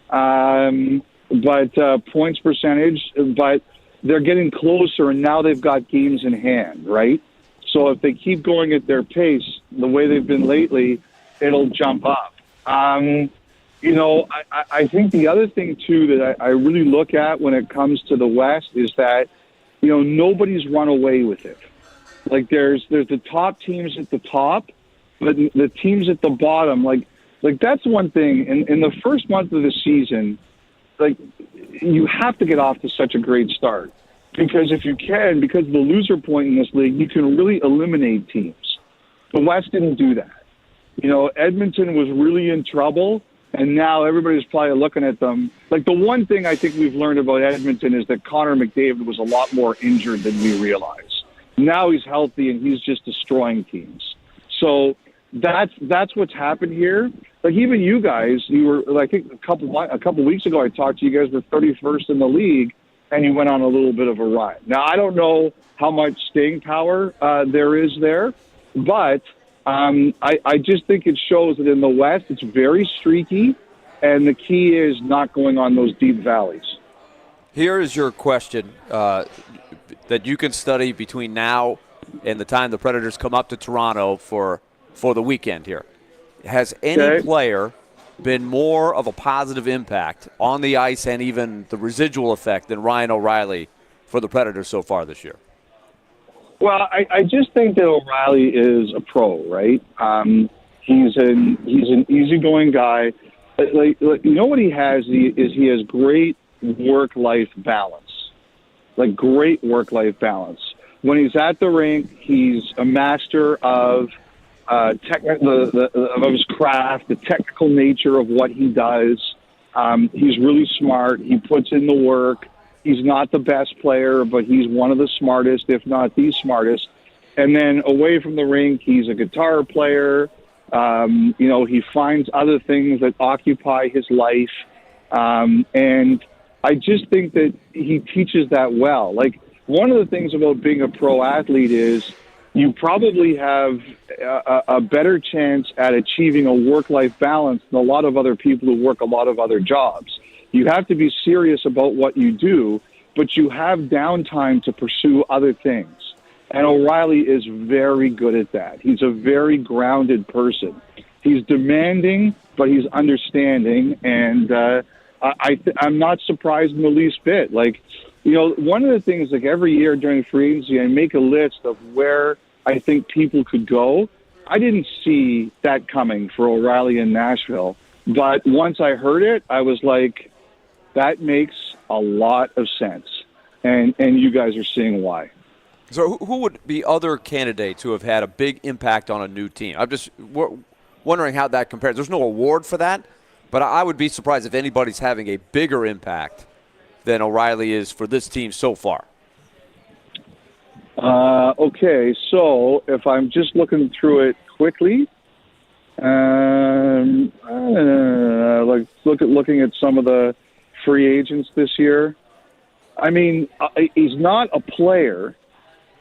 But points percentage, but they're getting closer, and now they've got games in hand, right? So if they keep going at their pace, the way they've been lately, it'll jump up. I think the other thing, too, that I really look at when it comes to the West is that, nobody's run away with it. Like, there's the top teams at the top, but the teams at the bottom, like that's one thing. In the first month of the season, like, you have to get off to such a great start. Because if you can, because of the loser point in this league, you can really eliminate teams. The West didn't do that. Edmonton was really in trouble, and now everybody's probably looking at them. Like, the one thing I think we've learned about Edmonton is that Connor McDavid was a lot more injured than we realize. Now he's healthy, and he's just destroying teams. So that's what's happened here. Like, even you guys, you were, like, I think a couple weeks ago I talked to you guys, were 31st in the league, and you went on a little bit of a run. Now, I don't know how much staying power there is there, but I just think it shows that in the West it's very streaky, and the key is not going on those deep valleys. Here is your question that you can study between now and the time the Predators come up to Toronto for the weekend here. Has any player been more of a positive impact on the ice and even the residual effect than Ryan O'Reilly for the Predators so far this year? Well, I just think that O'Reilly is a pro, right? He's an easygoing guy. Like, what he has is he has great work-life balance, like great work-life balance. When he's at the rink, he's a master of of his craft, the technical nature of what he does. He's really smart. He puts in the work. He's not the best player, but he's one of the smartest, if not the smartest. And then away from the rink, he's a guitar player. He finds other things that occupy his life. And I just think that he teaches that well. Like, one of the things about being a pro athlete is you probably have a better chance at achieving a work-life balance than a lot of other people who work a lot of other jobs. You have to be serious about what you do, but you have downtime to pursue other things. And O'Reilly is very good at that. He's a very grounded person. He's demanding, but he's understanding, and I'm not surprised in the least bit. Like, one of the things, like, every year during free agency, I make a list of where I think people could go. I didn't see that coming for O'Reilly in Nashville. But once I heard it, I was like, that makes a lot of sense. And you guys are seeing why. So who would be other candidates who have had a big impact on a new team? I'm just wondering how that compares. There's no award for that, but I would be surprised if anybody's having a bigger impact than O'Reilly is for this team so far. Okay, so if I'm just looking through it quickly, looking at some of the free agents this year. I mean, he's not a player,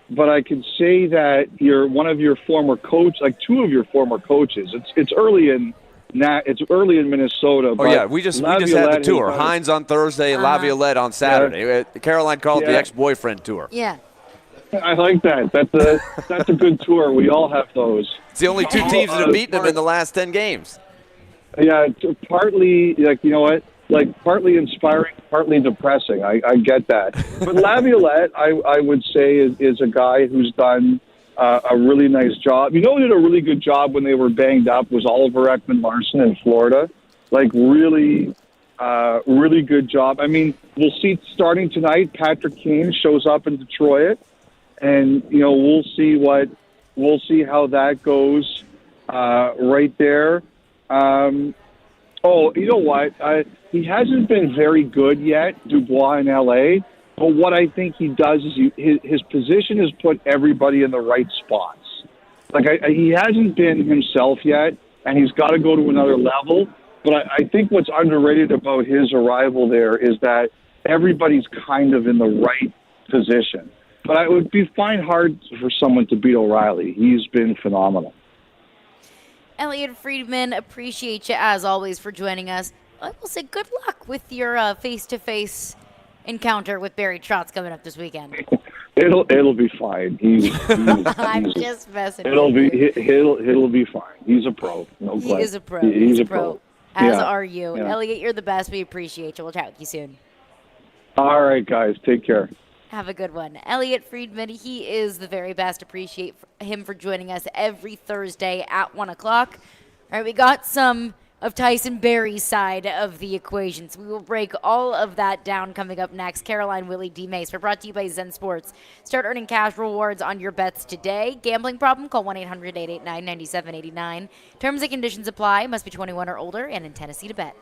but I can say that one of your former coach, like two of your former coaches. It's early in Minnesota. Oh yeah, we just had the tour. Hines on Thursday, and Laviolette on Saturday. Yeah. Caroline called it the ex-boyfriend tour. Yeah. I like that. That's a good tour. We all have those. It's the only two teams that have beaten them in the last 10 games. Yeah, it's partly, like, you know what? Like, partly inspiring, partly depressing. I get that. But Laviolette, I would say, is a guy who's done a really nice job. You know who did a really good job when they were banged up was Oliver Ekman-Larsson in Florida. Like, really good job. I mean, we'll see starting tonight, Patrick Kane shows up in Detroit. And, we'll see how that goes right there. You know what? He hasn't been very good yet, Dubois in L.A., but what I think he does is his position has put everybody in the right spots. Like, he hasn't been himself yet, and he's got to go to another level. But I think what's underrated about his arrival there is that everybody's kind of in the right position. But it would find hard for someone to beat O'Reilly. He's been phenomenal. Elliot Friedman, appreciate you as always for joining us. I will say good luck with your face-to-face encounter with Barry Trotz coming up this weekend. It'll be fine. I'm just messing. It'll be fine. He's a pro. No he question. is a pro. He's a pro. As Yeah. are you. Yeah. Elliot, you're the best. We appreciate you. We'll chat with you soon. All right, guys. Take care. Have a good one. Elliot Friedman, he is the very best. Appreciate him for joining us every Thursday at 1 o'clock. All right, we got some of Tyson Berry's side of the equation. So we will break all of that down coming up next. Caroline, Willy, D-Mase. We're brought to you by Zen Sports. Start earning cash rewards on your bets today. Gambling problem? Call 1-800-889-9789. Terms and conditions apply. Must be 21 or older and in Tennessee to bet.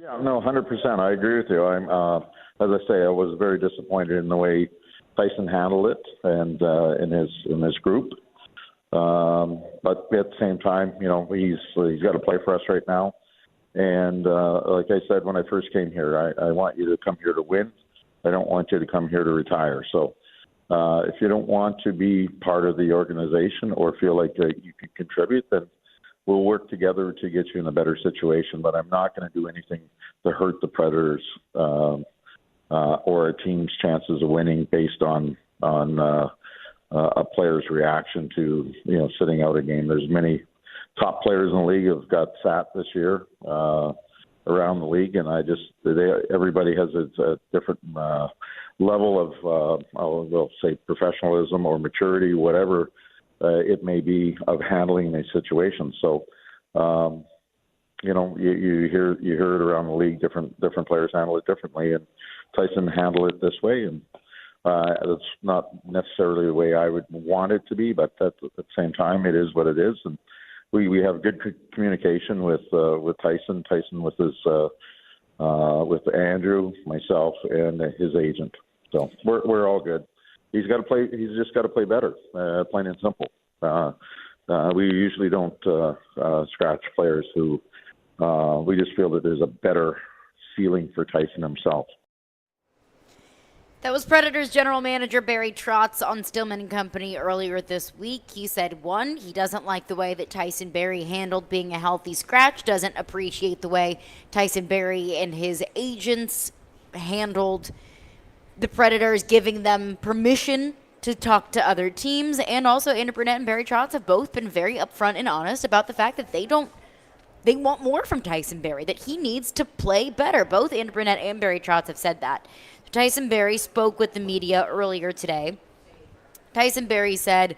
Yeah, no, 100%. I agree with you. As I say, I was very disappointed in the way Tyson handled it and in his group. But at the same time, he's got to play for us right now. And like I said when I first came here, I want you to come here to win. I don't want you to come here to retire. So if you don't want to be part of the organization or feel like you can contribute, then we'll work together to get you in a better situation. But I'm not going to do anything to hurt the Predators or a team's chances of winning based on a player's reaction to sitting out a game. There's many top players in the league have got sat this year around the league, and everybody has a different level of we'll say professionalism or maturity, whatever it may be, of handling a situation. So you hear it around the league. Different players handle it differently, and Tyson handled it this way, and that's not necessarily the way I would want it to be, but at the same time, it is what it is, and we have good communication with Tyson with his with Andrew, myself, and his agent. So we're all good. He's got to play. He's just got to play better, plain and simple. We usually don't scratch players who we just feel that there's a better ceiling for Tyson himself. That was Predators general manager Barry Trotz on Stillman and Company earlier this week. He said, one, he doesn't like the way that Tyson Barrie handled being a healthy scratch, doesn't appreciate the way Tyson Barrie and his agents handled the Predators, giving them permission to talk to other teams. And also, Andrew Brunette and Barry Trotz have both been very upfront and honest about the fact that they want more from Tyson Barrie, that he needs to play better. Both Andrew Brunette and Barry Trotz have said that. Tyson Barrie spoke with the media earlier today. Tyson Barrie said,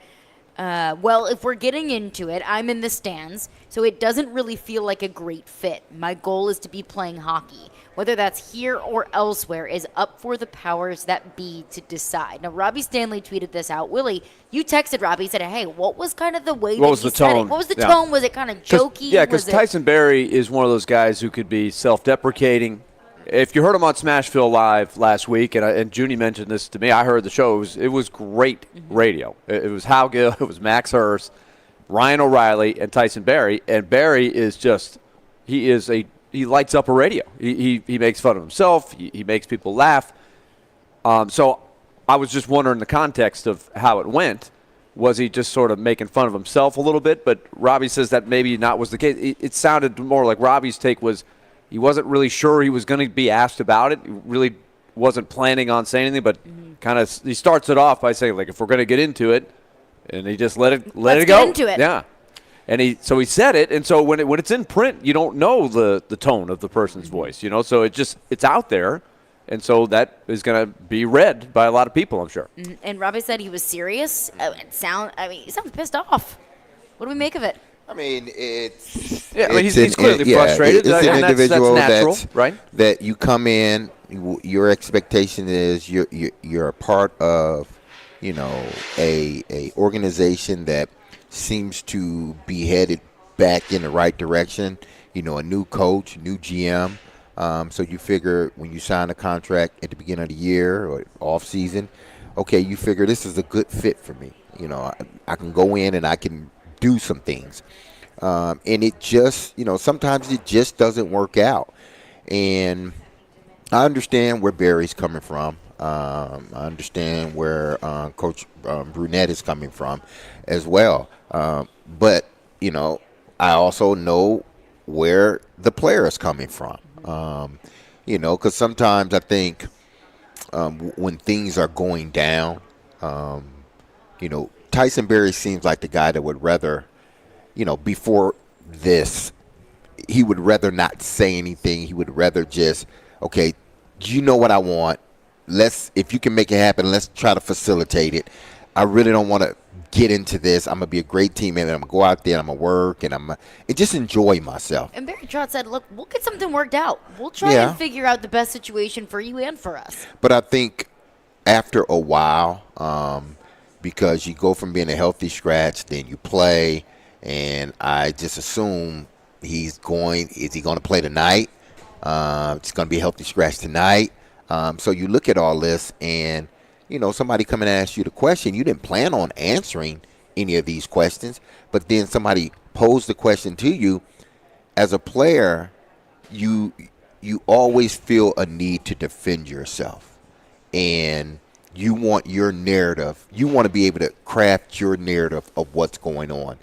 well, if we're getting into it, I'm in the stands, so it doesn't really feel like a great fit. My goal is to be playing hockey. Whether that's here or elsewhere is up for the powers that be to decide. Now, Robbie Stanley tweeted this out. Willie, you texted Robbie, said, hey, what was kind of the way that he said it? What was the tone? Was it kind of jokey? Yeah, because Tyson Barrie is one of those guys who could be self-deprecating. If you heard him on Smashville Live last week, and Junie mentioned this to me, I heard the show. It was great radio. It was Hal Gill, it was Max Hurst, Ryan O'Reilly, and Tyson Barrie. And Barrie is just he lights up a radio. He makes fun of himself. He makes people laugh. So I was just wondering the context of how it went. Was he just sort of making fun of himself a little bit? But Robbie says that maybe not was the case. It sounded more like Robbie's take was, he wasn't really sure he was going to be asked about it. He really wasn't planning on saying anything, but kind of he starts it off by saying, like, if we're going to get into it, and he just let it go. Get into it. Yeah. And he said it, and so when it's in print, you don't know the tone of the person's voice, so it's out there, and so that is going to be read by a lot of people, I'm sure. And Robbie said he was serious. He sounds pissed off. What do we make of it? I mean, he's clearly frustrated. It's an individual that's natural, right? That you come in, your expectation is you're a part of, a organization that seems to be headed back in the right direction. A new coach, new GM. So you figure when you sign a contract at the beginning of the year or off season, okay, you figure this is a good fit for me. I can go in and I can do some things. And it just, sometimes it just doesn't work out. And I understand where Barry's coming from. I understand where Coach Brunette is coming from as well. But, I also know where the player is coming from. Because sometimes I think when things are going down, Tyson Barrie seems like the guy that would rather, before this, he would rather not say anything. He would rather just, okay, you know what I want. If you can make it happen, let's try to facilitate it. I really don't want to get into this. I'm going to be a great teammate, and I'm going to go out there, and I'm going to work, and just enjoy myself. And Barry Trotz said, look, we'll get something worked out. We'll try and figure out the best situation for you and for us. But I think after a while, because you go from being a healthy scratch, then you play, and I just assume is he going to play tonight? It's going to be a healthy scratch tonight. So you look at all this, and somebody come and ask you the question. You didn't plan on answering any of these questions, but then somebody posed the question to you. As a player, you always feel a need to defend yourself, and you want your narrative. You want to be able to craft your narrative of what's going on.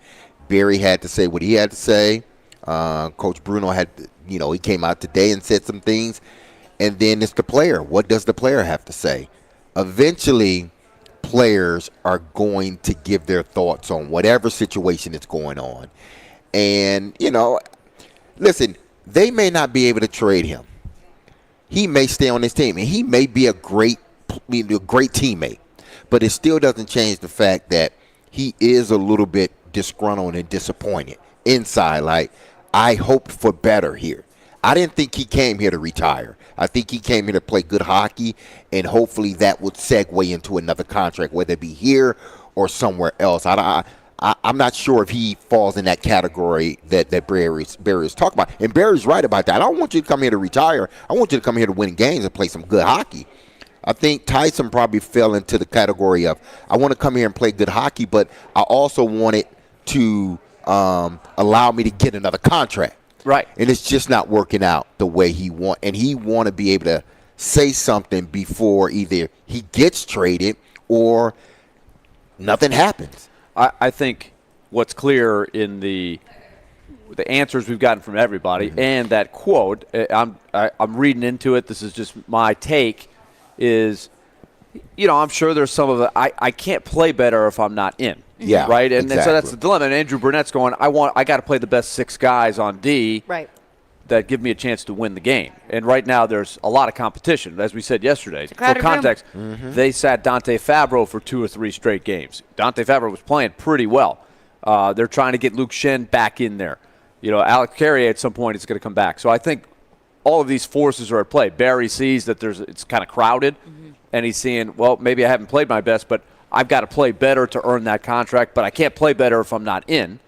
Barry had to say what he had to say. Coach Bruno had, he came out today and said some things. And then it's the player. What does the player have to say? Eventually, players are going to give their thoughts on whatever situation is going on. And, listen, they may not be able to trade him. He may stay on this team, and he may be a great teammate. But it still doesn't change the fact that he is a little bit disgruntled and disappointed inside. Like, I hoped for better here. I didn't think he came here to retire. I think he came here to play good hockey, and hopefully that would segue into another contract, whether it be here or somewhere else. I'm not sure if he falls in that category that Barry is talking about. And Barry's right about that. I don't want you to come here to retire. I want you to come here to win games and play some good hockey. I think Tyson probably fell into the category of, I want to come here and play good hockey, but I also want it to allow me to get another contract. Right. And it's just not working out the way he want. And he want to be able to say something before either he gets traded or nothing happens. I think what's clear in the answers we've gotten from everybody and that quote, I'm reading into it, this is just my take, is, I'm sure there's some of it, I can't play better if I'm not in. Yeah, right, and exactly. so that's the dilemma. And Andrew Burnett's going, I got to play the best 6 guys on D, right, that give me a chance to win the game. And right now, there's a lot of competition, as we said yesterday. For context, they sat Dante Fabro for 2 or 3 straight games. Dante Fabro was playing pretty well. They're trying to get Luke Shen back in there. Alex Carrier at some point is going to come back. So I think all of these forces are at play. Barry sees that it's kind of crowded, and he's seeing, well, maybe I haven't played my best, but I've got to play better to earn that contract, but I can't play better if I'm not in.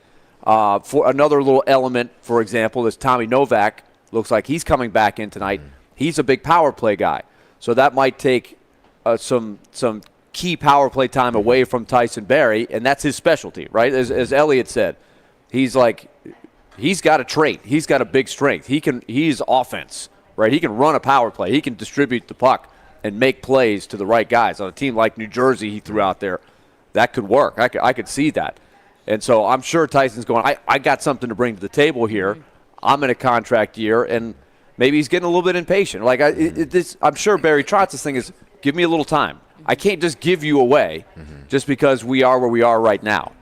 For another little element, for example, is Tommy Novak. Looks like he's coming back in tonight. He's a big power play guy. So that might take some key power play time away from Tyson Barrie, and that's his specialty, right? As Elliot said, he's got a trait. He's got a big strength. He's offense, right? He can run a power play. He can distribute the puck and make plays to the right guys. On a team like New Jersey he threw out there, that could work. I could see that. And so I'm sure Tyson's going, I got something to bring to the table here. I'm in a contract year, and maybe he's getting a little bit impatient. Like I'm sure Barry Trotz's thing is, give me a little time. I can't just give you away just because we are where we are right now.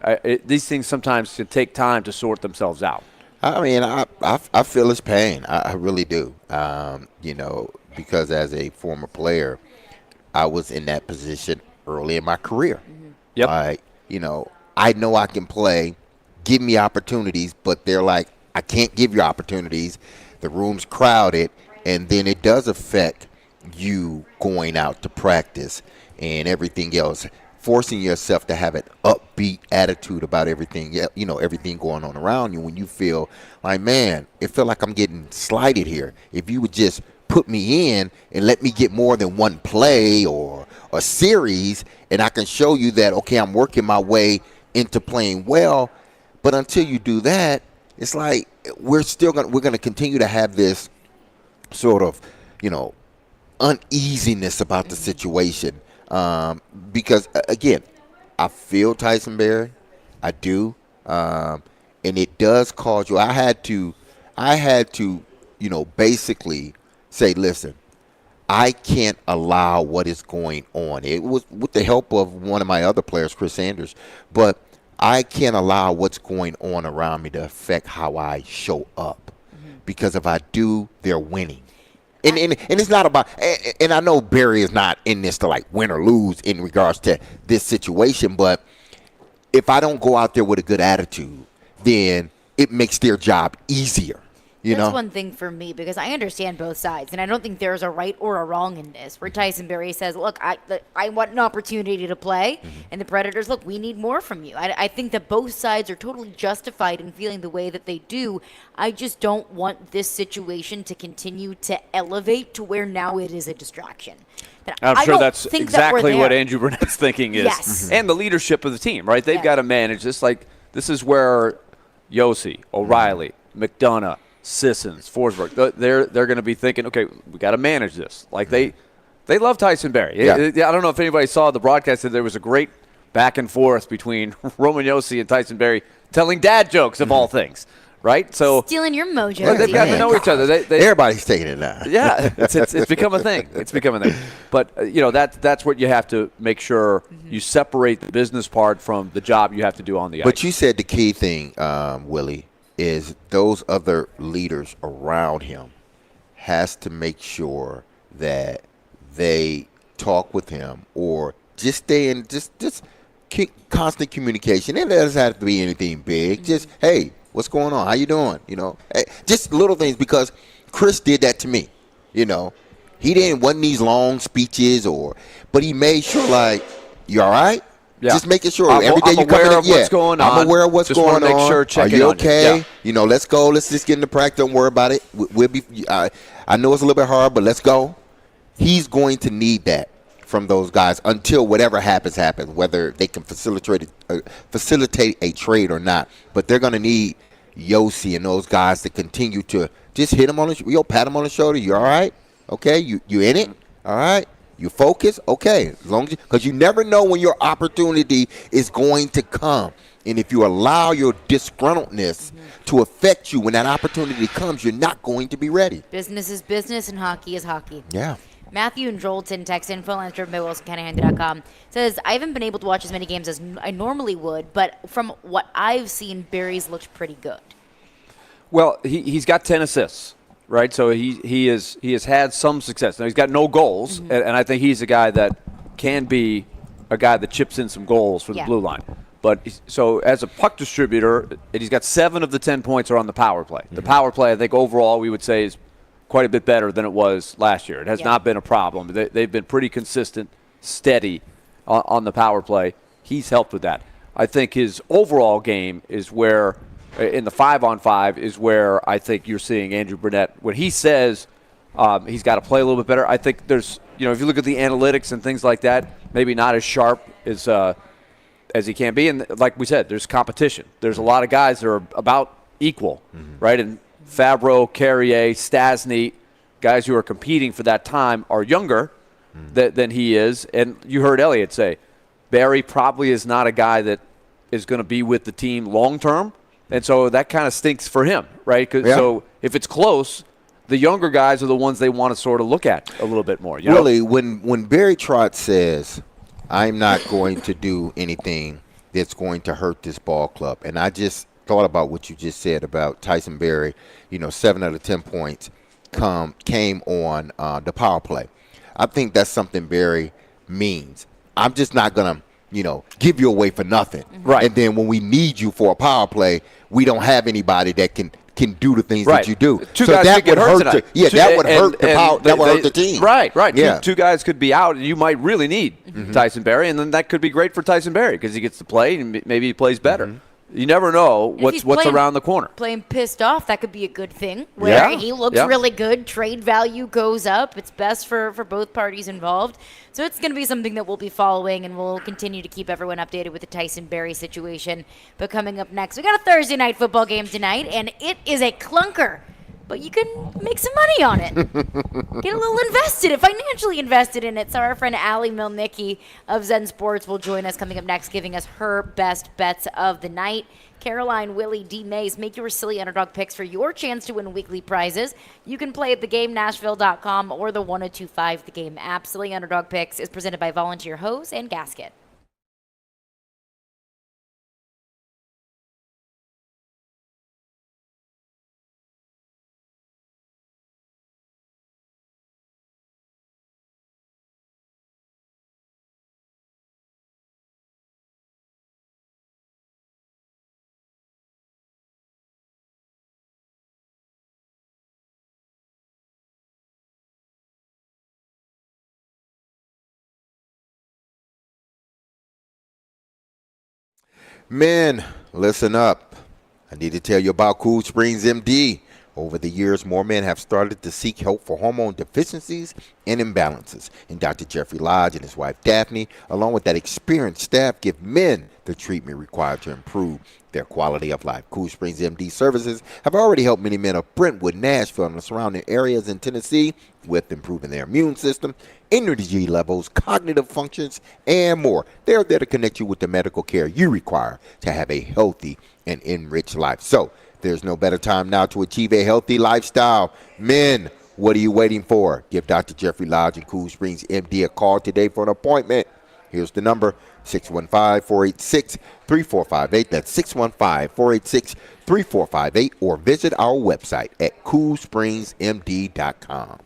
These things sometimes can take time to sort themselves out. I mean, I feel his pain. I really do. Because as a former player, I was in that position early in my career. Yep. I know I can play. Give me opportunities, but they're like, I can't give you opportunities. The room's crowded, and then it does affect you going out to practice and everything else, forcing yourself to have an upbeat attitude about everything, everything going on around you when you feel like, man, it felt like I'm getting slighted here. If you would just put me in and let me get more than one play or a series, and I can show you that, okay, I'm working my way into playing well. But until you do that, it's like we're going to continue to have this sort of, uneasiness about the situation. Because, again, I feel Tyson Barrie. I do. And it does cause you. I had to, basically say, listen, I can't allow what is going on. It was with the help of one of my other players, Chris Sanders, but I can't allow what's going on around me to affect how I show up. Because if I do, they're winning. And it's not about, and I know Barry is not in this to like win or lose in regards to this situation, but if I don't go out there with a good attitude, then it makes their job easier. You That's know? one thing for me because I understand both sides, and I don't think there's a right or a wrong in this. Where Tyson Berry says, "Look, I want an opportunity to play," and the Predators, "Look, we need more from you." I think that both sides are totally justified in feeling the way that they do. I just don't want this situation to continue to elevate to where now it is a distraction. I'm I sure don't that's think that we're exactly what there. Andrew Burnett's thinking is. Yes. And the leadership of the team, right? They've Yeah. got to manage this. Like, this is where Yossi, O'Reilly, McDonough, Sissons, Forsberg, they're going to be thinking, okay, we got to manage this. Like, they love Tyson Berry. Yeah. I don't know if anybody saw the broadcast. There was a great back and forth between Roman Yossi and Tyson Berry telling dad jokes of all things, right? So Stealing your mojo. well, they've got to know each other. Everybody's taking it now. yeah, it's become a thing. It's become a thing. But that's what you have to make sure you separate the business part from the job you have to do on the ice. But you said the key thing, Willie, is those other leaders around him has to make sure that they talk with him or just stay in just constant communication. It doesn't have to be anything big. Just, hey, what's going on? How you doing? Hey, just little things, because Chris did that to me. He wasn't these long speeches but he made sure, like, you all right? Yeah. Just making sure I'm every day you come aware in. of what's going on. I'm aware of what's Just going wanna make on. sure Are checking you on you. okay? Yeah. Let's go. Let's just get into practice. Don't worry about it. We'll be. I know it's a little bit hard, but let's go. He's going to need that from those guys until whatever happens, whether they can facilitate a trade or not. But they're going to need Yossi and those guys to continue to just hit him on the pat him on the shoulder. You all right? Okay, you in it? All right. You focus? Okay. As long as because you never know when your opportunity is going to come. And if you allow your disgruntledness to affect you when that opportunity comes, you're not going to be ready. Business is business and hockey is hockey. Yeah. Matthew and Jolton text info line driven by WilsonCountyHockey.com says, I haven't been able to watch as many games as I normally would, but from what I've seen, Barry's looked pretty good. Well, he's got 10 assists, right? So he has had some success. Now, he's got no goals, and I think he's a guy that can be a guy that chips in some goals for the blue line. But so as a puck distributor, he's got 7 of the 10 points are on the power play. The power play, I think overall we would say is quite a bit better than it was last year. It has not been a problem. They've been pretty consistent, steady on the power play. He's helped with that. I think his overall game is where, in the 5-on-5, is where I think you're seeing Andrew Burnett. When he says he's got to play a little bit better, I think there's, if you look at the analytics and things like that, maybe not as sharp as he can be. And like we said, there's competition. There's a lot of guys that are about equal, right? And Fabro, Carrier, Stasny, guys who are competing for that time are younger than he is. And you heard Elliott say, Barry probably is not a guy that is going to be with the team long term. And so that kind of stinks for him, right? So if it's close, the younger guys are the ones they want to sort of look at a little bit more. Really, when Barry Trotz says, I'm not going to do anything that's going to hurt this ball club, and I just thought about what you just said about Tyson Berry, 7 out of 10 points came on the power play. I think that's something Barry means. I'm just not going to, give you away for nothing. Right. And then when we need you for a power play, we don't have anybody that can do the things that you do. Two so guys that could get would hurt hurt. tonight. That would hurt the power. That would hurt the team. Right. Yeah. Two guys could be out, and you might really need Tyson Berry, and then that could be great for Tyson Berry because he gets to play, and maybe he plays better. You never know what's around the corner. Playing pissed off, that could be a good thing. Where he looks Yeah. really good, trade value goes up. It's best for both parties involved. So it's going to be something that we'll be following, and we'll continue to keep everyone updated with the Tyson Berry situation. But coming up next, we got a Thursday night football game tonight, and it is a clunker. But you can make some money on it. Get a little financially invested in it. So our friend Allie Milnicki of Zen Sports will join us coming up next, giving us her best bets of the night. Caroline, Willy, D-Mase, make your silly underdog picks for your chance to win weekly prizes. You can play at theGameNashville.com or the 1025 The Game app. Silly Underdog Picks is presented by Volunteer Hose and Gasket. Men, listen up. I need to tell you about Cool Springs MD. Over the years, more men have started to seek help for hormone deficiencies and imbalances. And Dr. Jeffrey Lodge and his wife Daphne, along with that experienced staff, give men the treatment required to improve their quality of life. Cool Springs MD services have already helped many men of Brentwood, Nashville, and the surrounding areas in Tennessee with improving their immune system, energy levels, cognitive functions, and more. They're there to connect you with the medical care you require to have a healthy and enriched life. So, there's no better time now to achieve a healthy lifestyle. Men, what are you waiting for? Give Dr. Jeffrey Lodge and Cool Springs MD a call today for an appointment. Here's the number, 615-486-3458. That's 615-486-3458. Or visit our website at coolspringsmd.com.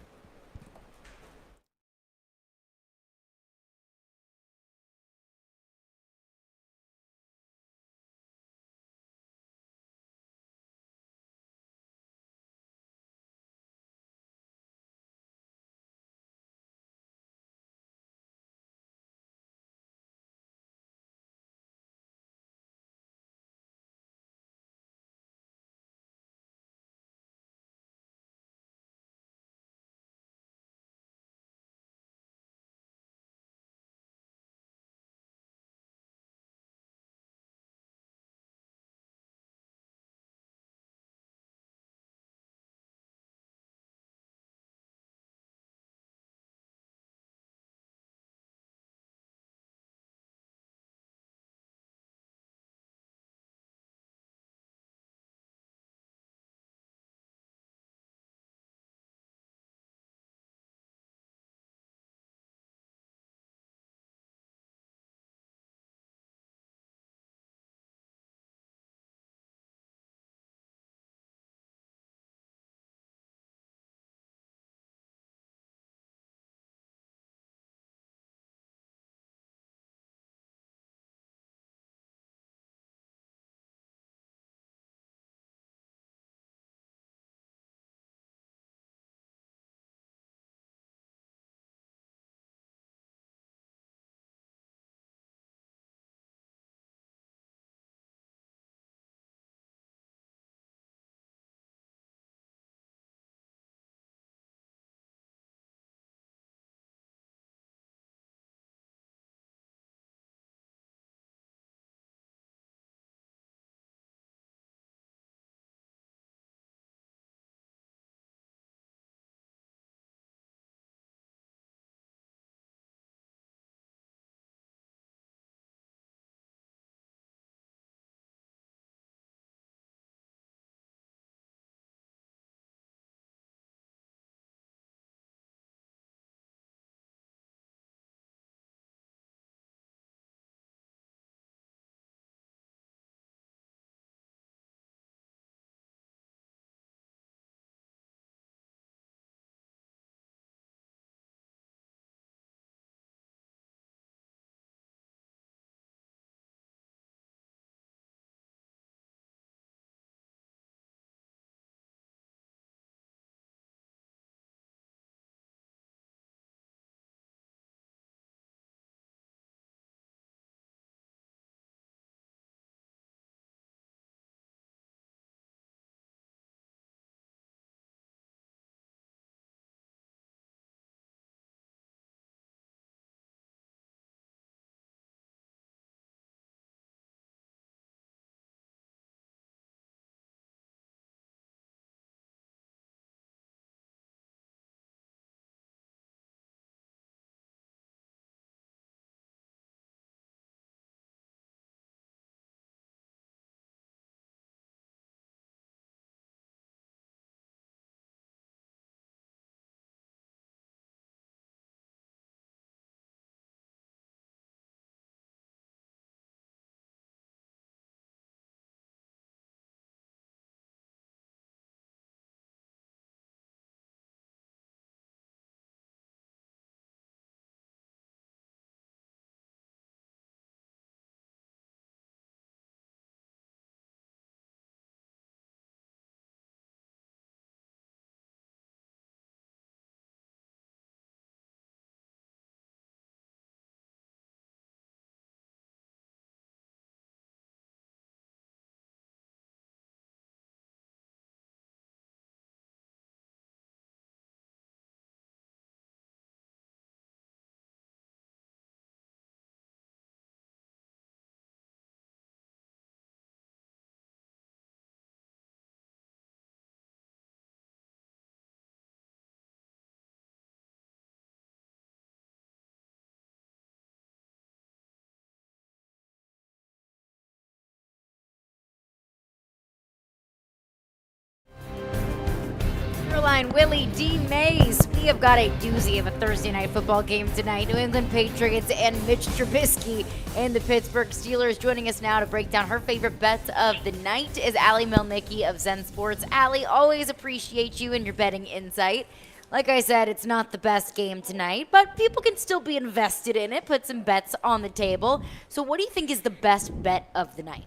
line, Willy, D-Mase. We have got a doozy of a Thursday night football game tonight. New England Patriots and Mitch Trubisky and the Pittsburgh Steelers. Joining us now to break down her favorite bets of the night is Allie Melnicki of Zen Sports. Allie, always appreciate you and your betting insight. Like I said, it's not the best game tonight, but people can still be invested in it, put some bets on the table. So what do you think is the best bet of the night?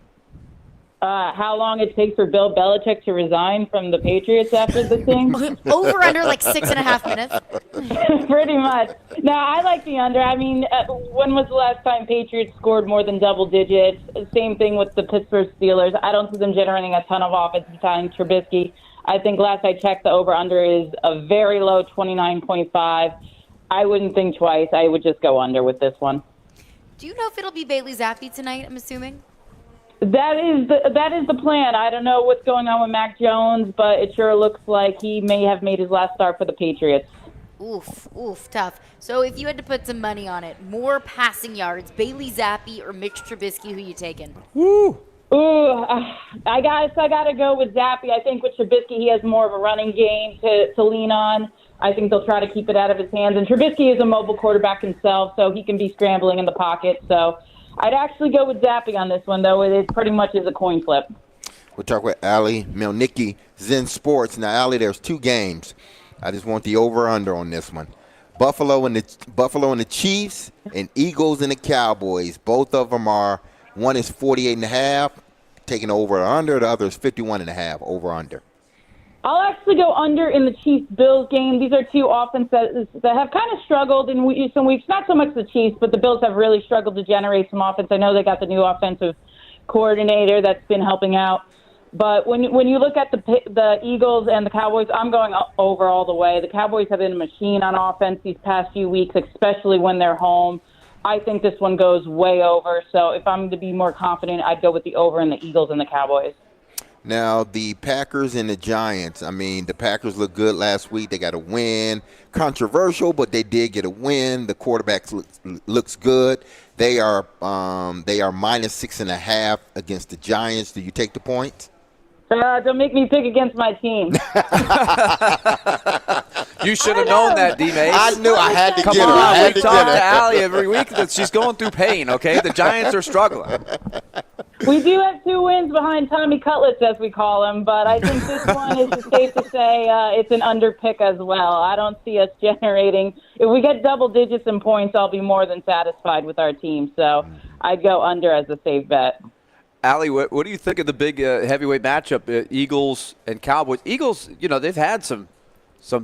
How long it takes for Bill Belichick to resign from the Patriots after the thing? Over under like 6.5 minutes. Pretty much. No, I like the under. I mean, when was the last time Patriots scored more than double digits? Same thing with the Pittsburgh Steelers. I don't see them generating a ton of offensive time. Trubisky, I think last I checked, the over-under is a very low 29.5. I wouldn't think twice. I would just go under with this one. Do you know if it'll be Bailey Zappi tonight, I'm assuming? That is the plan. I don't know what's going on with Mac Jones, but it sure looks like he may have made his last start for the Patriots. Oof, tough. So if you had to put some money on it, more passing yards, Bailey Zappi or Mitch Trubisky, who you taking? Ooh, I gotta go with Zappi. I think with Trubisky, he has more of a running game to lean on. I think they'll try to keep it out of his hands. And Trubisky is a mobile quarterback himself, so he can be scrambling in the pocket. So I'd actually go with Zappi on this one, though. It pretty much is a coin flip. We'll talk with Allie Melnicki, Zen Sports. Now, Allie, there's two games. I just want the over-under on this one. Buffalo and the Chiefs and Eagles and the Cowboys. Both of them are, one is 48.5, taking over or under. The other is 51.5, over-under. I'll actually go under in the Chiefs-Bills game. These are two offenses that have kind of struggled in some weeks. Not so much the Chiefs, but the Bills have really struggled to generate some offense. I know they got the new offensive coordinator that's been helping out. But when you look at the Eagles and the Cowboys, I'm going over all the way. The Cowboys have been a machine on offense these past few weeks, especially when they're home. I think this one goes way over. So if I'm to be more confident, I'd go with the over in the Eagles and the Cowboys. Now, the Packers and the Giants, I mean, the Packers looked good last week. They got a win. Controversial, but they did get a win. The quarterback looks good. They are minus 6.5 against the Giants. Do you take the points? Don't make me pick against my team. You should have known that, D-Mase. I knew I had to Come get her. I on, had we to talk get to her. Allie every week that she's going through pain, okay? The Giants are struggling. We do have 2 wins behind Tommy Cutlets, as we call him, but I think this one is safe to say it's an under pick as well. I don't see us generating. If we get double digits in points, I'll be more than satisfied with our team. So I'd go under as a safe bet. Allie, what do you think of the big heavyweight matchup, Eagles and Cowboys? Eagles, they've had some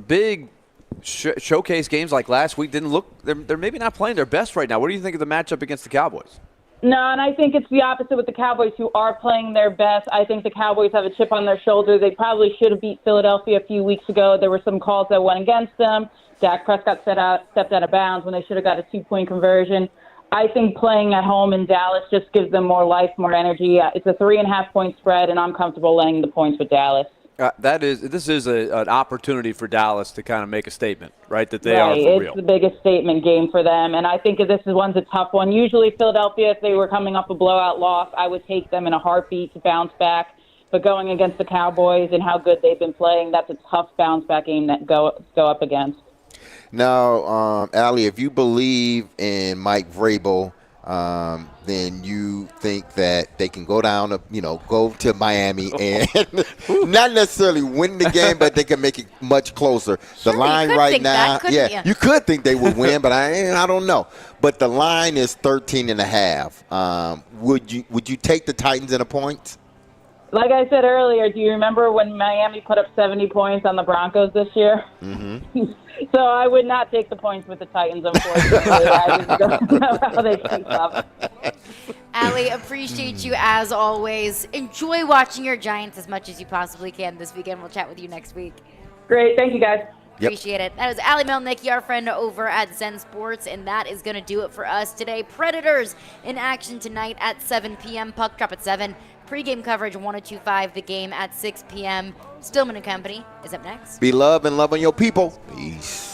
big showcase games like last week. Didn't look. They're maybe not playing their best right now. What do you think of the matchup against the Cowboys? No, and I think it's the opposite with the Cowboys, who are playing their best. I think the Cowboys have a chip on their shoulder. They probably should have beat Philadelphia a few weeks ago. There were some calls that went against them. Dak Prescott stepped out of bounds when they should have got a 2-point conversion. I think playing at home in Dallas just gives them more life, more energy. It's a 3.5-point spread, and I'm comfortable laying the points with Dallas. This is an opportunity for Dallas to kind of make a statement, right? That they are for real. It's the biggest statement game for them, and I think one's a tough one. Usually Philadelphia, if they were coming off a blowout loss, I would take them in a heartbeat to bounce back. But going against the Cowboys and how good they've been playing, that's a tough bounce back game that go up against. Now, Allie, if you believe in Mike Vrabel, then you think that they can go down, go to Miami and not necessarily win the game, but they can make it much closer. Sure, the line right now, you could think they would win, but I don't know. But the line is 13.5. Would you take the Titans in the points? Like I said earlier, do you remember when Miami put up 70 points on the Broncos this year? Mm-hmm. So I would not take the points with the Titans, unfortunately. I just don't know how they keep up. Allie, appreciate you as always. Enjoy watching your Giants as much as you possibly can this weekend. We'll chat with you next week. Great. Thank you, guys. Appreciate it. That is Allie Melnicki, our friend over at Zen Sports, and that is going to do it for us today. Predators in action tonight at 7 p.m. Puck drop at 7. Pre-game coverage 102.5, the game at 6 p.m. Stillman & Company is up next. Be love and love on your people. Peace.